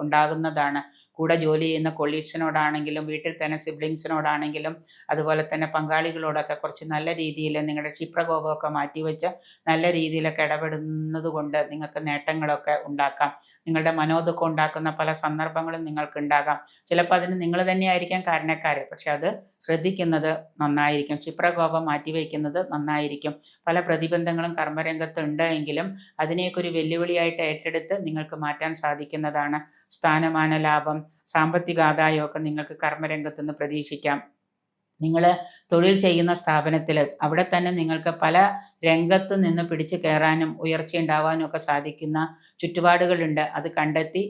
ഉണ്ടാകുന്നതാണ്. കൂടെ ജോലി ചെയ്യുന്ന കൊളീഗ്സിനോടാണെങ്കിലും വീട്ടിൽ തന്നെ സിബ്ലിങ്സിനോടാണെങ്കിലും അതുപോലെ തന്നെ പങ്കാളികളോടൊക്കെ കുറച്ച് നല്ല രീതിയിൽ നിങ്ങളുടെ ക്ഷിപ്രകോപമൊക്കെ മാറ്റിവെച്ച് നല്ല രീതിയിലൊക്കെ ഇടപെടുന്നത് കൊണ്ട് നിങ്ങൾക്ക് നേട്ടങ്ങളൊക്കെ ഉണ്ടാക്കാം. നിങ്ങളുടെ മനോദുഃഖം ഉണ്ടാക്കുന്ന പല സന്ദർഭങ്ങളും നിങ്ങൾക്ക് ഉണ്ടാകാം. ചിലപ്പോൾ അതിന് നിങ്ങൾ തന്നെയായിരിക്കാം കാരണക്കാർ. പക്ഷെ അത് ശ്രദ്ധിക്കുന്നത് നന്നായിരിക്കും. ക്ഷിപ്രകോപം മാറ്റിവെക്കുന്നത് നന്നായിരിക്കും. പല പ്രതിബന്ധങ്ങളും കർമ്മരംഗത്ത് ഉണ്ട് എങ്കിലും അതിനെയൊക്കെ ഒരു വെല്ലുവിളിയായിട്ട് ഏറ്റെടുത്ത് നിങ്ങൾക്ക് മാറ്റാൻ സാധിക്കുന്നതാണ്. സ്ഥാനമാന ലാഭം, സാമ്പത്തിക ആദായമൊക്കെ നിങ്ങൾക്ക് കർമ്മരംഗത്ത് നിന്ന് പ്രതീക്ഷിക്കാം. നിങ്ങൾ തൊഴിൽ ചെയ്യുന്ന സ്ഥാപനത്തിൽ അവിടെ തന്നെ നിങ്ങൾക്ക് പല രംഗത്ത് നിന്ന് പിടിച്ചു കയറാനും ഉയർച്ച ഉണ്ടാവാനും ഒക്കെ സാധിക്കുന്ന ചുറ്റുപാടുകളുണ്ട്. അത് കണ്ടെത്തി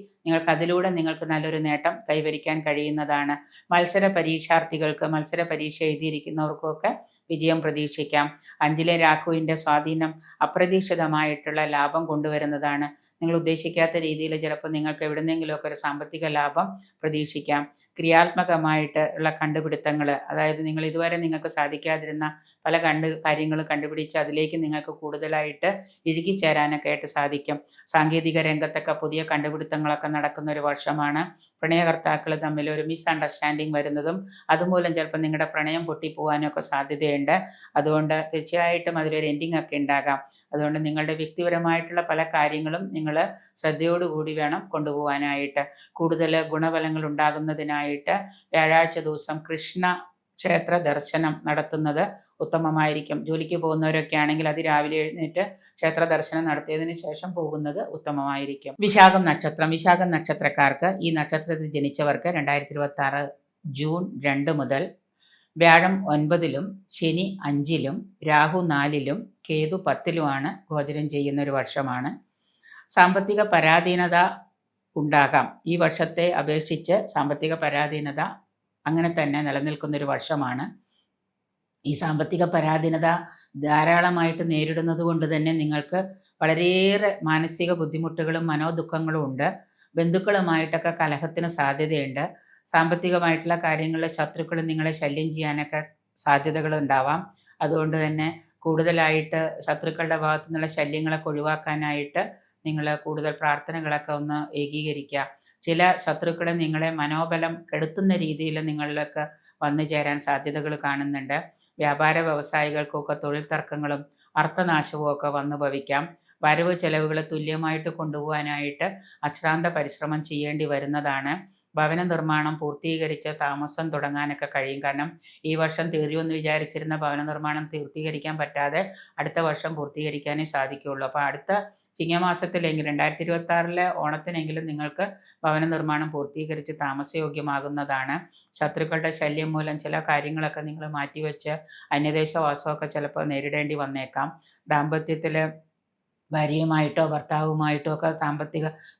അതിലൂടെ നിങ്ങൾക്ക് നല്ലൊരു നേട്ടം കൈവരിക്കാൻ കഴിയുന്നതാണ്. മത്സര പരീക്ഷ എഴുതിയിരിക്കുന്നവർക്കൊക്കെ വിജയം പ്രതീക്ഷിക്കാം. 5-ലെ രാഹുവിൻ്റെ സ്വാധീനം അപ്രതീക്ഷിതമായിട്ടുള്ള ലാഭം കൊണ്ടുവരുന്നതാണ്. നിങ്ങൾ ഉദ്ദേശിക്കാത്ത രീതിയിൽ ചിലപ്പോൾ നിങ്ങൾക്ക് എവിടെന്നെങ്കിലുമൊക്കെ ഒരു സാമ്പത്തിക ലാഭം പ്രതീക്ഷിക്കാം. ക്രിയാത്മകമായിട്ട് ഉള്ള കണ്ടുപിടുത്തങ്ങൾ, അതായത് നിങ്ങൾ ഇതുവരെ നിങ്ങൾക്ക് സാധിക്കാതിരുന്ന പല കാര്യങ്ങൾ കണ്ടുപിടിച്ച് അതിലേക്ക് നിങ്ങൾക്ക് കൂടുതലായിട്ട് ഇഴുകിച്ചേരാനൊക്കെ ആയിട്ട് സാധിക്കും. സാങ്കേതിക രംഗത്തൊക്കെ പുതിയ കണ്ടുപിടുത്തങ്ങളൊക്കെ നടക്കുന്ന ഒരു വർഷമാണ്. പ്രണയകർത്താക്കൾ തമ്മിൽ ഒരു മിസ്അണ്ടർസ്റ്റാൻഡിങ് വരുന്നതും അതുമൂലം ചിലപ്പോൾ നിങ്ങളുടെ പ്രണയം പൊട്ടിപ്പോകാനും ഒക്കെ സാധ്യതയുണ്ട്. അതുകൊണ്ട് തീർച്ചയായിട്ടും അതിലൊരു എൻഡിങ് ഒക്കെ ഉണ്ടാകാം. അതുകൊണ്ട് നിങ്ങളുടെ വ്യക്തിപരമായിട്ടുള്ള പല കാര്യങ്ങളും നിങ്ങൾ ശ്രദ്ധയോടുകൂടി വേണം കൊണ്ടുപോകാനായിട്ട്. കൂടുതൽ ഗുണഫലങ്ങൾ ഉണ്ടാകുന്നതിനായിട്ട് വ്യാഴാഴ്ച ദിവസം കൃഷ്ണ ക്ഷേത്ര ദർശനം നടത്തുന്നത് ഉത്തമമായിരിക്കും. ജോലിക്ക് പോകുന്നവരൊക്കെ ആണെങ്കിൽ അതിരാവിലെ എഴുന്നേറ്റ് ക്ഷേത്ര ദർശനം നടത്തിയതിന് ശേഷം പോകുന്നത് ഉത്തമമായിരിക്കും. വിശാഖം നക്ഷത്രക്കാർക്ക്, ഈ നക്ഷത്രത്തിൽ ജനിച്ചവർക്ക് 2026 ജൂൺ 2 മുതൽ വ്യാഴം 9-ലും ശനി 5-ലും രാഹു 4-ലും കേതു 10-ലുമാണ് ഗോചരം ചെയ്യുന്ന ഒരു വർഷമാണ്. സാമ്പത്തിക പരാധീനത ഉണ്ടാകാം. ഈ വർഷത്തെ അപേക്ഷിച്ച് സാമ്പത്തിക പരാധീനത അങ്ങനെ തന്നെ നിലനിൽക്കുന്നൊരു വർഷമാണ്. ഈ സാമ്പത്തിക പരാധീനത ധാരാളമായിട്ട് നേരിടുന്നത് കൊണ്ട് തന്നെ നിങ്ങൾക്ക് വളരെയേറെ മാനസിക ബുദ്ധിമുട്ടുകളും മനോദുഃഖങ്ങളും ഉണ്ട്. ബന്ധുക്കളുമായിട്ടൊക്കെ കലഹത്തിന് സാധ്യതയുണ്ട്. സാമ്പത്തികമായിട്ടുള്ള കാര്യങ്ങളിൽ ശത്രുക്കൾ നിങ്ങളെ ശല്യം ചെയ്യാനൊക്കെ സാധ്യതകൾ ഉണ്ടാവാം. അതുകൊണ്ട് തന്നെ കൂടുതലായിട്ട് ശത്രുക്കളുടെ ഭാഗത്തു നിന്നുള്ള ശല്യങ്ങളൊക്കെ ഒഴിവാക്കാനായിട്ട് നിങ്ങൾ കൂടുതൽ പ്രാർത്ഥനകളൊക്കെ ഒന്ന് ഏകീകരിക്കുക. ചില ശത്രുക്കൾ നിങ്ങളെ മനോബലം കെടുത്തുന്ന രീതിയിൽ നിങ്ങളിലേക്ക് വന്നു ചേരാൻ സാധ്യതകൾ കാണുന്നുണ്ട്. വ്യാപാര വ്യവസായികൾക്കൊക്കെ തൊഴിൽ തർക്കങ്ങളും അർത്ഥനാശവും ഒക്കെ വന്നു ഭവിക്കാം. വരവ് ചെലവുകൾ തുല്യമായിട്ട് കൊണ്ടുപോകാനായിട്ട് അശ്രാന്ത പരിശ്രമം ചെയ്യേണ്ടി വരുന്നതാണ്. ഭവന നിർമ്മാണം പൂർത്തീകരിച്ച് താമസം തുടങ്ങാനൊക്കെ കഴിയും. കാരണം ഈ വർഷം തീരുമെന്ന് വിചാരിച്ചിരുന്ന ഭവന നിർമ്മാണം പൂർത്തീകരിക്കാൻ പറ്റാതെ അടുത്ത വർഷം പൂർത്തീകരിക്കാനേ സാധിക്കുകയുള്ളൂ. അപ്പോൾ അടുത്ത ചിങ്ങമാസത്തിലെങ്കിലും 2026 ഓണത്തിനെങ്കിലും നിങ്ങൾക്ക് ഭവന നിർമ്മാണം പൂർത്തീകരിച്ച് താമസയോഗ്യമാകുന്നതാണ്. ശത്രുക്കളുടെ ശല്യം മൂലം ചില കാര്യങ്ങളൊക്കെ നിങ്ങൾ മാറ്റിവെച്ച് അന്യദേശവാസമൊക്കെ ചിലപ്പോൾ നേരിടേണ്ടി വന്നേക്കാം. ദാമ്പത്യത്തിൽ ഭാര്യയുമായിട്ടോ ഭർത്താവുമായിട്ടോ ഒക്കെ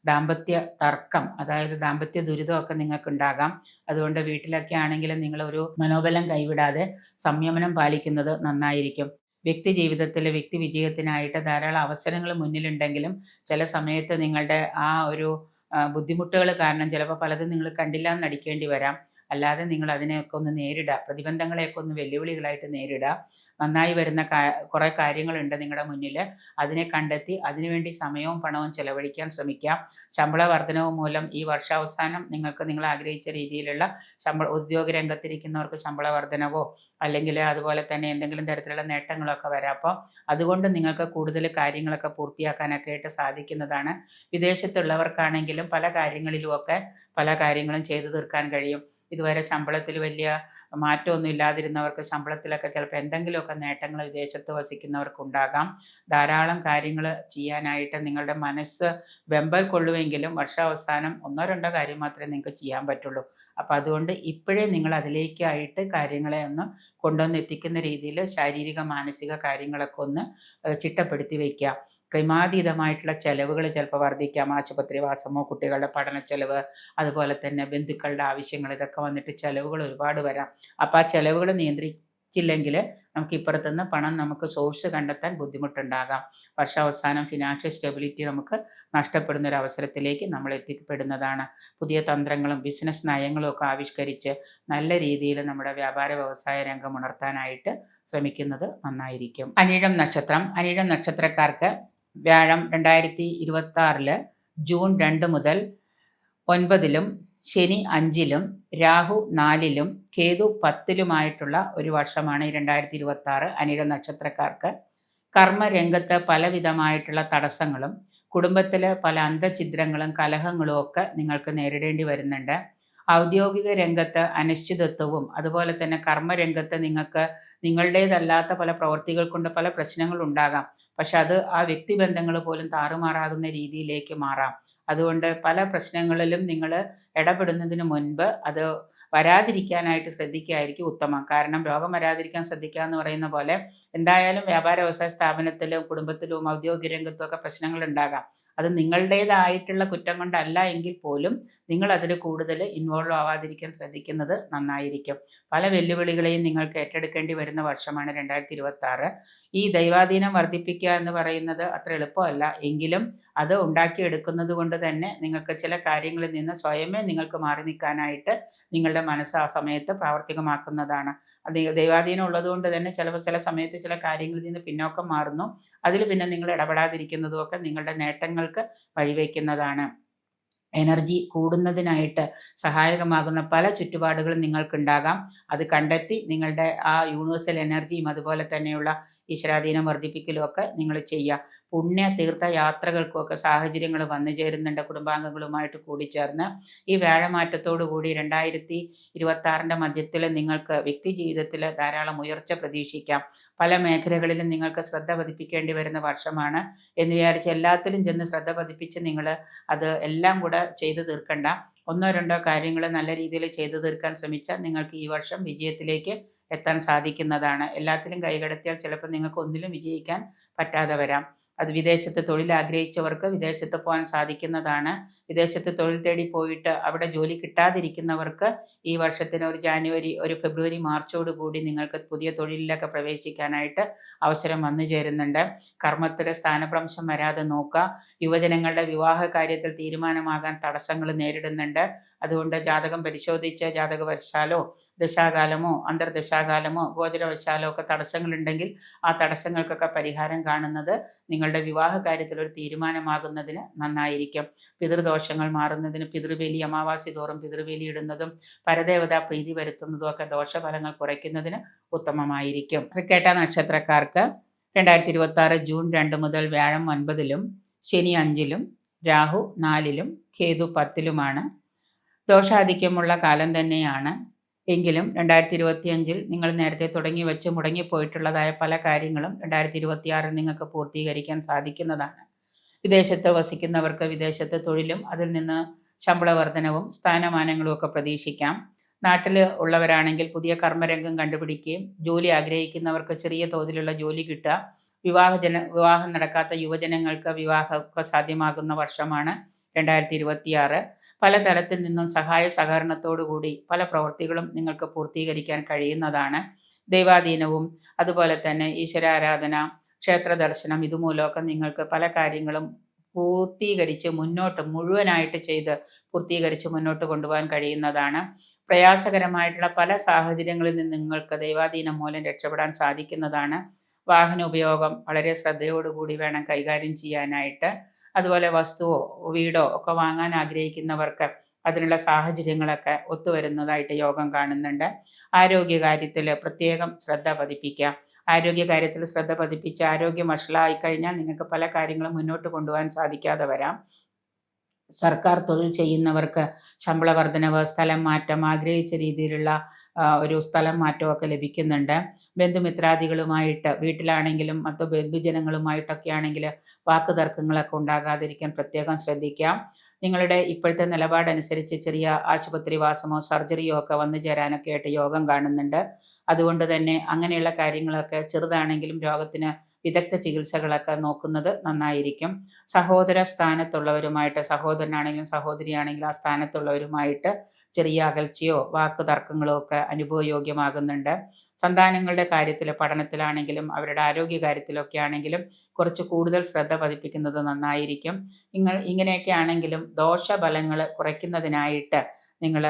ദാമ്പത്യ തർക്കം, അതായത് ദാമ്പത്യ ദുരിതമൊക്കെ നിങ്ങൾക്കുണ്ടാകാം. അതുകൊണ്ട് വീട്ടിലൊക്കെ ആണെങ്കിലും നിങ്ങളൊരു മനോബലം കൈവിടാതെ സംയമനം പാലിക്കുന്നത് നന്നായിരിക്കും. വ്യക്തി ജീവിതത്തിൽ വ്യക്തി വിജയത്തിനായിട്ട് ധാരാളം അവസരങ്ങൾ മുന്നിലുണ്ടെങ്കിലും ചില സമയത്ത് നിങ്ങളുടെ ആ ഒരു ബുദ്ധിമുട്ടുകൾ കാരണം ചിലപ്പോൾ പലതും നിങ്ങൾ കണ്ടില്ല എന്ന് നടിക്കേണ്ടി വരാം. അല്ലാതെ നിങ്ങൾ അതിനെയൊക്കെ ഒന്ന് നേരിടുക, പ്രതിബന്ധങ്ങളെയൊക്കെ ഒന്ന് വെല്ലുവിളികളായിട്ട് നേരിടുക. നന്നായി വരുന്ന കുറേ കാര്യങ്ങളുണ്ട് നിങ്ങളുടെ മുന്നിൽ. അതിനെ കണ്ടെത്തി അതിനുവേണ്ടി സമയവും പണവും ചെലവഴിക്കാൻ ശ്രമിക്കാം. ശമ്പള വർധനവ് മൂലം ഈ വർഷാവസാനം നിങ്ങൾ ആഗ്രഹിച്ച രീതിയിലുള്ള ഉദ്യോഗ രംഗത്തിരിക്കുന്നവർക്ക് ശമ്പള വർധനവോ അല്ലെങ്കിൽ അതുപോലെ തന്നെ എന്തെങ്കിലും തരത്തിലുള്ള നേട്ടങ്ങളൊക്കെ വരാം. അപ്പോൾ അതുകൊണ്ട് നിങ്ങൾക്ക് കൂടുതൽ കാര്യങ്ങളൊക്കെ പൂർത്തിയാക്കാനൊക്കെ ആയിട്ട് സാധിക്കുന്നതാണ്. വിദേശത്തുള്ളവർക്കാണെങ്കിലും പല കാര്യങ്ങളും ചെയ്തു തീർക്കാൻ കഴിയും. ഇതുവരെ ശമ്പളത്തിൽ വലിയ മാറ്റമൊന്നും ഇല്ലാതിരുന്നവർക്ക് ശമ്പളത്തിലൊക്കെ ചിലപ്പോൾ എന്തെങ്കിലുമൊക്കെ നേട്ടങ്ങൾ വിദേശത്ത് വസിക്കുന്നവർക്കുണ്ടാകാം. ധാരാളം കാര്യങ്ങൾ ചെയ്യാനായിട്ട് നിങ്ങളുടെ മനസ്സ് വെമ്പൽ കൊള്ളുമെങ്കിലും വർഷാവസാനം 1-2 കാര്യം മാത്രമേ നിങ്ങൾക്ക് ചെയ്യാൻ പറ്റുള്ളൂ. അപ്പോൾ അതുകൊണ്ട് ഇപ്പോഴേ നിങ്ങൾ അതിലേക്കായിട്ട് കാര്യങ്ങളെ ഒന്ന് കൊണ്ടുവന്നെത്തിക്കുന്ന രീതിയിൽ ശാരീരിക മാനസിക കാര്യങ്ങളൊക്കെ ഒന്ന് ചിട്ടപ്പെടുത്തി വയ്ക്കുക. ക്രമാതീതമായിട്ടുള്ള ചെലവുകൾ ചിലപ്പോൾ വർദ്ധിക്കാം. ആശുപത്രി വാസമോ കുട്ടികളുടെ പഠന ചെലവ്, അതുപോലെ തന്നെ ബന്ധുക്കളുടെ ആവശ്യങ്ങൾ, ഇതൊക്കെ വന്നിട്ട് ചെലവുകൾ ഒരുപാട് വരാം. അപ്പോൾ ആ ചെലവുകൾ നിയന്ത്രിച്ചില്ലെങ്കിൽ നമുക്ക് ഇപ്പുറത്തുനിന്ന് പണം നമുക്ക് സോഴ്സ് കണ്ടെത്താൻ ബുദ്ധിമുട്ടുണ്ടാകാം. വർഷാവസാനം ഫിനാൻഷ്യൽ സ്റ്റെബിലിറ്റി നമുക്ക് നഷ്ടപ്പെടുന്ന ഒരു അവസരത്തിലേക്ക് നമ്മൾ എത്തിപ്പെടുന്നതാണ്. പുതിയ തന്ത്രങ്ങളും ബിസിനസ് നയങ്ങളും ഒക്കെ ആവിഷ്കരിച്ച് നല്ല രീതിയിൽ നമ്മുടെ വ്യാപാര വ്യവസായ രംഗം ഉണർത്താനായിട്ട് ശ്രമിക്കുന്നത് നന്നായിരിക്കും. അനിഴം നക്ഷത്രക്കാർക്ക് വ്യാഴം 2026 ജൂൺ 2 മുതൽ 9 ശനി 5 രാഹു 4 കേതു 10 ഒരു വർഷമാണ് ഈ 2026 അനിഴം നക്ഷത്രക്കാർക്ക്. കർമ്മരംഗത്ത് പലവിധമായിട്ടുള്ള തടസ്സങ്ങളും കുടുംബത്തിൽ പല അന്തഛിദ്രങ്ങളും കലഹങ്ങളും ഒക്കെ നിങ്ങൾക്ക് നേരിടേണ്ടി വരുന്നുണ്ട്. ഔദ്യോഗിക രംഗത്ത് അനിശ്ചിതത്വവും അതുപോലെ തന്നെ കർമ്മരംഗത്ത് നിങ്ങൾക്ക് നിങ്ങളുടേതല്ലാത്ത പല പ്രവൃത്തികൾ കൊണ്ട് പല പ്രശ്നങ്ങളുണ്ടാകാം. പക്ഷെ അത് ആ വ്യക്തിബന്ധങ്ങൾ പോലും താറുമാറാകുന്ന രീതിയിലേക്ക് മാറാം. അതുകൊണ്ട് പല പ്രശ്നങ്ങളിലും നിങ്ങൾ ഇടപെടുന്നതിന് മുൻപ് അത് വരാതിരിക്കാനായിട്ട് ശ്രദ്ധിക്കുകയായിരിക്കും ഉത്തമം. കാരണം രോഗം വരാതിരിക്കാൻ ശ്രദ്ധിക്കുക എന്ന് പറയുന്ന പോലെ എന്തായാലും വ്യാപാര വ്യവസായ സ്ഥാപനത്തിലും കുടുംബത്തിലും ഔദ്യോഗിക രംഗത്തും ഒക്കെ പ്രശ്നങ്ങൾ ഉണ്ടാകാം. അത് നിങ്ങളുടേതായിട്ടുള്ള കുറ്റം കൊണ്ടല്ല എങ്കിൽ പോലും നിങ്ങൾ അതിൽ കൂടുതൽ ഇൻവോൾവ് ആവാതിരിക്കാൻ ശ്രദ്ധിക്കുന്നത് നന്നായിരിക്കും. പല വെല്ലുവിളികളെയും നിങ്ങൾക്ക് ഏറ്റെടുക്കേണ്ടി വരുന്ന വർഷമാണ് 2026. ഈ ദൈവാധീനം വർദ്ധിപ്പിക്കുക എന്ന് പറയുന്നത് അത്ര എളുപ്പമല്ല. എങ്കിലും അത് ഉണ്ടാക്കിയെടുക്കുന്നത് കൊണ്ട് തന്നെ നിങ്ങൾക്ക് ചില കാര്യങ്ങളിൽ നിന്ന് സ്വയമേ നിങ്ങൾക്ക് മാറി നിൽക്കാനായിട്ട് നിങ്ങളുടെ മനസ്സ് ആ സമയത്ത് പ്രാവർത്തികമാക്കുന്നതാണ്. അത് ദൈവാധീനം ഉള്ളതുകൊണ്ട് തന്നെ ചില സമയത്ത് ചില കാര്യങ്ങളിൽ നിന്ന് പിന്നോക്കം മാറുന്നു. അതിൽ പിന്നെ നിങ്ങൾ ഇടപെടാതിരിക്കുന്നതും ഒക്കെ നിങ്ങളുടെ നേട്ടങ്ങൾക്ക് വഴിവെക്കുന്നതാണ്. എനർജി കൂടുന്നതിനായിട്ട് സഹായകമാകുന്ന പല ചുറ്റുപാടുകളും നിങ്ങൾക്കുണ്ടാകാം. അത് കണ്ടെത്തി നിങ്ങളുടെ ആ യൂണിവേഴ്സൽ എനർജിയും അതുപോലെ തന്നെയുള്ള ഈശ്വരാധീനം വർദ്ധിപ്പിക്കലും ഒക്കെ നിങ്ങൾ ചെയ്യുക. പുണ്യ തീർത്ഥയാത്രകൾക്കുമൊക്കെ സാഹചര്യങ്ങൾ വന്നു ചേരുന്നുണ്ട് കുടുംബാംഗങ്ങളുമായിട്ട് കൂടിച്ചേർന്ന്. ഈ വ്യാഴമാറ്റത്തോടു കൂടി 2026 മധ്യത്തിൽ നിങ്ങൾക്ക് വ്യക്തി ജീവിതത്തിൽ ധാരാളം ഉയർച്ച പ്രതീക്ഷിക്കാം. പല മേഖലകളിലും നിങ്ങൾക്ക് ശ്രദ്ധ പതിപ്പിക്കേണ്ടി വരുന്ന വർഷമാണ് എന്ന് വിചാരിച്ച് എല്ലാത്തിലും ചെന്ന് ശ്രദ്ധ പതിപ്പിച്ച് നിങ്ങൾ അത് എല്ലാം കൂടെ ചെയ്തു തീർക്കണ്ട. 1-2 കാര്യങ്ങൾ നല്ല രീതിയിൽ ചെയ്തു തീർക്കാൻ ശ്രമിച്ചാൽ നിങ്ങൾക്ക് ഈ വർഷം വിജയത്തിലേക്ക് എത്താൻ സാധിക്കുന്നതാണ്. എല്ലാത്തിലും കൈകടത്തിയാൽ ചിലപ്പോൾ നിങ്ങൾക്ക് ഒന്നിലും വിജയിക്കാൻ പറ്റാതെ വരാം. അത് വിദേശത്ത് തൊഴിൽ ആഗ്രഹിച്ചവർക്ക് വിദേശത്ത് പോകാൻ സാധിക്കുന്നതാണ്. വിദേശത്ത് തൊഴിൽ തേടി പോയിട്ട് അവിടെ ജോലി കിട്ടാതിരിക്കുന്നവർക്ക് ഈ വർഷത്തിന് ഒരു ഫെബ്രുവരി മാർച്ചോട് കൂടി നിങ്ങൾക്ക് പുതിയ തൊഴിലിലൊക്കെ പ്രവേശിക്കാനായിട്ട് അവസരം വന്നു ചേരുന്നുണ്ട്. കർമ്മത്തിൽ സ്ഥാനഭ്രംശം വരാതെ നോക്കുക. യുവജനങ്ങളുടെ വിവാഹ കാര്യത്തിൽ തീരുമാനമാകാൻ തടസ്സങ്ങൾ നേരിടുന്നുണ്ട്. അതുകൊണ്ട് ജാതകം പരിശോധിച്ച് ജാതകവശാലോ ദശാകാലമോ അന്തർദശാകാലമോ ഗോചരവശാലോ ഒക്കെ തടസ്സങ്ങളുണ്ടെങ്കിൽ ആ തടസ്സങ്ങൾക്കൊക്കെ പരിഹാരം കാണുന്നത് നിങ്ങളുടെ വിവാഹ കാര്യത്തിൽ ഒരു തീരുമാനമാകുന്നതിന് നന്നായിരിക്കും. പിതൃദോഷങ്ങൾ മാറുന്നതിന് പിതൃബലി അമാവാസി തോറും പിതൃബലി ഇടുന്നതും പരദേവതാ പ്രീതി വരുത്തുന്നതും ഒക്കെ ദോഷഫലങ്ങൾ കുറയ്ക്കുന്നതിന് ഉത്തമമായിരിക്കും. തൃക്കേട്ട നക്ഷത്രക്കാർക്ക് 2026 ജൂൺ 2 മുതൽ വ്യാഴം 9 ശനി 5 രാഹു 4 കേതു 10 ദോഷാധിക്യമുള്ള കാലം തന്നെയാണ്. എങ്കിലും 2025 നിങ്ങൾ നേരത്തെ തുടങ്ങി വെച്ച് മുടങ്ങിപ്പോയിട്ടുള്ളതായ പല കാര്യങ്ങളും 2026 നിങ്ങൾക്ക് പൂർത്തീകരിക്കാൻ സാധിക്കുന്നതാണ്. വിദേശത്ത് വസിക്കുന്നവർക്ക് വിദേശത്ത് തൊഴിലും അതിൽ നിന്ന് ശമ്പള വർധനവും സ്ഥാനമാനങ്ങളും ഒക്കെ പ്രതീക്ഷിക്കാം. നാട്ടിൽ ഉള്ളവരാണെങ്കിൽ പുതിയ കർമ്മരംഗം കണ്ടുപിടിക്കുകയും ജോലി ആഗ്രഹിക്കുന്നവർക്ക് ചെറിയ തോതിലുള്ള ജോലി കിട്ടുക, വിവാഹം നടക്കാത്ത യുവജനങ്ങൾക്ക് വിവാഹമൊക്കെ സാധ്യമാകുന്ന വർഷമാണ് 2026. പലതരത്തിൽ നിന്നും സഹായ സഹകരണത്തോടുകൂടി പല പ്രവൃത്തികളും നിങ്ങൾക്ക് പൂർത്തീകരിക്കാൻ കഴിയുന്നതാണ്. ദൈവാധീനവും അതുപോലെ തന്നെ ഈശ്വരാരാധന, ക്ഷേത്ര ദർശനം ഇതുമൂലമൊക്കെ നിങ്ങൾക്ക് പല കാര്യങ്ങളും പൂർത്തീകരിച്ച് മുഴുവനായിട്ട് ചെയ്ത് പൂർത്തീകരിച്ച് മുന്നോട്ട് കൊണ്ടുപോകാൻ കഴിയുന്നതാണ്. പ്രയാസകരമായിട്ടുള്ള പല സാഹചര്യങ്ങളിൽ നിന്ന് നിങ്ങൾക്ക് ദൈവാധീനം മൂലം രക്ഷപ്പെടാൻ സാധിക്കുന്നതാണ്. വാഹന ഉപയോഗം വളരെ ശ്രദ്ധയോടുകൂടി വേണം കൈകാര്യം ചെയ്യാനായിട്ട്. അതുപോലെ വസ്തുവോ വീടോ ഒക്കെ വാങ്ങാൻ ആഗ്രഹിക്കുന്നവർക്ക് അതിനുള്ള സാഹചര്യങ്ങളൊക്കെ ഒത്തുവരുന്നതായിട്ട് യോഗം കാണുന്നുണ്ട്. ആരോഗ്യകാര്യത്തിൽ പ്രത്യേകം ശ്രദ്ധ പതിപ്പിക്കുക. ആരോഗ്യകാര്യത്തിൽ ശ്രദ്ധ പതിപ്പിച്ച് ആരോഗ്യം വഷളായി കഴിഞ്ഞാൽ നിങ്ങൾക്ക് പല കാര്യങ്ങളും മുന്നോട്ട് കൊണ്ടുപോകാൻ സാധിക്കാതെ വരാം. സർക്കാർ തൊഴിൽ ചെയ്യുന്നവർക്ക് ശമ്പള വർധനവ്, സ്ഥലം മാറ്റം, ആഗ്രഹിച്ച രീതിയിലുള്ള ഒരു സ്ഥലം മാറ്റമൊക്കെ ലഭിക്കുന്നുണ്ട്. ബന്ധുമിത്രാദികളുമായിട്ട് വീട്ടിലാണെങ്കിലും മറ്റു ബന്ധുജനങ്ങളുമായിട്ടൊക്കെ ആണെങ്കിൽ വാക്കുതർക്കങ്ങളൊക്കെ ഉണ്ടാകാതിരിക്കാൻ പ്രത്യേകം ശ്രദ്ധിക്കാം. നിങ്ങളുടെ ഇപ്പോഴത്തെ നിലപാടനുസരിച്ച് ചെറിയ ആശുപത്രിവാസമോ സർജറിയോ ഒക്കെ വന്നു ചേരാനൊക്കെ ആയിട്ട് യോഗം കാണുന്നുണ്ട്. അതുകൊണ്ട് തന്നെ അങ്ങനെയുള്ള കാര്യങ്ങളൊക്കെ ചെറുതാണെങ്കിലും രോഗത്തിന് വിദഗ്ധ ചികിത്സകളൊക്കെ നോക്കുന്നത് നന്നായിരിക്കും. സഹോദര സ്ഥാനത്തുള്ളവരുമായിട്ട്, സഹോദരനാണെങ്കിലും സഹോദരിയാണെങ്കിലും ആ സ്ഥാനത്തുള്ളവരുമായിട്ട് ചെറിയ അകൽച്ചയോ വാക്ക് തർക്കങ്ങളോ ഒക്കെ അനുഭവയോഗ്യമാകുന്നുണ്ട്. സന്താനങ്ങളുടെ കാര്യത്തിൽ, പഠനത്തിലാണെങ്കിലും അവരുടെ ആരോഗ്യ കാര്യത്തിലൊക്കെ ആണെങ്കിലും കുറച്ച് കൂടുതൽ ശ്രദ്ധ പതിപ്പിക്കുന്നത് നന്നായിരിക്കും. ഇങ്ങനെയൊക്കെ ആണെങ്കിലും ദോഷഫലങ്ങൾ കുറയ്ക്കുന്നതിനായിട്ട് നിങ്ങൾ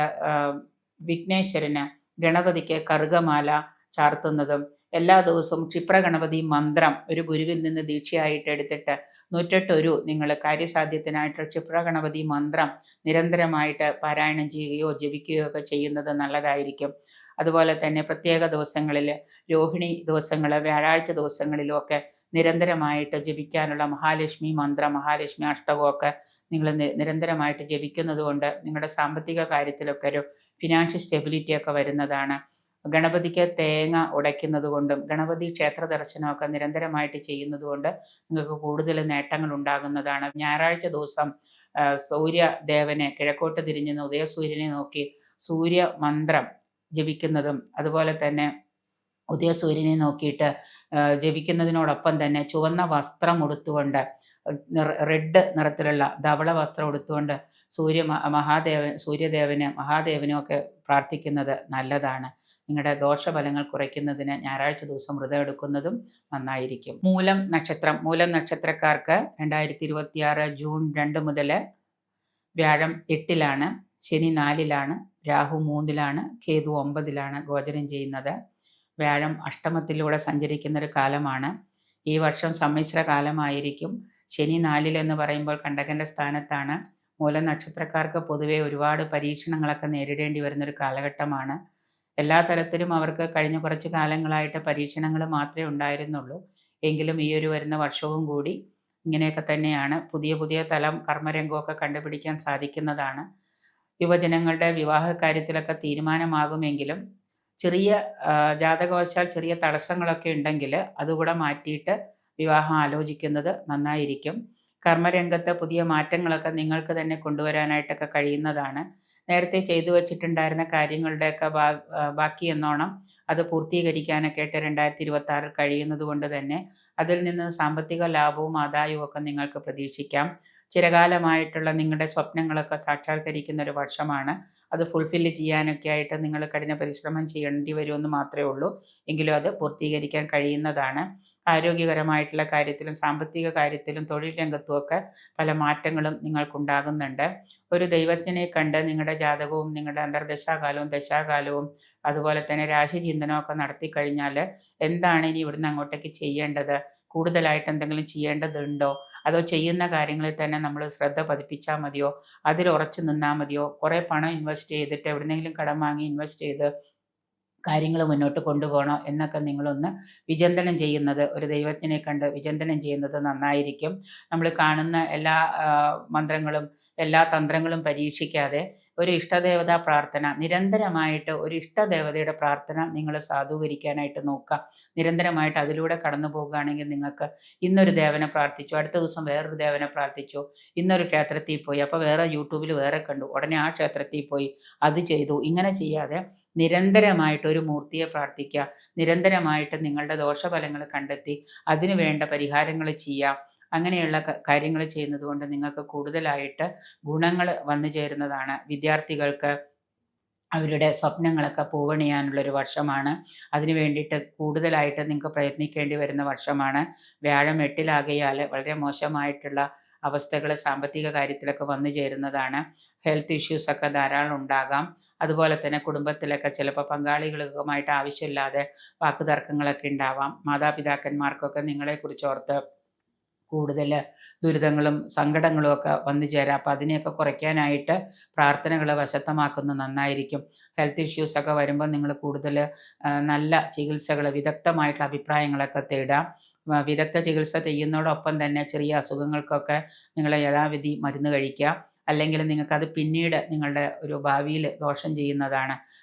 വിഘ്നേശ്വരന്, ഗണപതിക്ക് കറുകമാല ചാർത്തുന്നതും എല്ലാ ദിവസവും ക്ഷിപ്രഗണപതി മന്ത്രം ഒരു ഗുരുവിൽ നിന്ന് ദീക്ഷയായിട്ട് എടുത്തിട്ട് 108 നിങ്ങൾ കാര്യസാധ്യത്തിനായിട്ട് ക്ഷിപ്രഗണപതി മന്ത്രം നിരന്തരമായിട്ട് പാരായണം ചെയ്യുകയോ ജപിക്കുകയോ ഒക്കെ ചെയ്യുന്നത് നല്ലതായിരിക്കും. അതുപോലെ തന്നെ പ്രത്യേക ദിവസങ്ങളിൽ, രോഹിണി ദിവസങ്ങൾ, വ്യാഴാഴ്ച ദിവസങ്ങളിലും ഒക്കെ നിരന്തരമായിട്ട് ജപിക്കാനുള്ള മഹാലക്ഷ്മി മന്ത്രം, മഹാലക്ഷ്മി അഷ്ടകമൊക്കെ നിങ്ങൾ നിരന്തരമായിട്ട് ജപിക്കുന്നത് കൊണ്ട് നിങ്ങളുടെ സാമ്പത്തിക കാര്യത്തിലൊക്കെ ഒരു ഫിനാൻഷ്യൽ സ്റ്റെബിലിറ്റി ഒക്കെ വരുന്നതാണ്. ഗണപതിക്ക് തേങ്ങ ഉടയ്ക്കുന്നത് കൊണ്ടും ഗണപതി ക്ഷേത്ര ദർശനമൊക്കെ നിരന്തരമായിട്ട് ചെയ്യുന്നത് കൊണ്ട് നിങ്ങൾക്ക് കൂടുതൽ നേട്ടങ്ങൾ ഉണ്ടാകുന്നതാണ്. ഞായറാഴ്ച ദിവസം സൂര്യദേവനെ കിഴക്കോട്ട് തിരിഞ്ഞ് ഉദയസൂര്യനെ നോക്കി സൂര്യ മന്ത്രം ജപിക്കുന്നതും അതുപോലെ തന്നെ ഉദയസൂര്യനെ നോക്കിയിട്ട് ജപിക്കുന്നതിനോടൊപ്പം തന്നെ ചുവന്ന വസ്ത്രം ഉടുത്തുകൊണ്ട്, റെഡ് നിറത്തിലുള്ള ധവള വസ്ത്രം ഉടുത്തുകൊണ്ട് മഹാദേവനും ഒക്കെ പ്രാർത്ഥിക്കുന്നത് നല്ലതാണ്. നിങ്ങളുടെ ദോഷഫലങ്ങൾ കുറയ്ക്കുന്നതിന് ഞായറാഴ്ച ദിവസം വ്രതം എടുക്കുന്നതും നന്നായിരിക്കും. മൂലം നക്ഷത്രക്കാർക്ക് 2026 ജൂൺ 2 മുതൽ വ്യാഴം 8-ലാണ്, ശനി 4-ലാണ്, രാഹു 3-ലാണ്, കേതു 9-ലാണ് ഗോചരം ചെയ്യുന്നത്. വ്യാഴം അഷ്ടമത്തിലൂടെ സഞ്ചരിക്കുന്നൊരു കാലമാണ്. ഈ വർഷം സമ്മിശ്ര കാലമായിരിക്കും. ശനി 4 എന്ന് പറയുമ്പോൾ കണ്ടകൻ്റെ സ്ഥാനത്താണ്. മൂലം നക്ഷത്രക്കാർക്ക് പൊതുവെ ഒരുപാട് പരീക്ഷണങ്ങളൊക്കെ നേരിടേണ്ടി വരുന്നൊരു കാലഘട്ടമാണ്. എല്ലാ തരത്തിലും അവർക്ക് കഴിഞ്ഞ കുറച്ച് കാലങ്ങളായിട്ട് പരീക്ഷണങ്ങൾ മാത്രമേ ഉണ്ടായിരുന്നുള്ളൂ. എങ്കിലും ഈ ഒരു വരുന്ന വർഷവും കൂടി ഇങ്ങനെയൊക്കെ തന്നെയാണ്. പുതിയ തലം കർമ്മരംഗമൊക്കെ കണ്ടുപിടിക്കാൻ സാധിക്കുന്നതാണ്. യുവജനങ്ങളുടെ വിവാഹ കാര്യത്തിലൊക്കെ തീരുമാനമാകുമെങ്കിലും ചെറിയ ജാതകവശാൽ ചെറിയ തടസ്സങ്ങളൊക്കെ ഉണ്ടെങ്കിൽ അതുകൂടെ മാറ്റിയിട്ട് വിവാഹം ആലോചിക്കുന്നത് നന്നായിരിക്കും. കർമ്മരംഗത്ത് പുതിയ മാറ്റങ്ങളൊക്കെ നിങ്ങൾക്ക് തന്നെ കൊണ്ടുവരാനായിട്ടൊക്കെ കഴിയുന്നതാണ്. നേരത്തെ ചെയ്തു വച്ചിട്ടുണ്ടായിരുന്ന കാര്യങ്ങളുടെയൊക്കെ ബാക്കി എന്നോണം അത് പൂർത്തീകരിക്കാനൊക്കെ ആയിട്ട് 2026 കഴിയുന്നത് കൊണ്ട് തന്നെ അതിൽ നിന്ന് സാമ്പത്തിക ലാഭവും ആദായവും ഒക്കെ നിങ്ങൾക്ക് പ്രതീക്ഷിക്കാം. ചിരകാലമായിട്ടുള്ള നിങ്ങളുടെ സ്വപ്നങ്ങളൊക്കെ സാക്ഷാത്കരിക്കുന്ന ഒരു വർഷമാണ്. അത് ഫുൾഫില്ല് ചെയ്യാനൊക്കെ ആയിട്ട് നിങ്ങൾ കഠിന പരിശ്രമം ചെയ്യേണ്ടി വരുമെന്ന് മാത്രമേ ഉള്ളൂ. എങ്കിലും അത് പൂർത്തീകരിക്കാൻ കഴിയുന്നതാണ്. ആരോഗ്യകരമായിട്ടുള്ള കാര്യത്തിലും സാമ്പത്തിക കാര്യത്തിലും തൊഴിൽ രംഗത്തുമൊക്കെ പല മാറ്റങ്ങളും നിങ്ങൾക്കുണ്ടാകുന്നുണ്ട്. ഒരു ദൈവത്തിനെ കണ്ട് നിങ്ങളുടെ ജാതകവും നിങ്ങളുടെ അന്തർദശാകാലവും ദശാകാലവും അതുപോലെ തന്നെ രാശിചിന്തനമൊക്കെ നടത്തി കഴിഞ്ഞാൽ എന്താണ് ഇനി ഇവിടുന്ന് അങ്ങോട്ടേക്ക് ചെയ്യേണ്ടത്, കൂടുതലായിട്ട് എന്തെങ്കിലും ചെയ്യേണ്ടതുണ്ടോ, അതോ ചെയ്യുന്ന കാര്യങ്ങളിൽ തന്നെ നമ്മൾ ശ്രദ്ധ പതിപ്പിച്ചാൽ മതിയോ, അതിൽ ഉറച്ചു നിന്നാൽ മതിയോ, കുറേ പണം ഇൻവെസ്റ്റ് ചെയ്തിട്ട് എവിടുന്നെങ്കിലും കടം വാങ്ങി ഇൻവെസ്റ്റ് ചെയ്ത് കാര്യങ്ങൾ മുന്നോട്ട് കൊണ്ടുപോകണോ എന്നൊക്കെ നിങ്ങളൊന്ന് വിചിന്തനം ചെയ്യുന്നത്, ഒരു ദൈവത്തിനെ കണ്ട് വിചിന്തനം ചെയ്യുന്നത് നന്നായിരിക്കും. നമ്മൾ കാണുന്ന എല്ലാ മന്ത്രങ്ങളും എല്ലാ തന്ത്രങ്ങളും പരീക്ഷിക്കാതെ ഒരു ഇഷ്ടദേവതാ പ്രാർത്ഥന നിരന്തരമായിട്ട്, ഒരു ഇഷ്ടദേവതയുടെ പ്രാർത്ഥന നിങ്ങൾ സാധൂകരിക്കാനായിട്ട് നോക്കുക. നിരന്തരമായിട്ട് അതിലൂടെ കടന്നു പോകുകയാണെങ്കിൽ നിങ്ങൾക്ക് ഇന്നൊരു ദേവനെ പ്രാർത്ഥിച്ചു, അടുത്ത ദിവസം വേറൊരു ദേവനെ പ്രാർത്ഥിച്ചു, ഇന്നൊരു ക്ഷേത്രത്തിൽ പോയി, അപ്പോൾ വേറെ യൂട്യൂബിൽ വേറെ കണ്ടു, ഉടനെ ആ ക്ഷേത്രത്തിൽ പോയി അത് ചെയ്തു. ഇങ്ങനെ ചെയ്യാതെ നിരന്തരമായിട്ട് ഒരു മൂർത്തിയെ പ്രാർത്ഥിക്കുക. നിരന്തരമായിട്ട് നിങ്ങളുടെ ദോഷഫലങ്ങൾ കണ്ടെത്തി അതിനു വേണ്ട പരിഹാരങ്ങൾ ചെയ്യുക. അങ്ങനെയുള്ള കാര്യങ്ങൾ ചെയ്യുന്നത് കൊണ്ട് നിങ്ങൾക്ക് കൂടുതലായിട്ട് ഗുണങ്ങൾ വന്നു ചേരുന്നതാണ്. വിദ്യാർത്ഥികൾക്ക് അവരുടെ സ്വപ്നങ്ങളൊക്കെ പൂവണിയാനുള്ളൊരു വർഷമാണ്. അതിനു വേണ്ടിയിട്ട് കൂടുതലായിട്ട് നിങ്ങൾക്ക് പ്രയത്നിക്കേണ്ടി വരുന്ന വർഷമാണ്. വ്യാഴം 8-ലാകയാൽ വളരെ മോശമായിട്ടുള്ള അവസ്ഥകൾ സാമ്പത്തിക കാര്യത്തിലൊക്കെ വന്നു ചേരുന്നതാണ്. ഹെൽത്ത് ഇഷ്യൂസൊക്കെ ധാരാളം ഉണ്ടാകാം. അതുപോലെ തന്നെ കുടുംബത്തിലൊക്കെ ചിലപ്പോൾ പങ്കാളികളുമായിട്ട് ആവശ്യമില്ലാതെ വാക്കുതർക്കങ്ങളൊക്കെ ഉണ്ടാവാം. മാതാപിതാക്കന്മാർക്കൊക്കെ നിങ്ങളെക്കുറിച്ചോർത്ത് കൂടുതൽ ദുരിതങ്ങളും സങ്കടങ്ങളും ഒക്കെ വന്നു ചേരാം. അപ്പം അതിനെയൊക്കെ കുറയ്ക്കാനായിട്ട് പ്രാർത്ഥനകൾ വശത്തമാക്കുന്നത് നന്നായിരിക്കും. ഹെൽത്ത് ഇഷ്യൂസൊക്കെ വരുമ്പോൾ നിങ്ങൾ കൂടുതൽ നല്ല ചികിത്സകൾ, വിദഗ്ധമായിട്ടുള്ള അഭിപ്രായങ്ങളൊക്കെ തേടാം. വിദഗ്ധ ചികിത്സ ചെയ്യുന്നതോടൊപ്പം തന്നെ ചെറിയ അസുഖങ്ങൾക്കൊക്കെ നിങ്ങൾ യഥാവിധി മരുന്ന് കഴിക്കുക. അല്ലെങ്കിൽ നിങ്ങൾക്കത് പിന്നീട് നിങ്ങളുടെ ഒരു ഭാവിയിൽ ദോഷം ചെയ്യുന്നതാണ്.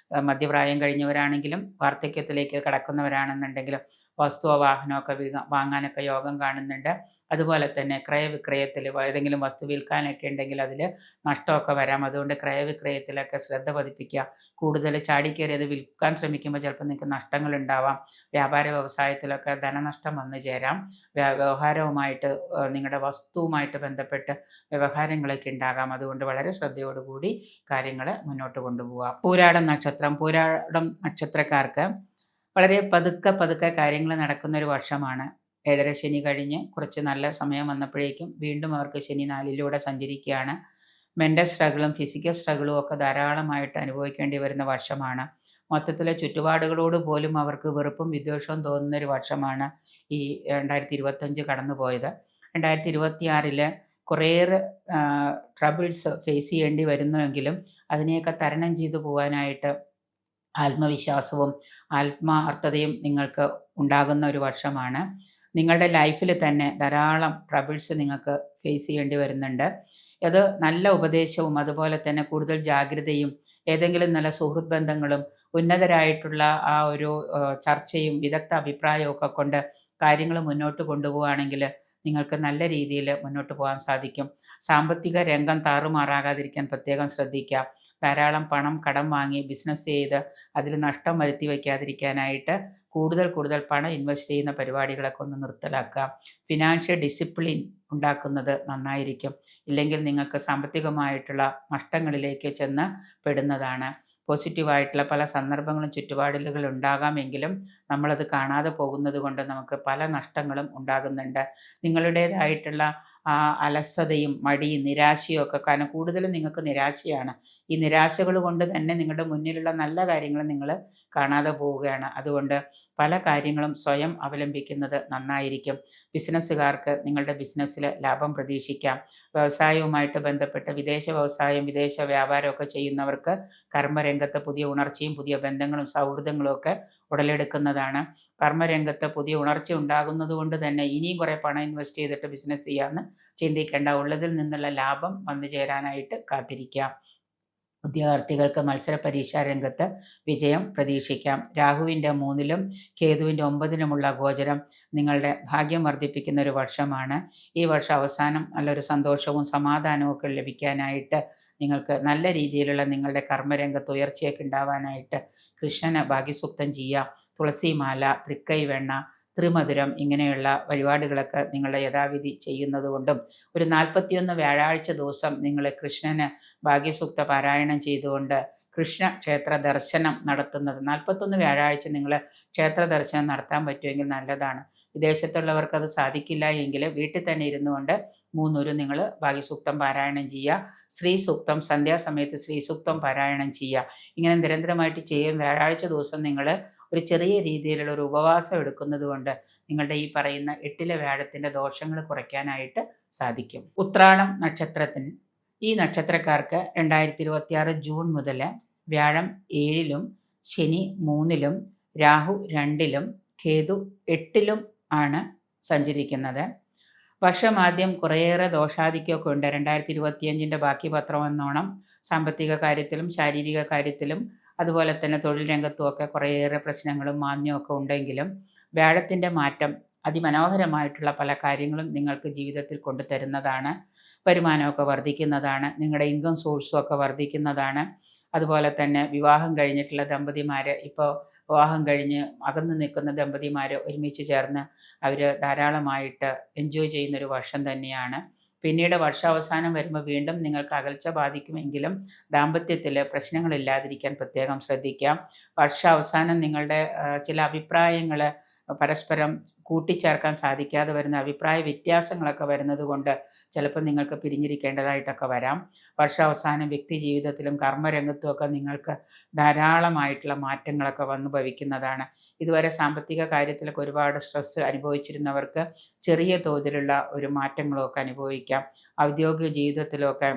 മധ്യപ്രായം കഴിഞ്ഞവരാണെങ്കിലും വാർദ്ധക്യത്തിലേക്ക് കടക്കുന്നവരാണെന്നുണ്ടെങ്കിലും വസ്തുവോ വാഹനമൊക്കെ വാങ്ങാനൊക്കെ യോഗം കാണുന്നുണ്ട്. അതുപോലെ തന്നെ ക്രയവിക്രയത്തിൽ ഏതെങ്കിലും വസ്തു വിൽക്കാനൊക്കെ ഉണ്ടെങ്കിൽ അതിൽ നഷ്ടമൊക്കെ വരാം. അതുകൊണ്ട് ക്രയവിക്രയത്തിലൊക്കെ ശ്രദ്ധ പതിപ്പിക്കുക. കൂടുതൽ ചാടിക്കയറി അത് വിൽക്കാൻ ശ്രമിക്കുമ്പോൾ ചിലപ്പോൾ നിങ്ങൾക്ക് നഷ്ടങ്ങൾ ഉണ്ടാവാം. വ്യാപാര വ്യവസായത്തിലൊക്കെ ധനനഷ്ടം വന്നു ചേരാം. വ്യവഹാരവുമായിട്ട് നിങ്ങളുടെ വസ്തുവുമായിട്ട് ബന്ധപ്പെട്ട് വ്യവഹാരങ്ങളൊക്കെ ഉണ്ടാകാം. അതുകൊണ്ട് വളരെ ശ്രദ്ധയോടുകൂടി കാര്യങ്ങൾ മുന്നോട്ട് കൊണ്ടുപോകാം. പൂരാടം നക്ഷത്രക്കാർക്ക് വളരെ പതുക്കെ കാര്യങ്ങൾ നടക്കുന്ന ഒരു വർഷമാണ്. 7.5 ശനി കഴിഞ്ഞ് കുറച്ച് നല്ല സമയം വന്നപ്പോഴേക്കും വീണ്ടും അവർക്ക് ശനി 4-ലൂടെ സഞ്ചരിക്കുകയാണ്. മെൻ്റൽ സ്ട്രഗിളും ഫിസിക്കൽ സ്ട്രഗിളും ഒക്കെ ധാരാളമായിട്ട് അനുഭവിക്കേണ്ടി വരുന്ന വർഷമാണ്. മൊത്തത്തിലെ ചുറ്റുപാടുകളോട് പോലും അവർക്ക് വെറുപ്പും വിദ്വേഷവും തോന്നുന്നൊരു വർഷമാണ് ഈ 2025 കടന്നു പോയത്. 2026 കുറേയേറെ ട്രബിൾസ് ഫേസ് ചെയ്യേണ്ടി വരുന്നുവെങ്കിലും അതിനെയൊക്കെ തരണം ചെയ്തു പോകാനായിട്ട് ആത്മവിശ്വാസവും ആത്മാർത്ഥതയും നിങ്ങൾക്ക് ഉണ്ടാകുന്ന ഒരു വർഷമാണ്. നിങ്ങളുടെ ലൈഫിൽ തന്നെ ധാരാളം ട്രബിൾസ് നിങ്ങൾക്ക് ഫേസ് ചെയ്യേണ്ടി വരുന്നുണ്ട്. അത് നല്ല ഉപദേശവും അതുപോലെ തന്നെ കൂടുതൽ ജാഗ്രതയും ഏതെങ്കിലും നല്ല സുഹൃത്ത് ബന്ധങ്ങളും ഉന്നതരായിട്ടുള്ള ആ ഒരു ചർച്ചയും വിദഗ്ധ അഭിപ്രായവും ഒക്കെ കൊണ്ട് കാര്യങ്ങൾ മുന്നോട്ട് കൊണ്ടുപോവുകയാണെങ്കിൽ നിങ്ങൾക്ക് നല്ല രീതിയിൽ മുന്നോട്ട് പോകാൻ സാധിക്കും. സാമ്പത്തിക രംഗം താറുമാറാകാതിരിക്കാൻ പ്രത്യേകം ശ്രദ്ധിക്കുക. ധാരാളം പണം കടം വാങ്ങി ബിസിനസ് ചെയ്ത് അതിൽ നഷ്ടം വരുത്തി വയ്ക്കാതിരിക്കാനായിട്ട് കൂടുതൽ പണം ഇൻവെസ്റ്റ് ചെയ്യുന്ന പരിപാടികളൊക്കെ ഒന്ന് നിർത്തലാക്കുക. ഫിനാൻഷ്യൽ ഡിസിപ്ലിൻ ഉണ്ടാക്കുന്നത് നന്നായിരിക്കും. ഇല്ലെങ്കിൽ നിങ്ങൾക്ക് സാമ്പത്തികമായിട്ടുള്ള നഷ്ടങ്ങളിലേക്ക് ചെന്ന് പെടുന്നതാണ്. പോസിറ്റീവായിട്ടുള്ള പല സന്ദർഭങ്ങളും ചുറ്റുപാടുകൾ ഉണ്ടാകാമെങ്കിലും നമ്മളത് കാണാതെ പോകുന്നത് കൊണ്ട് നമുക്ക് പല നഷ്ടങ്ങളും ഉണ്ടാകുന്നുണ്ട്. നിങ്ങളുടേതായിട്ടുള്ള ആ അലസതയും മടിയും നിരാശയും ഒക്കെ, കാരണം കൂടുതലും നിങ്ങൾക്ക് നിരാശയാണ്. ഈ നിരാശകൾ കൊണ്ട് തന്നെ നിങ്ങളുടെ മുന്നിലുള്ള നല്ല കാര്യങ്ങൾ നിങ്ങൾ കാണാതെ പോവുകയാണ്. അതുകൊണ്ട് പല കാര്യങ്ങളും സ്വയം അവലംബിക്കുന്നത് നന്നായിരിക്കും. ബിസിനസ്സുകാർക്ക് നിങ്ങളുടെ ബിസിനസ്സിൽ ലാഭം പ്രതീക്ഷിക്കാം. വ്യവസായവുമായിട്ട് ബന്ധപ്പെട്ട് വിദേശ വ്യവസായം വിദേശ വ്യാപാരമൊക്കെ ചെയ്യുന്നവർക്ക് കർമ്മരംഗത്ത് പുതിയ ഉണർച്ചയും പുതിയ ബന്ധങ്ങളും സൗഹൃദങ്ങളും ഒക്കെ ഉടലെടുക്കുന്നതാണ്. കർമ്മരംഗത്ത് പുതിയ ഉണർച്ച ഉണ്ടാകുന്നത് കൊണ്ട് തന്നെ ഇനിയും കുറേ പണം ഇൻവെസ്റ്റ് ചെയ്തിട്ട് ബിസിനസ് ചെയ്യാമെന്ന് ചിന്തിക്കേണ്ട. ഉള്ളതിൽ നിന്നുള്ള ലാഭം വന്നു ചേരാനായിട്ട് കാത്തിരിക്കാം. ഉദ്യോഗാർത്ഥികൾക്ക് മത്സര പരീക്ഷാ രംഗത്ത് വിജയം പ്രതീക്ഷിക്കാം. രാഹുവിൻ്റെ 3-ലും കേതുവിൻ്റെ 9-ലുമുള്ള ഗോചരം നിങ്ങളുടെ ഭാഗ്യം വർദ്ധിപ്പിക്കുന്ന ഒരു വർഷമാണ്. ഈ വർഷം അവസാനം നല്ലൊരു സന്തോഷവും സമാധാനവും ഒക്കെ ലഭിക്കാനായിട്ട് നിങ്ങൾക്ക് നല്ല രീതിയിലുള്ള നിങ്ങളുടെ കർമ്മരംഗത്ത് ഉയർച്ചയൊക്കെ ഉണ്ടാവാനായിട്ട് കൃഷ്ണന് ഭാഗ്യസൂക്തം ചെയ്യുക. തുളസിമാല, തൃക്കൈവെണ്ണ, ത്രിമധുരം ഇങ്ങനെയുള്ള വഴിപാടുകളൊക്കെ നിങ്ങൾ യഥാവിധി ചെയ്യുന്നത് കൊണ്ടും ഒരു 41 വ്യാഴാഴ്ച ദിവസം നിങ്ങൾ കൃഷ്ണന് ഭാഗ്യസൂക്ത പാരായണം ചെയ്തുകൊണ്ട് കൃഷ്ണ ക്ഷേത്ര ദർശനം നടത്തുന്നത്, 41 വ്യാഴാഴ്ച നിങ്ങൾ ക്ഷേത്ര ദർശനം നടത്താൻ പറ്റുമെങ്കിൽ നല്ലതാണ്. വിദേശത്തുള്ളവർക്ക് അത് സാധിക്കില്ല എങ്കിൽ വീട്ടിൽ തന്നെ ഇരുന്നു കൊണ്ട് 3 നിങ്ങൾ ഭാഗ്യസൂക്തം പാരായണം ചെയ്യുക. ശ്രീ സൂക്തം സന്ധ്യാസമയത്ത് ശ്രീ സൂക്തം പാരായണം ചെയ്യുക. ഇങ്ങനെ നിരന്തരമായിട്ട് ചെയ്യും. വ്യാഴാഴ്ച ദിവസം നിങ്ങൾ ഒരു ചെറിയ രീതിയിലുള്ള ഒരു ഉപവാസം എടുക്കുന്നത് കൊണ്ട് നിങ്ങളുടെ ഈ പറയുന്ന 8-ലെ വ്യാഴത്തിൻ്റെ ദോഷങ്ങൾ കുറയ്ക്കാനായിട്ട് സാധിക്കും. ഉത്രാടം നക്ഷത്രത്തിന് ഈ നക്ഷത്രക്കാർക്ക് 2026 ജൂൺ മുതൽ വ്യാഴം 7-ലും ശനി 3-ലും രാഹു 2-ലും കേതു 8-ലും ആണ് സഞ്ചരിക്കുന്നത്. വർഷമാദ്യം കുറേയേറെ ദോഷാധിക്യമൊക്കെ ഉണ്ട്. 2025 ബാക്കി പത്രം എന്നോണം സാമ്പത്തിക കാര്യത്തിലും ശാരീരിക കാര്യത്തിലും അതുപോലെ തന്നെ തൊഴിൽ രംഗത്തുമൊക്കെ കുറേയേറെ പ്രശ്നങ്ങളും മാന്ദ്യമൊക്കെ ഉണ്ടെങ്കിലും വ്യാഴത്തിൻ്റെ മാറ്റം അതിമനോഹരമായിട്ടുള്ള പല കാര്യങ്ങളും നിങ്ങൾക്ക് ജീവിതത്തിൽ കൊണ്ടുതരുന്നതാണ്. വരുമാനമൊക്കെ വർദ്ധിക്കുന്നതാണ്. നിങ്ങളുടെ ഇൻകം സോഴ്സും ഒക്കെ വർദ്ധിക്കുന്നതാണ്. അതുപോലെ തന്നെ വിവാഹം കഴിഞ്ഞിട്ടുള്ള ദമ്പതിമാർ, ഇപ്പോൾ വിവാഹം കഴിഞ്ഞ് അകന്നു നിൽക്കുന്ന ദമ്പതിമാർ ഒരുമിച്ച് ചേർന്ന് അവർ ധാരാളമായിട്ട് എൻജോയ് ചെയ്യുന്നൊരു വർഷം തന്നെയാണ്. പിന്നീട് വർഷാവസാനം വരുമ്പോൾ വീണ്ടും നിങ്ങൾക്ക് അകൽച്ച ബാധിക്കുമെങ്കിലും ദാമ്പത്യത്തിൽ പ്രശ്നങ്ങളില്ലാതിരിക്കാൻ പ്രത്യേകം ശ്രദ്ധിക്കാം. വർഷാവസാനം നിങ്ങളുടെ ചില അഭിപ്രായങ്ങൾ പരസ്പരം കൂട്ടിച്ചേർക്കാൻ സാധിക്കാതെ വരുന്ന അഭിപ്രായ വ്യത്യാസങ്ങളൊക്കെ വരുന്നത് കൊണ്ട് ചിലപ്പോൾ നിങ്ങൾക്ക് പിരിഞ്ഞിരിക്കേണ്ടതായിട്ടൊക്കെ വരാം. വർഷാവസാനം വ്യക്തി ജീവിതത്തിലും കർമ്മരംഗത്തുമൊക്കെ നിങ്ങൾക്ക് ധാരാളമായിട്ടുള്ള മാറ്റങ്ങളൊക്കെ വന്നു ഭവിക്കുന്നതാണ്. ഇതുവരെ സാമ്പത്തിക കാര്യത്തിലൊക്കെ ഒരുപാട് സ്ട്രെസ് അനുഭവിച്ചിരുന്നവർക്ക് ചെറിയ തോതിലുള്ള ഒരു മാറ്റങ്ങളൊക്കെ അനുഭവിക്കാം. ഔദ്യോഗിക ജീവിതത്തിലൊക്കെ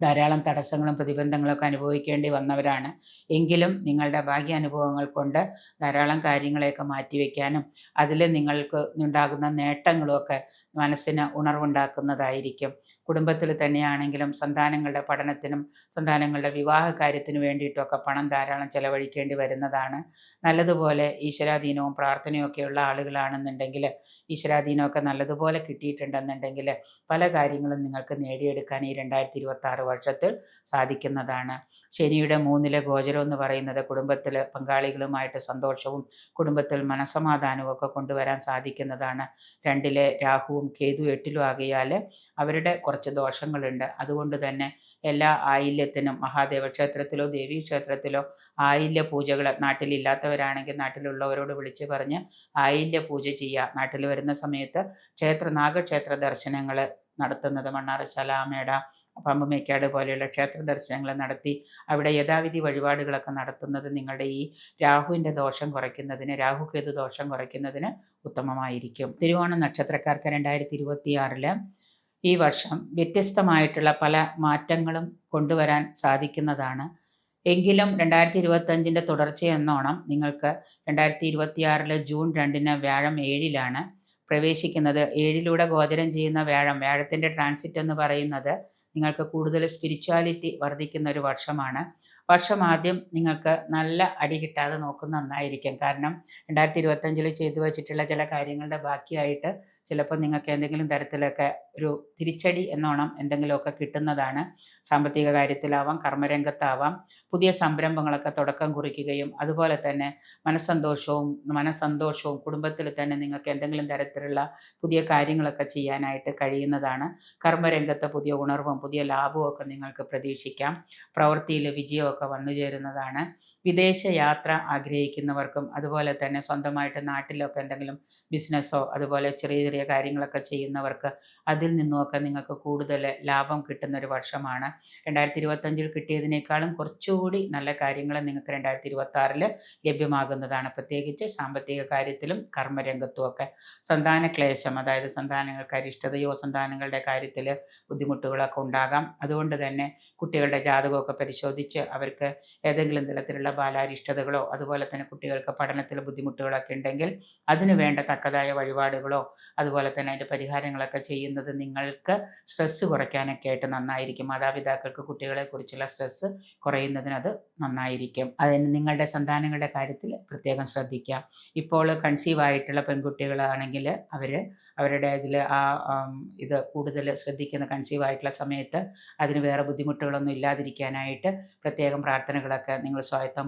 ധാരാളം തടസ്സങ്ങളും പ്രതിബന്ധങ്ങളൊക്കെ അനുഭവിക്കേണ്ടി വന്നവരാണ്. എങ്കിലും നിങ്ങളുടെ ഭാഗ്യാനുഭവങ്ങൾ കൊണ്ട് ധാരാളം കാര്യങ്ങളെയൊക്കെ മാറ്റിവെക്കാനും അതിൽ നിങ്ങൾക്ക് ഉണ്ടാകുന്ന നേട്ടങ്ങളുമൊക്കെ മനസ്സിന് ഉണർവുണ്ടാക്കുന്നതായിരിക്കും. കുടുംബത്തിൽ തന്നെയാണെങ്കിലും സന്താനങ്ങളുടെ പഠനത്തിനും സന്താനങ്ങളുടെ വിവാഹ കാര്യത്തിനു വേണ്ടിയിട്ടൊക്കെ പണം ധാരാളം ചെലവഴിക്കേണ്ടി വരുന്നതാണ്. നല്ലതുപോലെ ഈശ്വരാധീനവും പ്രാർത്ഥനയും ഒക്കെയുള്ള ആളുകളാണെന്നുണ്ടെങ്കിൽ, ഈശ്വരാധീനമൊക്കെ നല്ലതുപോലെ കിട്ടിയിട്ടുണ്ടെന്നുണ്ടെങ്കിൽ പല കാര്യങ്ങളും നിങ്ങൾക്ക് നേടിയെടുക്കാൻ ഈ 2026 വർഷത്തിൽ സാധിക്കുന്നതാണ്. ശനിയുടെ 3-ലെ ഗോചരം എന്ന് പറയുന്നത് കുടുംബത്തിൽ പങ്കാളികളുമായിട്ട് സന്തോഷവും കുടുംബത്തിൽ മനസ്സമാധാനവും ഒക്കെ കൊണ്ടുവരാൻ സാധിക്കുന്നതാണ്. 2-ലെ രാഹുവും കേതു 8-ലും ആകിയാൽ അവരുടെ കുറച്ച് ദോഷങ്ങളുണ്ട്. അതുകൊണ്ട് തന്നെ എല്ലാ ആയില്യത്തിനും മഹാദേവ ക്ഷേത്രത്തിലോ ദേവീ ക്ഷേത്രത്തിലോ ആയില്യ പൂജകൾ, നാട്ടിലില്ലാത്തവരാണെങ്കിൽ നാട്ടിലുള്ളവരോട് വിളിച്ച് പറഞ്ഞ് ആയില്യ പൂജ ചെയ്യുക. നാട്ടിൽ വരുന്ന സമയത്ത് നാഗക്ഷേത്ര ദർശനങ്ങൾ നടത്തുന്നത്, മണ്ണാറശാല, ആമേട, പമ്പുമേക്കാട് പോലെയുള്ള ക്ഷേത്ര ദർശനങ്ങൾ നടത്തി അവിടെ യഥാവിധി വഴിപാടുകളൊക്കെ നടത്തുന്നത് നിങ്ങളുടെ ഈ രാഹുവിൻ്റെ ദോഷം കുറയ്ക്കുന്നതിന്, രാഹുകേതു ദോഷം കുറയ്ക്കുന്നതിന് ഉത്തമമായിരിക്കും. തിരുവോണ നക്ഷത്രക്കാർക്ക് 2026 ഈ വർഷം വ്യത്യസ്തമായിട്ടുള്ള പല മാറ്റങ്ങളും കൊണ്ടുവരാൻ സാധിക്കുന്നതാണ്. എങ്കിലും 2025 തുടർച്ചയെന്നോണം നിങ്ങൾക്ക് 2026 ജൂൺ 2 വ്യാഴം 7-ലാണ് പ്രവേശിക്കുന്നത്. 7-ലൂടെ ഗോചരം ചെയ്യുന്ന വ്യാഴത്തിൻ്റെ ട്രാൻസിറ്റ് എന്ന് പറയുന്നത് നിങ്ങൾക്ക് കൂടുതൽ സ്പിരിച്വാലിറ്റി വർദ്ധിക്കുന്ന ഒരു വർഷമാണ്. വർഷം ആദ്യം നിങ്ങൾക്ക് നല്ല അടി കിട്ടാതെ നോക്കുന്ന നന്നായിരിക്കും. കാരണം 2025 ചെയ്തു വച്ചിട്ടുള്ള ചില കാര്യങ്ങളുടെ ബാക്കിയായിട്ട് ചിലപ്പോൾ നിങ്ങൾക്ക് എന്തെങ്കിലും തരത്തിലൊക്കെ ഒരു തിരിച്ചടി എന്നോണം എന്തെങ്കിലുമൊക്കെ കിട്ടുന്നതാണ്. സാമ്പത്തിക കാര്യത്തിലാവാം, കർമ്മരംഗത്താവാം, പുതിയ സംരംഭങ്ങളൊക്കെ തുടക്കം കുറിക്കുകയും അതുപോലെ തന്നെ മനസ്സന്തോഷവും കുടുംബത്തിൽ തന്നെ നിങ്ങൾക്ക് എന്തെങ്കിലും തരത്തിലുള്ള പുതിയ കാര്യങ്ങളൊക്കെ ചെയ്യാനായിട്ട് കഴിയുന്നതാണ്. കർമ്മരംഗത്ത് പുതിയ ഉണർവും പുതിയ ലാഭവും ഒക്കെ നിങ്ങൾക്ക് പ്രതീക്ഷിക്കാം. പ്രവൃത്തിയിൽ വിജയമൊക്കെ വന്നു ചേരുന്നതാണ്. വിദേശ യാത്ര ആഗ്രഹിക്കുന്നവർക്കും അതുപോലെ തന്നെ സ്വന്തമായിട്ട് നാട്ടിലൊക്കെ എന്തെങ്കിലും ബിസിനസ്സോ അതുപോലെ ചെറിയ ചെറിയ കാര്യങ്ങളൊക്കെ ചെയ്യുന്നവർക്ക് അതിൽ നിന്നുമൊക്കെ നിങ്ങൾക്ക് കൂടുതൽ ലാഭം കിട്ടുന്നൊരു വർഷമാണ്. 2025 കിട്ടിയതിനേക്കാളും കുറച്ചുകൂടി നല്ല കാര്യങ്ങൾ നിങ്ങൾക്ക് 2026 ലഭ്യമാകുന്നതാണ്. പ്രത്യേകിച്ച് സാമ്പത്തിക കാര്യത്തിലും കർമ്മരംഗത്തുമൊക്കെ. സന്താന ക്ലേശം, അതായത് സന്താനങ്ങൾക്ക് അരിഷ്ടതയോ സന്താനങ്ങളുടെ കാര്യത്തിൽ ബുദ്ധിമുട്ടുകളൊക്കെ ഉണ്ടാകാം. അതുകൊണ്ട് തന്നെ കുട്ടികളുടെ ജാതകമൊക്കെ പരിശോധിച്ച് അവർക്ക് ഏതെങ്കിലും തരത്തിലുള്ള ബാലാരിഷ്ടതകളോ അതുപോലെ തന്നെ കുട്ടികൾക്ക് പഠനത്തിൽ ബുദ്ധിമുട്ടുകളൊക്കെ ഉണ്ടെങ്കിൽ അതിനു വേണ്ട തക്കതായ വഴിപാടുകളോ അതുപോലെ തന്നെ അതിൻ്റെ പരിഹാരങ്ങളൊക്കെ ചെയ്യുന്നത് നിങ്ങൾക്ക് സ്ട്രെസ്സ് കുറയ്ക്കാനൊക്കെ ആയിട്ട് നന്നായിരിക്കും. മാതാപിതാക്കൾക്ക് കുട്ടികളെക്കുറിച്ചുള്ള സ്ട്രെസ്സ് കുറയുന്നതിന് അത് നന്നായിരിക്കും. അതിന് നിങ്ങളുടെ സന്താനങ്ങളുടെ കാര്യത്തിൽ പ്രത്യേകം ശ്രദ്ധിക്കുക. ഇപ്പോൾ കൺസീവ് ആയിട്ടുള്ള പെൺകുട്ടികളാണെങ്കിൽ അവരുടെ ഇതിൽ ഇത് കൂടുതൽ ശ്രദ്ധിക്കുന്ന, കൺസീവ് ആയിട്ടുള്ള സമയത്ത് അതിന് വേറെ ബുദ്ധിമുട്ടുകളൊന്നും ഇല്ലാതിരിക്കാനായിട്ട് പ്രത്യേകം പ്രാർത്ഥനകളൊക്കെ നിങ്ങൾ സ്വായത്തമാക്കുക.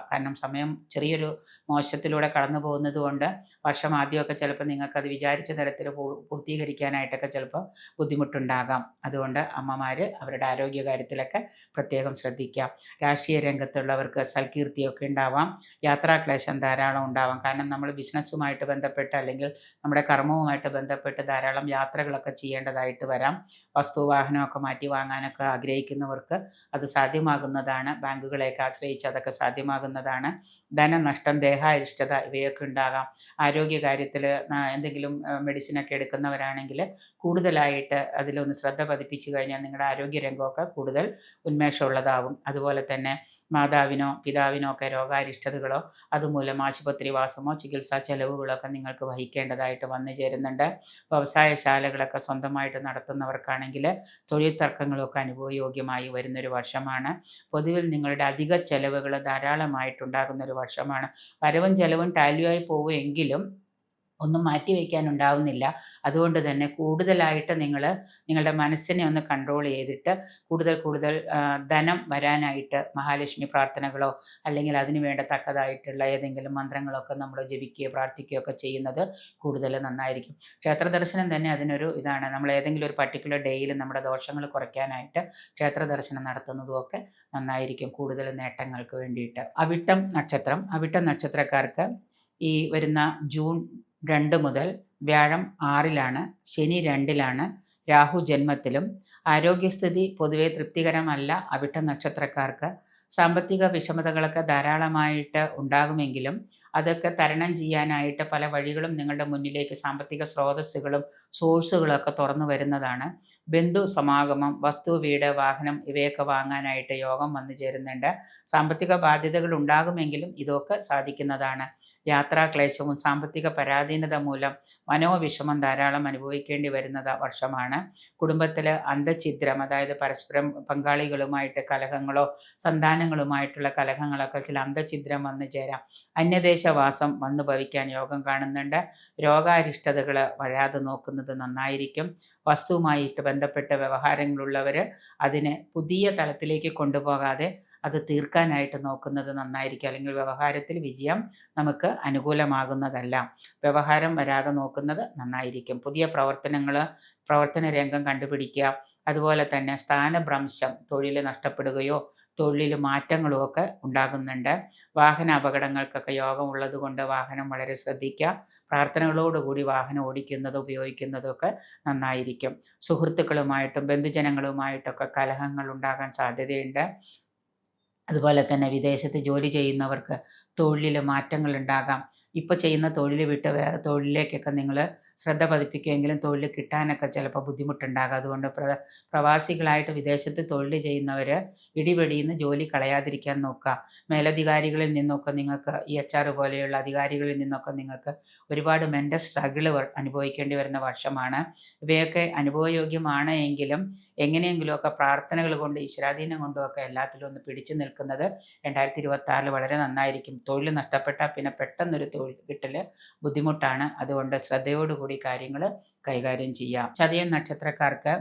കാരണം സമയം ചെറിയൊരു മോശത്തിലൂടെ കടന്നു പോകുന്നത് കൊണ്ട് വർഷം ആദ്യമൊക്കെ ചിലപ്പോൾ നിങ്ങൾക്കത് വിചാരിച്ച തരത്തിൽ പൂർത്തീകരിക്കാനായിട്ടൊക്കെ ചിലപ്പോൾ ബുദ്ധിമുട്ടുണ്ടാകാം. അതുകൊണ്ട് അമ്മമാർ അവരുടെ ആരോഗ്യകാര്യത്തിലൊക്കെ പ്രത്യേകം ശ്രദ്ധിക്കുക. രാഷ്ട്രീയ രംഗത്തുള്ളവർക്ക് സൽകീർത്തിയൊക്കെ ഉണ്ടാവാം. യാത്രാക്ലേശം ധാരാളം ഉണ്ടാവാം. കാരണം നമ്മൾ ബിസിനസ്സുമായിട്ട് ബന്ധപ്പെട്ട് അല്ലെങ്കിൽ നമ്മുടെ കർമ്മവുമായിട്ട് ബന്ധപ്പെട്ട് ധാരാളം യാത്രകളൊക്കെ ചെയ്യേണ്ടതായിട്ട് വരാം. വസ്തുവാഹനമൊക്കെ മാറ്റി വാങ്ങാനൊക്കെ ആഗ്രഹിക്കുന്നവർക്ക് അത് സാധ്യമാകുന്നതാണ്. ബാങ്കുകളെയൊക്കെ ആശ്രയിച്ച് അതൊക്കെ സാധ്യമാകുന്നതാണ്. ധനനഷ്ടം, ദേഹാരിഷ്ടത ഇവയൊക്കെ ഉണ്ടാകാം. ആരോഗ്യകാര്യത്തിൽ എന്തെങ്കിലും മെഡിസിനൊക്കെ എടുക്കുന്നവരാണെങ്കിൽ കൂടുതലായിട്ട് അതിലൊന്ന് ശ്രദ്ധ പതിപ്പിച്ചു കഴിഞ്ഞാൽ നിങ്ങളുടെ ആരോഗ്യരംഗമൊക്കെ കൂടുതൽ ഉന്മേഷമുള്ളതാവും. അതുപോലെ തന്നെ മാതാവിനോ പിതാവിനോ ഒക്കെ രോഗാരിഷ്ടതകളോ അതുമൂലം ആശുപത്രിവാസമോ ചികിത്സാ ചെലവുകളൊക്കെ നിങ്ങൾക്ക് വഹിക്കേണ്ടതായിട്ട് വന്നു ചേരുന്നുണ്ട്. വ്യവസായശാലകളൊക്കെ സ്വന്തമായിട്ട് നടത്തുന്നവർക്കാണെങ്കിൽ തൊഴിൽ തർക്കങ്ങളൊക്കെ അനുഭവയോഗ്യമായി വരുന്നൊരു വർഷമാണ്. പൊതുവിൽ നിങ്ങളുടെ അധിക ചെലവുകൾ ധാരാളമായിട്ടുണ്ടാകുന്നൊരു വർഷമാണ്. വരവും ചെലവും ടാലിയായി പോവുമെങ്കിലും ഒന്നും മാറ്റി വയ്ക്കാനുണ്ടാവുന്നില്ല. അതുകൊണ്ട് തന്നെ കൂടുതലായിട്ട് നിങ്ങളുടെ മനസ്സിനെ ഒന്ന് കൺട്രോൾ ചെയ്തിട്ട് കൂടുതൽ ധനം വരാനായിട്ട് മഹാലക്ഷ്മി പ്രാർത്ഥനകളോ അല്ലെങ്കിൽ അതിന് വേണ്ട തക്കതായിട്ടുള്ള ഏതെങ്കിലും മന്ത്രങ്ങളൊക്കെ നമ്മൾ ജപിക്കുകയോ പ്രാർത്ഥിക്കുകയോ ഒക്കെ ചെയ്യുന്നത് കൂടുതൽ നന്നായിരിക്കും. ക്ഷേത്ര ദർശനം തന്നെ അതിനൊരു ഇതാണ്. നമ്മൾ ഏതെങ്കിലും ഒരു പർട്ടിക്കുലർ ഡേയിൽ നമ്മുടെ ദോഷങ്ങൾ കുറയ്ക്കാനായിട്ട് ക്ഷേത്ര ദർശനം നടത്തുന്നതുമൊക്കെ നന്നായിരിക്കും, കൂടുതൽ നേട്ടങ്ങൾക്ക് വേണ്ടിയിട്ട്. അവിട്ടം നക്ഷത്രക്കാർക്ക് ഈ വരുന്ന ജൂൺ 2 മുതൽ വ്യാഴം 6-ലാണ്, ശനി 2-ലാണ്, രാഹു ജന്മത്തിലും. ആരോഗ്യസ്ഥിതി പൊതുവെ തൃപ്തികരമല്ല അവിട്ടം നക്ഷത്രക്കാർക്ക്. സാമ്പത്തിക വിഷമതകളൊക്കെ ധാരാളമായിട്ട് ഉണ്ടാകുമെങ്കിലും അതൊക്കെ തരണം ചെയ്യാനായിട്ട് പല വഴികളും നിങ്ങളുടെ മുന്നിലേക്ക് സാമ്പത്തിക സ്രോതസ്സുകളും സോഴ്സുകളൊക്കെ തുറന്നു വരുന്നതാണ്. ബന്ധു സമാഗമം, വസ്തു, വീട്, വാഹനം ഇവയൊക്കെ വാങ്ങാനായിട്ട് യോഗം വന്നു ചേരുന്നുണ്ട്. സാമ്പത്തിക ബാധ്യതകൾ ഉണ്ടാകുമെങ്കിലും ഇതൊക്കെ സാധിക്കുന്നതാണ്. യാത്രാക്ലേശവും സാമ്പത്തിക പരാധീനത മൂലം മനോവിഷമം ധാരാളം അനുഭവിക്കേണ്ടി വരുന്നത് വർഷമാണ്. കുടുംബത്തിൽ അന്തഛിദ്രം, അതായത് പരസ്പരം പങ്കാളികളുമായിട്ട് കലഹങ്ങളോ സന്താനങ്ങളുമായിട്ടുള്ള കലഹങ്ങളൊക്കെ ചില അന്തഛിദ്രം വന്നു ചേരാം. അന്യദേശവാസം വന്നു ഭവിക്കാൻ യോഗം കാണുന്നുണ്ട്. രോഗാരിഷ്ടതകൾ വരാതെ നോക്കുന്നത് നന്നായിരിക്കും. വസ്തുവുമായിട്ട് ബന്ധപ്പെട്ട വ്യവഹാരങ്ങളുള്ളവർ അതിനെ പുതിയ തലത്തിലേക്ക് കൊണ്ടുപോകാതെ അത് തീർക്കാനായിട്ട് നോക്കുന്നത് നന്നായിരിക്കും. അല്ലെങ്കിൽ വ്യവഹാരത്തിൽ വിജയം നമുക്ക് അനുകൂലമാകുന്നതല്ല. വ്യവഹാരം വരാതെ നോക്കുന്നത് നന്നായിരിക്കും. പുതിയ പ്രവർത്തന രംഗം കണ്ടുപിടിക്കുക. അതുപോലെ തന്നെ സ്ഥാനഭ്രംശം, തൊഴിൽ നഷ്ടപ്പെടുകയോ തൊഴിലിൽ മാറ്റങ്ങളും ഒക്കെ ഉണ്ടാകുന്നുണ്ട്. വാഹന അപകടങ്ങൾക്കൊക്കെ യോഗം ഉള്ളത് കൊണ്ട് വാഹനം വളരെ ശ്രദ്ധിക്കുക. പ്രാർത്ഥനകളോടുകൂടി വാഹനം ഉപയോഗിക്കുന്നതൊക്കെ നന്നായിരിക്കും. സുഹൃത്തുക്കളുമായിട്ടും ബന്ധുജനങ്ങളുമായിട്ടൊക്കെ കലഹങ്ങൾ ഉണ്ടാകാൻ സാധ്യതയുണ്ട്. അതുപോലെ തന്നെ വിദേശത്ത് ജോലി ചെയ്യുന്നവർക്ക് തൊഴിലിൽ മാറ്റങ്ങൾ ഉണ്ടാകാം. ഇപ്പോൾ ചെയ്യുന്ന തൊഴിൽ വിട്ട് വേറെ തൊഴിലിലേക്കൊക്കെ നിങ്ങൾ ശ്രദ്ധ പതിപ്പിക്കുമെങ്കിലും തൊഴിൽ കിട്ടാനൊക്കെ ചിലപ്പോൾ ബുദ്ധിമുട്ടുണ്ടാകാം. അതുകൊണ്ട് പ്രവാസികളായിട്ട് വിദേശത്ത് തൊഴിൽ ചെയ്യുന്നവർ ഇടിപിടിയിൽ ജോലി കളയാതിരിക്കാൻ നോക്കുക. മേലധികാരികളിൽ നിന്നൊക്കെ നിങ്ങൾക്ക് ഈ HR പോലെയുള്ള അധികാരികളിൽ നിന്നൊക്കെ നിങ്ങൾക്ക് ഒരുപാട് മെൻ്റൽ സ്ട്രഗിൾ അനുഭവിക്കേണ്ടി വരുന്ന വർഷമാണ്. ഇവയൊക്കെ അനുഭവയോഗ്യമാണ് എങ്കിലും എങ്ങനെയെങ്കിലുമൊക്കെ പ്രാർത്ഥനകൾ കൊണ്ട് ഈശ്വരാധീനം കൊണ്ടുമൊക്കെ എല്ലാത്തിലും ഒന്ന് പിടിച്ചു നിൽക്കുന്നത് 2026 വളരെ നന്നായിരിക്കും. തൊഴിൽ നഷ്ടപ്പെട്ടാൽ പിന്നെ പെട്ടെന്നൊരു തൊഴിൽ കിട്ടൽ ബുദ്ധിമുട്ടാണ്. അതുകൊണ്ട് ശ്രദ്ധയോടുകൂടി കാര്യങ്ങൾ കൈകാര്യം ചെയ്യാം. ചതയം നക്ഷത്രക്കാർക്ക്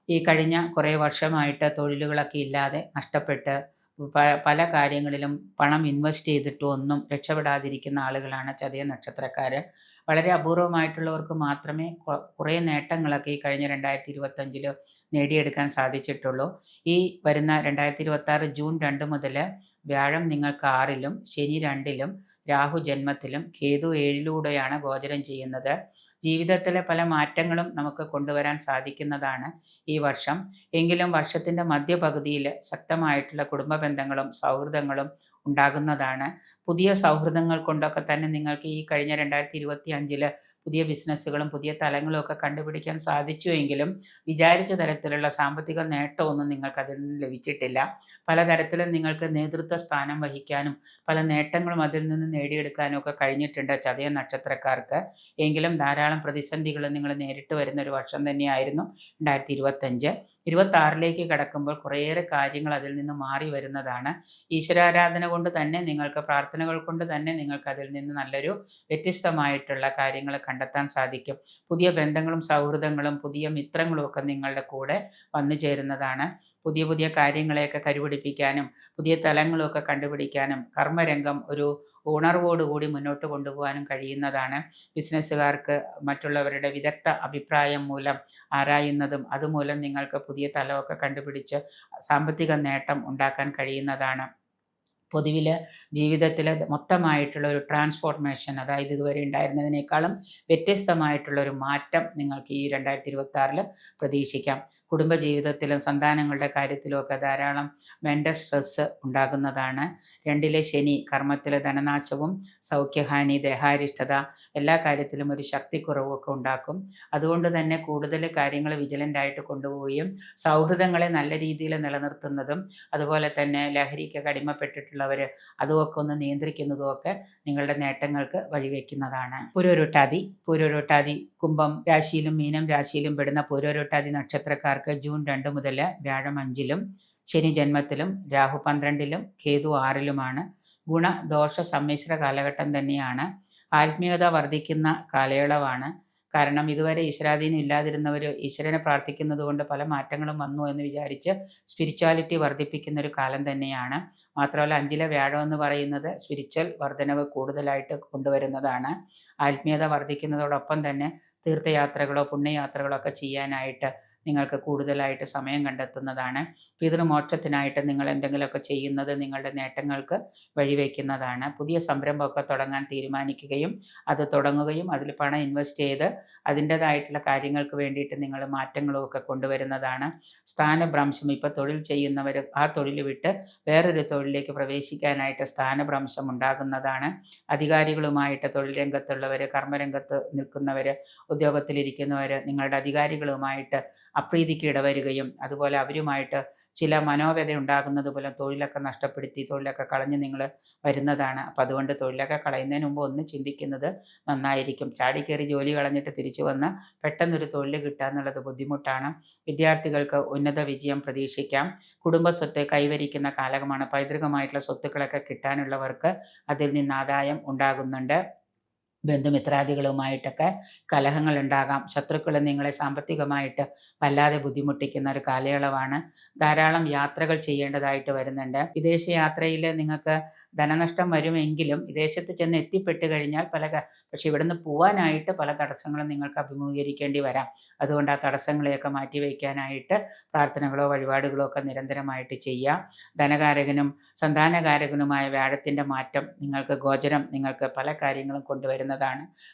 ഈ കഴിഞ്ഞ കുറേ വർഷമായിട്ട് തൊഴിലുകളൊക്കെ ഇല്ലാതെ നഷ്ടപ്പെട്ട് പല കാര്യങ്ങളിലും പണം ഇൻവെസ്റ്റ് ചെയ്തിട്ടും ഒന്നും രക്ഷപ്പെടാതിരിക്കുന്ന ആളുകളാണ് ചതയം നക്ഷത്രക്കാർ. വളരെ അപൂർവമായിട്ടുള്ളവർക്ക് മാത്രമേ കുറേ നേട്ടങ്ങളൊക്കെ ഈ കഴിഞ്ഞ 2025 നേടിയെടുക്കാൻ സാധിച്ചിട്ടുള്ളൂ. ഈ വരുന്ന 2026 ജൂൺ 2 മുതൽ വ്യാഴം നിങ്ങൾക്ക് 6-ലും ശനി 2-ലും രാഹു ജന്മത്തിലും കേതു 7-ലൂടെയാണ് ഗോചരം ചെയ്യുന്നത്. ജീവിതത്തിലെ പല മാറ്റങ്ങളും നമുക്ക് കൊണ്ടുവരാൻ സാധിക്കുന്നതാണ് ഈ വർഷം. എങ്കിലും വർഷത്തിൻ്റെ മധ്യപകുതിയിൽ ശക്തമായിട്ടുള്ള കുടുംബ ബന്ധങ്ങളും സൗഹൃദങ്ങളും ഉണ്ടാകുന്നതാണ്. പുതിയ സൗഹൃദങ്ങൾ കൊണ്ടൊക്കെ തന്നെ നിങ്ങൾക്ക് ഈ കഴിഞ്ഞ 2025 പുതിയ ബിസിനസ്സുകളും പുതിയ തലങ്ങളും ഒക്കെ കണ്ടുപിടിക്കാൻ സാധിച്ചുവെങ്കിലും വിചാരിച്ച തരത്തിലുള്ള സാമ്പത്തിക നേട്ടമൊന്നും നിങ്ങൾക്ക് അതിൽ നിന്ന് ലഭിച്ചിട്ടില്ല. പലതരത്തിലും നിങ്ങൾക്ക് നേതൃത്വ സ്ഥാനം വഹിക്കാനും പല നേട്ടങ്ങളും അതിൽ നിന്ന് നേടിയെടുക്കാനും ഒക്കെ കഴിഞ്ഞിട്ടുണ്ട് ചതയം നക്ഷത്രക്കാർക്ക്. എങ്കിലും ധാരാളം പ്രതിസന്ധികൾ നിങ്ങൾ നേരിട്ട് വരുന്ന ഒരു വർഷം തന്നെയായിരുന്നു 2025. 26-ലേക്ക് കടക്കുമ്പോൾ കുറേയേറെ കാര്യങ്ങൾ അതിൽ നിന്ന് മാറി വരുന്നതാണ്. ഈശ്വരാരാധന കൊണ്ട് തന്നെ നിങ്ങൾക്ക്, പ്രാർത്ഥനകൾ കൊണ്ട് തന്നെ നിങ്ങൾക്ക് അതിൽ നിന്ന് നല്ലൊരു വ്യത്യസ്തമായിട്ടുള്ള കാര്യങ്ങൾ കണ്ടെത്താൻ സാധിക്കും. പുതിയ ബന്ധങ്ങളും സൗഹൃദങ്ങളും പുതിയ മിത്രങ്ങളും ഒക്കെ നിങ്ങളുടെ കൂടെ വന്നു ചേരുന്നതാണ്. പുതിയ കാര്യങ്ങളെയൊക്കെ കരുപിടിപ്പിക്കാനും പുതിയ തലങ്ങളൊക്കെ കണ്ടുപിടിക്കാനും കർമ്മരംഗം ഒരു ഉണർവോടുകൂടി മുന്നോട്ട് കൊണ്ടുപോകാനും കഴിയുന്നതാണ്. ബിസിനസ്സുകാർക്ക് മറ്റുള്ളവരുടെ വിദഗ്ധ അഭിപ്രായം മൂലം ആരായുന്നതും അതുമൂലം നിങ്ങൾക്ക് പുതിയ തലമൊക്കെ കണ്ടുപിടിച്ച് സാമ്പത്തിക നേട്ടം ഉണ്ടാക്കാൻ കഴിയുന്നതാണ്. പൊതുവിൽ ജീവിതത്തിൽ മൊത്തമായിട്ടുള്ള ഒരു ട്രാൻസ്ഫോർമേഷൻ, അതായത് ഇതുവരെ ഉണ്ടായിരുന്നതിനേക്കാളും വ്യത്യസ്തമായിട്ടുള്ള ഒരു മാറ്റം നിങ്ങൾക്ക് ഈ 2026 പ്രതീക്ഷിക്കാം. കുടുംബജീവിതത്തിലും സന്താനങ്ങളുടെ കാര്യത്തിലുമൊക്കെ ധാരാളം മെൻ്റൽ സ്ട്രെസ്സ് ഉണ്ടാകുന്നതാണ്. 2 ശനി കർമ്മത്തിലെ ധനനാശവും സൗഖ്യഹാനി, ദേഹാരിഷ്ടത, എല്ലാ കാര്യത്തിലും ഒരു ശക്തിക്കുറവുമൊക്കെ ഉണ്ടാക്കും. അതുകൊണ്ട് തന്നെ കൂടുതൽ കാര്യങ്ങൾ വിജിലൻ്റായിട്ട് കൊണ്ടുപോവുകയും സൗഹൃദങ്ങളെ നല്ല രീതിയിൽ നിലനിർത്തുന്നതും അതുപോലെ തന്നെ ലഹരിക്കൊക്കെ അടിമപ്പെട്ടിട്ടുള്ളവർ അതുമൊക്കെ ഒന്ന് നിയന്ത്രിക്കുന്നതുമൊക്കെ നിങ്ങളുടെ നേട്ടങ്ങൾക്ക് വഴിവെക്കുന്നതാണ്. പൂരോരുട്ടാതി കുംഭം രാശിയിലും മീനം രാശിയിലും പെടുന്ന പൂരോരുട്ടാതി നക്ഷത്രക്കാർക്ക് ജൂൺ 2 മുതൽ വ്യാഴം 5-ലും ശനി ജന്മത്തിലും രാഹു 12-ലും കേതു 6-ലുമാണ്. ഗുണദോഷ സമ്മിശ്ര കാലഘട്ടം തന്നെയാണ്. ആത്മീയത വർദ്ധിക്കുന്ന കാലയളവാണ്. കാരണം ഇതുവരെ ഈശ്വരാധീനം ഇല്ലാതിരുന്നവർ ഈശ്വരനെ പ്രാർത്ഥിക്കുന്നത് കൊണ്ട് പല മാറ്റങ്ങളും വന്നു എന്ന് വിചാരിച്ച് സ്പിരിച്വാലിറ്റി വർദ്ധിപ്പിക്കുന്ന ഒരു കാലം തന്നെയാണ്. മാത്രമല്ല 5-ലെ വ്യാഴം എന്ന് പറയുന്നത് സ്പിരിച്വൽ വർധനവ് കൂടുതലായിട്ട് കൊണ്ടുവരുന്നതാണ്. ആത്മീയത വർദ്ധിക്കുന്നതോടൊപ്പം തന്നെ തീർത്ഥയാത്രകളോ പുണ്യയാത്രകളോ ഒക്കെ ചെയ്യാനായിട്ട് നിങ്ങൾക്ക് കൂടുതലായിട്ട് സമയം കണ്ടെത്തുന്നതാണ്. പിതൃമോക്ഷത്തിനായിട്ട് നിങ്ങൾ എന്തെങ്കിലുമൊക്കെ ചെയ്യുന്നത് നിങ്ങളുടെ നേട്ടങ്ങൾക്ക് വഴിവെക്കുന്നതാണ്. പുതിയ സംരംഭമൊക്കെ തുടങ്ങാൻ തീരുമാനിക്കുകയും അത് തുടങ്ങുകയും അതിൽ പണം ഇൻവെസ്റ്റ് ചെയ്ത് അതിൻ്റേതായിട്ടുള്ള കാര്യങ്ങൾക്ക് വേണ്ടിയിട്ട് നിങ്ങൾ മാറ്റങ്ങളും ഒക്കെ കൊണ്ടുവരുന്നതാണ്. സ്ഥാനഭ്രംശം, ഇപ്പോൾ തൊഴിൽ ചെയ്യുന്നവർ ആ തൊഴിൽ വിട്ട് വേറൊരു തൊഴിലിലേക്ക് പ്രവേശിക്കാനായിട്ട് സ്ഥാനഭ്രംശം ഉണ്ടാകുന്നതാണ്. അധികാരികളുമായിട്ട് തൊഴിൽ രംഗത്തുള്ളവർ, കർമ്മരംഗത്ത് നിൽക്കുന്നവർ, ഉദ്യോഗത്തിലിരിക്കുന്നവർ നിങ്ങളുടെ അധികാരികളുമായിട്ട് അപ്രീതിക്ക് ഇടവരികയും അതുപോലെ അവരുമായിട്ട് ചില മനോവ്യത ഉണ്ടാകുന്നത് പോലെ തൊഴിലൊക്കെ നഷ്ടപ്പെടുത്തി തൊഴിലൊക്കെ കളഞ്ഞ് നിങ്ങൾ വരുന്നതാണ്. അപ്പോൾ അതുകൊണ്ട് തൊഴിലൊക്കെ കളയുന്നതിന് മുമ്പ് ഒന്ന് ചിന്തിക്കുന്നത് നന്നായിരിക്കും. ചാടിക്കയറി ജോലി കളഞ്ഞിട്ട് തിരിച്ചു വന്ന് പെട്ടെന്നൊരു തൊഴിൽ കിട്ടുക എന്നുള്ളത് ബുദ്ധിമുട്ടാണ്. വിദ്യാർത്ഥികൾക്ക് ഉന്നത വിജയം പ്രതീക്ഷിക്കാം. കുടുംബസ്വത്ത് കൈവരിക്കുന്ന കാലമാണ്. പൈതൃകമായിട്ടുള്ള സ്വത്തുക്കളൊക്കെ കിട്ടാനുള്ളവർക്ക് അതിൽ നിന്ന് ആദായം ഉണ്ടാകുന്നുണ്ട്. ബന്ധുമിത്രാദികളുമായിട്ടൊക്കെ കലഹങ്ങൾ ഉണ്ടാകാം. ശത്രുക്കൾ നിങ്ങളെ സാമ്പത്തികമായിട്ട് വല്ലാതെ ബുദ്ധിമുട്ടിക്കുന്ന ഒരു കാലയളവാണ്. ധാരാളം യാത്രകൾ ചെയ്യേണ്ടതായിട്ട് വരുന്നുണ്ട്. വിദേശ യാത്രയിൽ നിങ്ങൾക്ക് ധനനഷ്ടം വരുമെങ്കിലും വിദേശത്ത് ചെന്ന് എത്തിപ്പെട്ട് കഴിഞ്ഞാൽ പക്ഷെ ഇവിടുന്ന് പോകാനായിട്ട് പല തടസ്സങ്ങളും നിങ്ങൾക്ക് അഭിമുഖീകരിക്കേണ്ടി വരാം. അതുകൊണ്ട് ആ തടസ്സങ്ങളെയൊക്കെ മാറ്റിവെക്കാനായിട്ട് പ്രാർത്ഥനകളോ വഴിപാടുകളോ ഒക്കെ നിരന്തരമായിട്ട് ചെയ്യുക. ധനകാരകനും സന്താനകാരകനുമായ വ്യാഴത്തിൻ്റെ മാറ്റം ഗോചരം നിങ്ങൾക്ക് പല കാര്യങ്ങളും കൊണ്ടുവരുന്നതാണ്.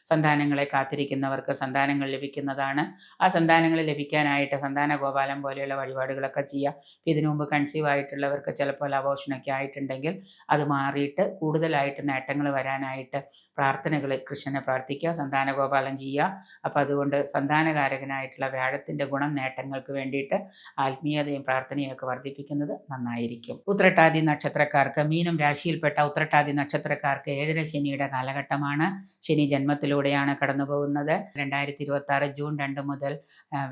സന്താനങ്ങളെ കാത്തിരിക്കുന്നവർക്ക് സന്താനങ്ങൾ ലഭിക്കുന്നതാണ്. ആ സന്താനങ്ങൾ ലഭിക്കാനായിട്ട് സന്താന ഗോപാലം പോലെയുള്ള വഴിപാടുകളൊക്കെ ചെയ്യുക. ഇതിനു മുമ്പ് കൺസീവ് ആയിട്ടുള്ളവർക്ക് ചിലപ്പോൾ അബോർഷനൊക്കെ ആയിട്ടുണ്ടെങ്കിൽ അത് മാറിയിട്ട് കൂടുതലായിട്ട് നേട്ടങ്ങൾ വരാനായിട്ട് പ്രാർത്ഥനകൾ കൃഷ്ണനെ പ്രാർത്ഥിക്കുക, സന്താന ഗോപാലം ചെയ്യുക. അപ്പോൾ അതുകൊണ്ട് സന്താനകാരകനായിട്ടുള്ള വ്യാഴത്തിൻ്റെ ഗുണം നേട്ടങ്ങൾക്ക് വേണ്ടിയിട്ട് ആത്മീയതയും പ്രാർത്ഥനയും ഒക്കെ വർദ്ധിപ്പിക്കുന്നത് നന്നായിരിക്കും. ഉത്രട്ടാതി നക്ഷത്രക്കാർക്ക്, മീനം രാശിയിൽപ്പെട്ട ഉത്രട്ടാതി നക്ഷത്രക്കാർക്ക് 7-ര ശനിയുടെ കാലഘട്ടമാണ്. ശനി ജന്മത്തിലൂടെയാണ് കടന്നു പോകുന്നത്. 2026 ജൂൺ 2 മുതൽ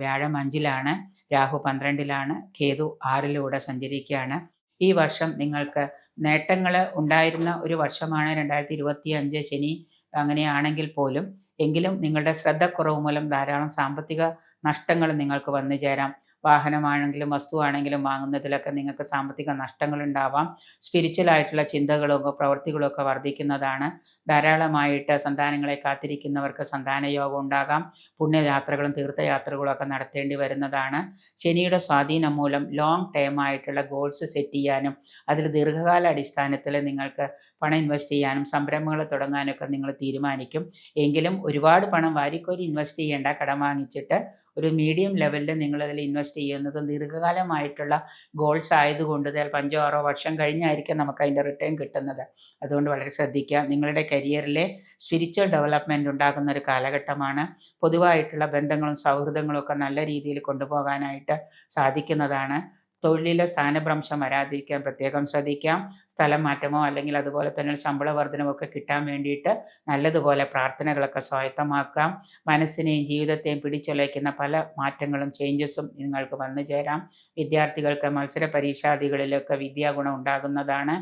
വ്യാഴം 5-ലാണ്, രാഹു 12-ലാണ്, കേതു 6-ലൂടെ സഞ്ചരിക്കുകയാണ്. ഈ വർഷം നിങ്ങൾക്ക് നേട്ടങ്ങൾ ഉണ്ടായിരുന്ന ഒരു വർഷമാണ് 2025. ശനി അങ്ങനെയാണെങ്കിൽ പോലും എങ്കിലും നിങ്ങളുടെ ശ്രദ്ധക്കുറവ് മൂലം ധാരാളം സാമ്പത്തിക നഷ്ടങ്ങൾ നിങ്ങൾക്ക് വന്നു ചേരാം. വാഹനമാണെങ്കിലും വസ്തുവാണെങ്കിലും വാങ്ങുന്നതിലൊക്കെ നിങ്ങൾക്ക് സാമ്പത്തിക നഷ്ടങ്ങൾ ഉണ്ടാവാം. സ്പിരിച്വലായിട്ടുള്ള ചിന്തകളൊക്കെ പ്രവൃത്തികളൊക്കെ വർദ്ധിക്കുന്നതാണ്. ധാരാളമായിട്ട് സന്താനങ്ങളെ കാത്തിരിക്കുന്നവർക്ക് സന്താനയോഗം ഉണ്ടാകാം. പുണ്യയാത്രകളും തീർത്ഥയാത്രകളും ഒക്കെ നടത്തേണ്ടി വരുന്നതാണ്. ശനിയുടെ സ്വാധീനം മൂലം ലോങ് ടേം ആയിട്ടുള്ള ഗോൾസ് സെറ്റ് ചെയ്യാനും അതിൽ ദീർഘകാല അടിസ്ഥാനത്തിൽ നിങ്ങൾക്ക് പണം ഇൻവെസ്റ്റ് ചെയ്യാനും സംരംഭങ്ങൾ തുടങ്ങാനൊക്കെ നിങ്ങൾ തീരുമാനിക്കും. എങ്കിലും ഒരുപാട് പണം വാരിക്കോരി ഇൻവെസ്റ്റ് ചെയ്യേണ്ട. കടം വാങ്ങിച്ചിട്ട് ഒരു മീഡിയം ലെവലിൽ നിങ്ങളതിൽ ഇൻവെസ്റ്റ് ചെയ്യുന്നതും ദീർഘകാലമായിട്ടുള്ള ഗോൾസ് ആയതുകൊണ്ട് 5-6 വർഷം കഴിഞ്ഞായിരിക്കും നമുക്ക് അതിൻ്റെ റിട്ടേൺ കിട്ടുന്നത്. അതുകൊണ്ട് വളരെ ശ്രദ്ധിക്കുക. നിങ്ങളുടെ കരിയറിലെ സ്പിരിച്വൽ ഡെവലപ്മെൻറ്റ് ഉണ്ടാകുന്ന ഒരു കാലഘട്ടമാണ്. പൊതുവായിട്ടുള്ള ബന്ധങ്ങളും സൗഹൃദങ്ങളും ഒക്കെ നല്ല രീതിയിൽ കൊണ്ടുപോകാനായിട്ട് സാധിക്കുന്നതാണ്. തൊഴിലിലെ സ്ഥാനഭ്രംശം വരാതിരിക്കാൻ പ്രത്യേകം ശ്രദ്ധിക്കാം. സ്ഥലം മാറ്റമോ അല്ലെങ്കിൽ അതുപോലെ തന്നെ ശമ്പള വർധനമൊക്കെ കിട്ടാൻ വേണ്ടിയിട്ട് നല്ലതുപോലെ പ്രാർത്ഥനകളൊക്കെ സ്വായത്തമാക്കാം. മനസ്സിനെയും ജീവിതത്തെയും പിടിച്ചുലയ്ക്കുന്ന പല മാറ്റങ്ങളും ചേഞ്ചസും നിങ്ങൾക്ക് വന്നു ചേരാം. വിദ്യാർത്ഥികൾക്ക് മത്സര പരീക്ഷാദികളിലൊക്കെ വിദ്യാഗുണം ഉണ്ടാകുന്നതാണ്.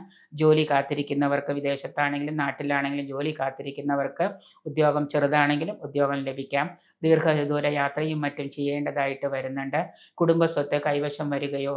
ജോലി കാത്തിരിക്കുന്നവർക്ക് വിദേശത്താണെങ്കിലും നാട്ടിലാണെങ്കിലും ജോലി കാത്തിരിക്കുന്നവർക്ക് ഉദ്യോഗം ചെറുതാണെങ്കിലും ഉദ്യോഗം ലഭിക്കാം. ദീർഘദൂര യാത്രയും മറ്റും ചെയ്യേണ്ടതായിട്ട് വരുന്നുണ്ട്. കുടുംബസ്വത്ത് കൈവശം വരികയോ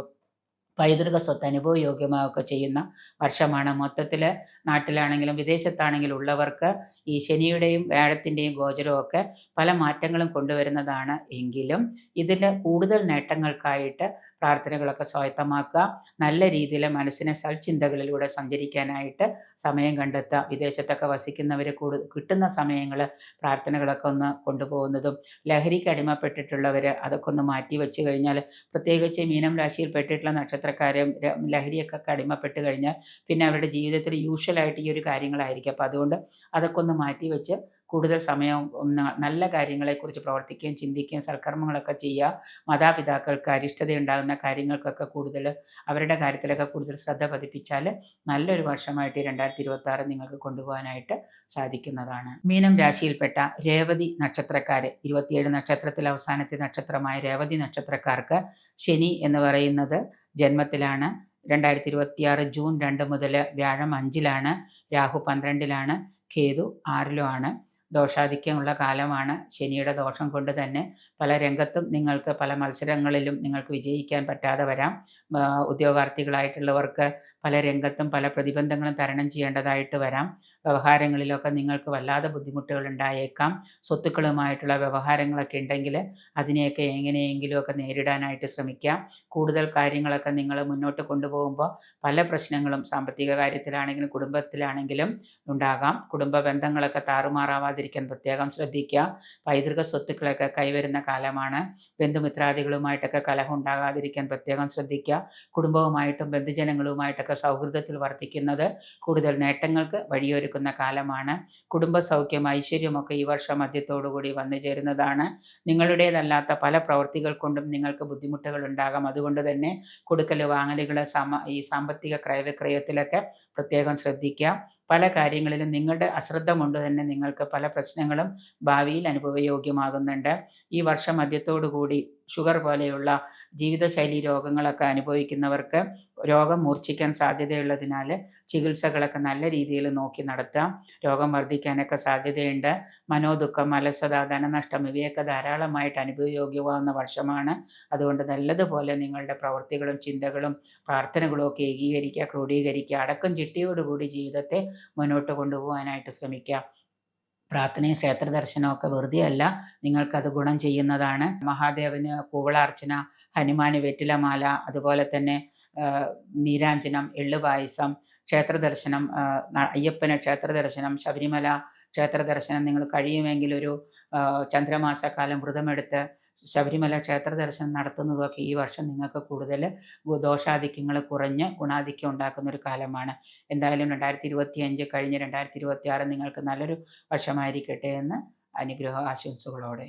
പൈതൃക സ്വത്ത് അനുഭവയോഗ്യമാവുകയൊക്കെ ചെയ്യുന്ന വർഷമാണ്. മൊത്തത്തിൽ നാട്ടിലാണെങ്കിലും വിദേശത്താണെങ്കിലും ഉള്ളവർക്ക് ഈ ശനിയുടെയും വ്യാഴത്തിൻ്റെയും ഗോചരമൊക്കെ പല മാറ്റങ്ങളും കൊണ്ടുവരുന്നതാണ്. എങ്കിലും ഇതിൽ കൂടുതൽ നേട്ടങ്ങൾക്കായിട്ട് പ്രാർത്ഥനകളൊക്കെ സ്വായത്തമാക്കുക. നല്ല രീതിയിൽ മനസ്സിനെ സൽചിന്തകളിലൂടെ സഞ്ചരിക്കാനായിട്ട് സമയം കണ്ടെത്തുക. വിദേശത്തൊക്കെ വസിക്കുന്നവർ കിട്ടുന്ന സമയങ്ങൾ പ്രാർത്ഥനകളൊക്കെ ഒന്ന് കൊണ്ടുപോകുന്നതും, ലഹരിക്ക് അടിമപ്പെട്ടിട്ടുള്ളവർ അതൊക്കെ ഒന്ന് മാറ്റി വെച്ച് കഴിഞ്ഞാൽ, പ്രത്യേകിച്ച് മീനം രാശിയിൽ പെട്ടിട്ടുള്ള നക്ഷത്രക്കാർ ലഹരിയൊക്കെ അടിമപ്പെട്ട് കഴിഞ്ഞാൽ പിന്നെ അവരുടെ ജീവിതത്തിൽ യൂഷ്വലായിട്ട് ഈ ഒരു കാര്യങ്ങളായിരിക്കും. അപ്പോൾ അതുകൊണ്ട് അതൊക്കെ ഒന്ന് മാറ്റി വെച്ച് കൂടുതൽ സമയം നല്ല കാര്യങ്ങളെക്കുറിച്ച് പ്രവർത്തിക്കുകയും ചിന്തിക്കുകയും സൽക്കർമ്മങ്ങളൊക്കെ ചെയ്യുക. മാതാപിതാക്കൾക്ക് അരിഷ്ടതയുണ്ടാകുന്ന കാര്യങ്ങൾക്കൊക്കെ കൂടുതൽ അവരുടെ കാര്യത്തിലൊക്കെ കൂടുതൽ ശ്രദ്ധ പതിപ്പിച്ചാൽ നല്ലൊരു വർഷമായിട്ട് 2026 നിങ്ങൾക്ക് കൊണ്ടുപോകാനായിട്ട് സാധിക്കുന്നതാണ്. മീനം രാശിയിൽപ്പെട്ട രേവതി നക്ഷത്രക്കാർ, 27 നക്ഷത്രത്തിൽ അവസാനത്തെ നക്ഷത്രമായ രേവതി നക്ഷത്രക്കാർക്ക് ശനി എന്ന് പറയുന്നത് ജന്മത്തിലാണ്. 2026 ജൂൺ 2 മുതൽ വ്യാഴം 5-ലാണ്, രാഹു 12-ലാണ്, കേതു 6-ലുമാണ്. ദോഷാധിക്യമുള്ള കാലമാണ്. ശനിയുടെ ദോഷം കൊണ്ട് തന്നെ പല രംഗത്തും നിങ്ങൾക്ക് പല മത്സരങ്ങളിലും നിങ്ങൾക്ക് വിജയിക്കാൻ പറ്റാതെ വരാം. ഉദ്യോഗാർത്ഥികളായിട്ടുള്ളവർക്ക് പല രംഗത്തും പല പ്രതിബന്ധങ്ങളും തരണം ചെയ്യേണ്ടതായിട്ട് വരാം. വ്യവഹാരങ്ങളിലൊക്കെ നിങ്ങൾക്ക് വല്ലാതെ ബുദ്ധിമുട്ടുകൾ ഉണ്ടായേക്കാം. സ്വത്തുക്കളുമായിട്ടുള്ള വ്യവഹാരങ്ങളൊക്കെ ഉണ്ടെങ്കിൽ അതിനെയൊക്കെ എങ്ങനെയെങ്കിലുമൊക്കെ നേരിടാനായിട്ട് ശ്രമിക്കാം. കൂടുതൽ കാര്യങ്ങളൊക്കെ നിങ്ങൾ മുന്നോട്ട് കൊണ്ടുപോകുമ്പോൾ പല പ്രശ്നങ്ങളും സാമ്പത്തിക കാര്യത്തിലാണെങ്കിലും കുടുംബത്തിലാണെങ്കിലും ഉണ്ടാകാം. കുടുംബ ബന്ധങ്ങളൊക്കെ താറുമാറാവാതിരിക്കാൻ പ്രത്യേകം ശ്രദ്ധിക്കുക. പൈതൃക സ്വത്തുക്കളൊക്കെ കൈവരുന്ന കാലമാണ്. ബന്ധുമിത്രാദികളുമായിട്ടൊക്കെ കലഹം ഉണ്ടാകാതിരിക്കാൻ പ്രത്യേകം ശ്രദ്ധിക്കുക. കുടുംബവുമായിട്ടും ബന്ധുജനങ്ങളുമായിട്ടൊക്കെ സൗഹൃദത്തിൽ വർത്തിക്കുന്നത് കൂടുതൽ നേട്ടങ്ങൾക്ക് വഴിയൊരുക്കുന്ന കാലമാണ്. കുടുംബ സൗഖ്യം ഐശ്വര്യമൊക്കെ ഈ വർഷം മധ്യത്തോടുകൂടി വന്നു ചേരുന്നതാണ്. നിങ്ങളുടേതല്ലാത്ത പല പ്രവൃത്തികൾ കൊണ്ടും നിങ്ങൾക്ക് ബുദ്ധിമുട്ടുകൾ ഉണ്ടാകാം. അതുകൊണ്ട് തന്നെ കൊടുക്കൽ വാങ്ങലുകൾ ഈ സാമ്പത്തിക ക്രയവിക്രയത്തിലൊക്കെ പ്രത്യേകം ശ്രദ്ധിക്കുക. പല കാര്യങ്ങളിലും നിങ്ങളുടെ അശ്രദ്ധ കൊണ്ട് തന്നെ നിങ്ങൾക്ക് പല പ്രശ്നങ്ങളും ഭാവിയിൽ അനുഭവയോഗ്യമാകുന്നുണ്ട്. ഈ വർഷം മധ്യത്തോടുകൂടി ഷുഗർ പോലെയുള്ള ജീവിതശൈലി രോഗങ്ങളൊക്കെ അനുഭവിക്കുന്നവർക്ക് രോഗം മൂർച്ഛിക്കാൻ സാധ്യതയുള്ളതിനാൽ ചികിത്സകളൊക്കെ നല്ല രീതിയിൽ നോക്കി നടത്താം. രോഗം വർദ്ധിക്കാനൊക്കെ സാധ്യതയുണ്ട്. മനോദുഃഖം, അലസത, ധനനഷ്ടം ഇവയൊക്കെ ധാരാളമായിട്ട് അനുഭവയോഗ്യമാകുന്ന വർഷമാണ്. അതുകൊണ്ട് നല്ലതുപോലെ നിങ്ങളുടെ പ്രവൃത്തികളും ചിന്തകളും പ്രാർത്ഥനകളും ഒക്കെ ഏകീകരിക്കുക, ക്രോഡീകരിക്കുക. അടക്കം ചിട്ടയോടുകൂടി ജീവിതത്തെ മുന്നോട്ട് കൊണ്ടുപോകാനായിട്ട് ശ്രമിക്കുക. പ്രാർത്ഥനയും ക്ഷേത്ര ദർശനമൊക്കെ വെറുതെ അല്ല, നിങ്ങൾക്കത് ഗുണം ചെയ്യുന്നതാണ്. മഹാദേവന് കൂവളാർച്ചന, ഹനുമാന് വെറ്റിലമാല, അതുപോലെ തന്നെ നീരാഞ്ജനം, എള്ളുപായസം, ക്ഷേത്ര ദർശനം, അയ്യപ്പന് ക്ഷേത്ര ദർശനം, ശബരിമല ക്ഷേത്ര ദർശനം നിങ്ങൾ കഴിയുമെങ്കിൽ ഒരു ചന്ദ്രമാസക്കാലം വ്രതമെടുത്ത് ശബരിമല ക്ഷേത്ര ദർശനം നടത്തുന്നതൊക്കെ ഈ വർഷം നിങ്ങൾക്ക് കൂടുതൽ ദോഷാധിക്യങ്ങൾ കുറഞ്ഞ് ഗുണാധിക്യം ഉണ്ടാക്കുന്ന ഒരു കാലമാണ്. എന്തായാലും 2025 കഴിഞ്ഞ് 2026 നിങ്ങൾക്ക് നല്ലൊരു വർഷമായിരിക്കട്ടെ എന്ന് അനുഗ്രഹ ആശംസകളോടെ.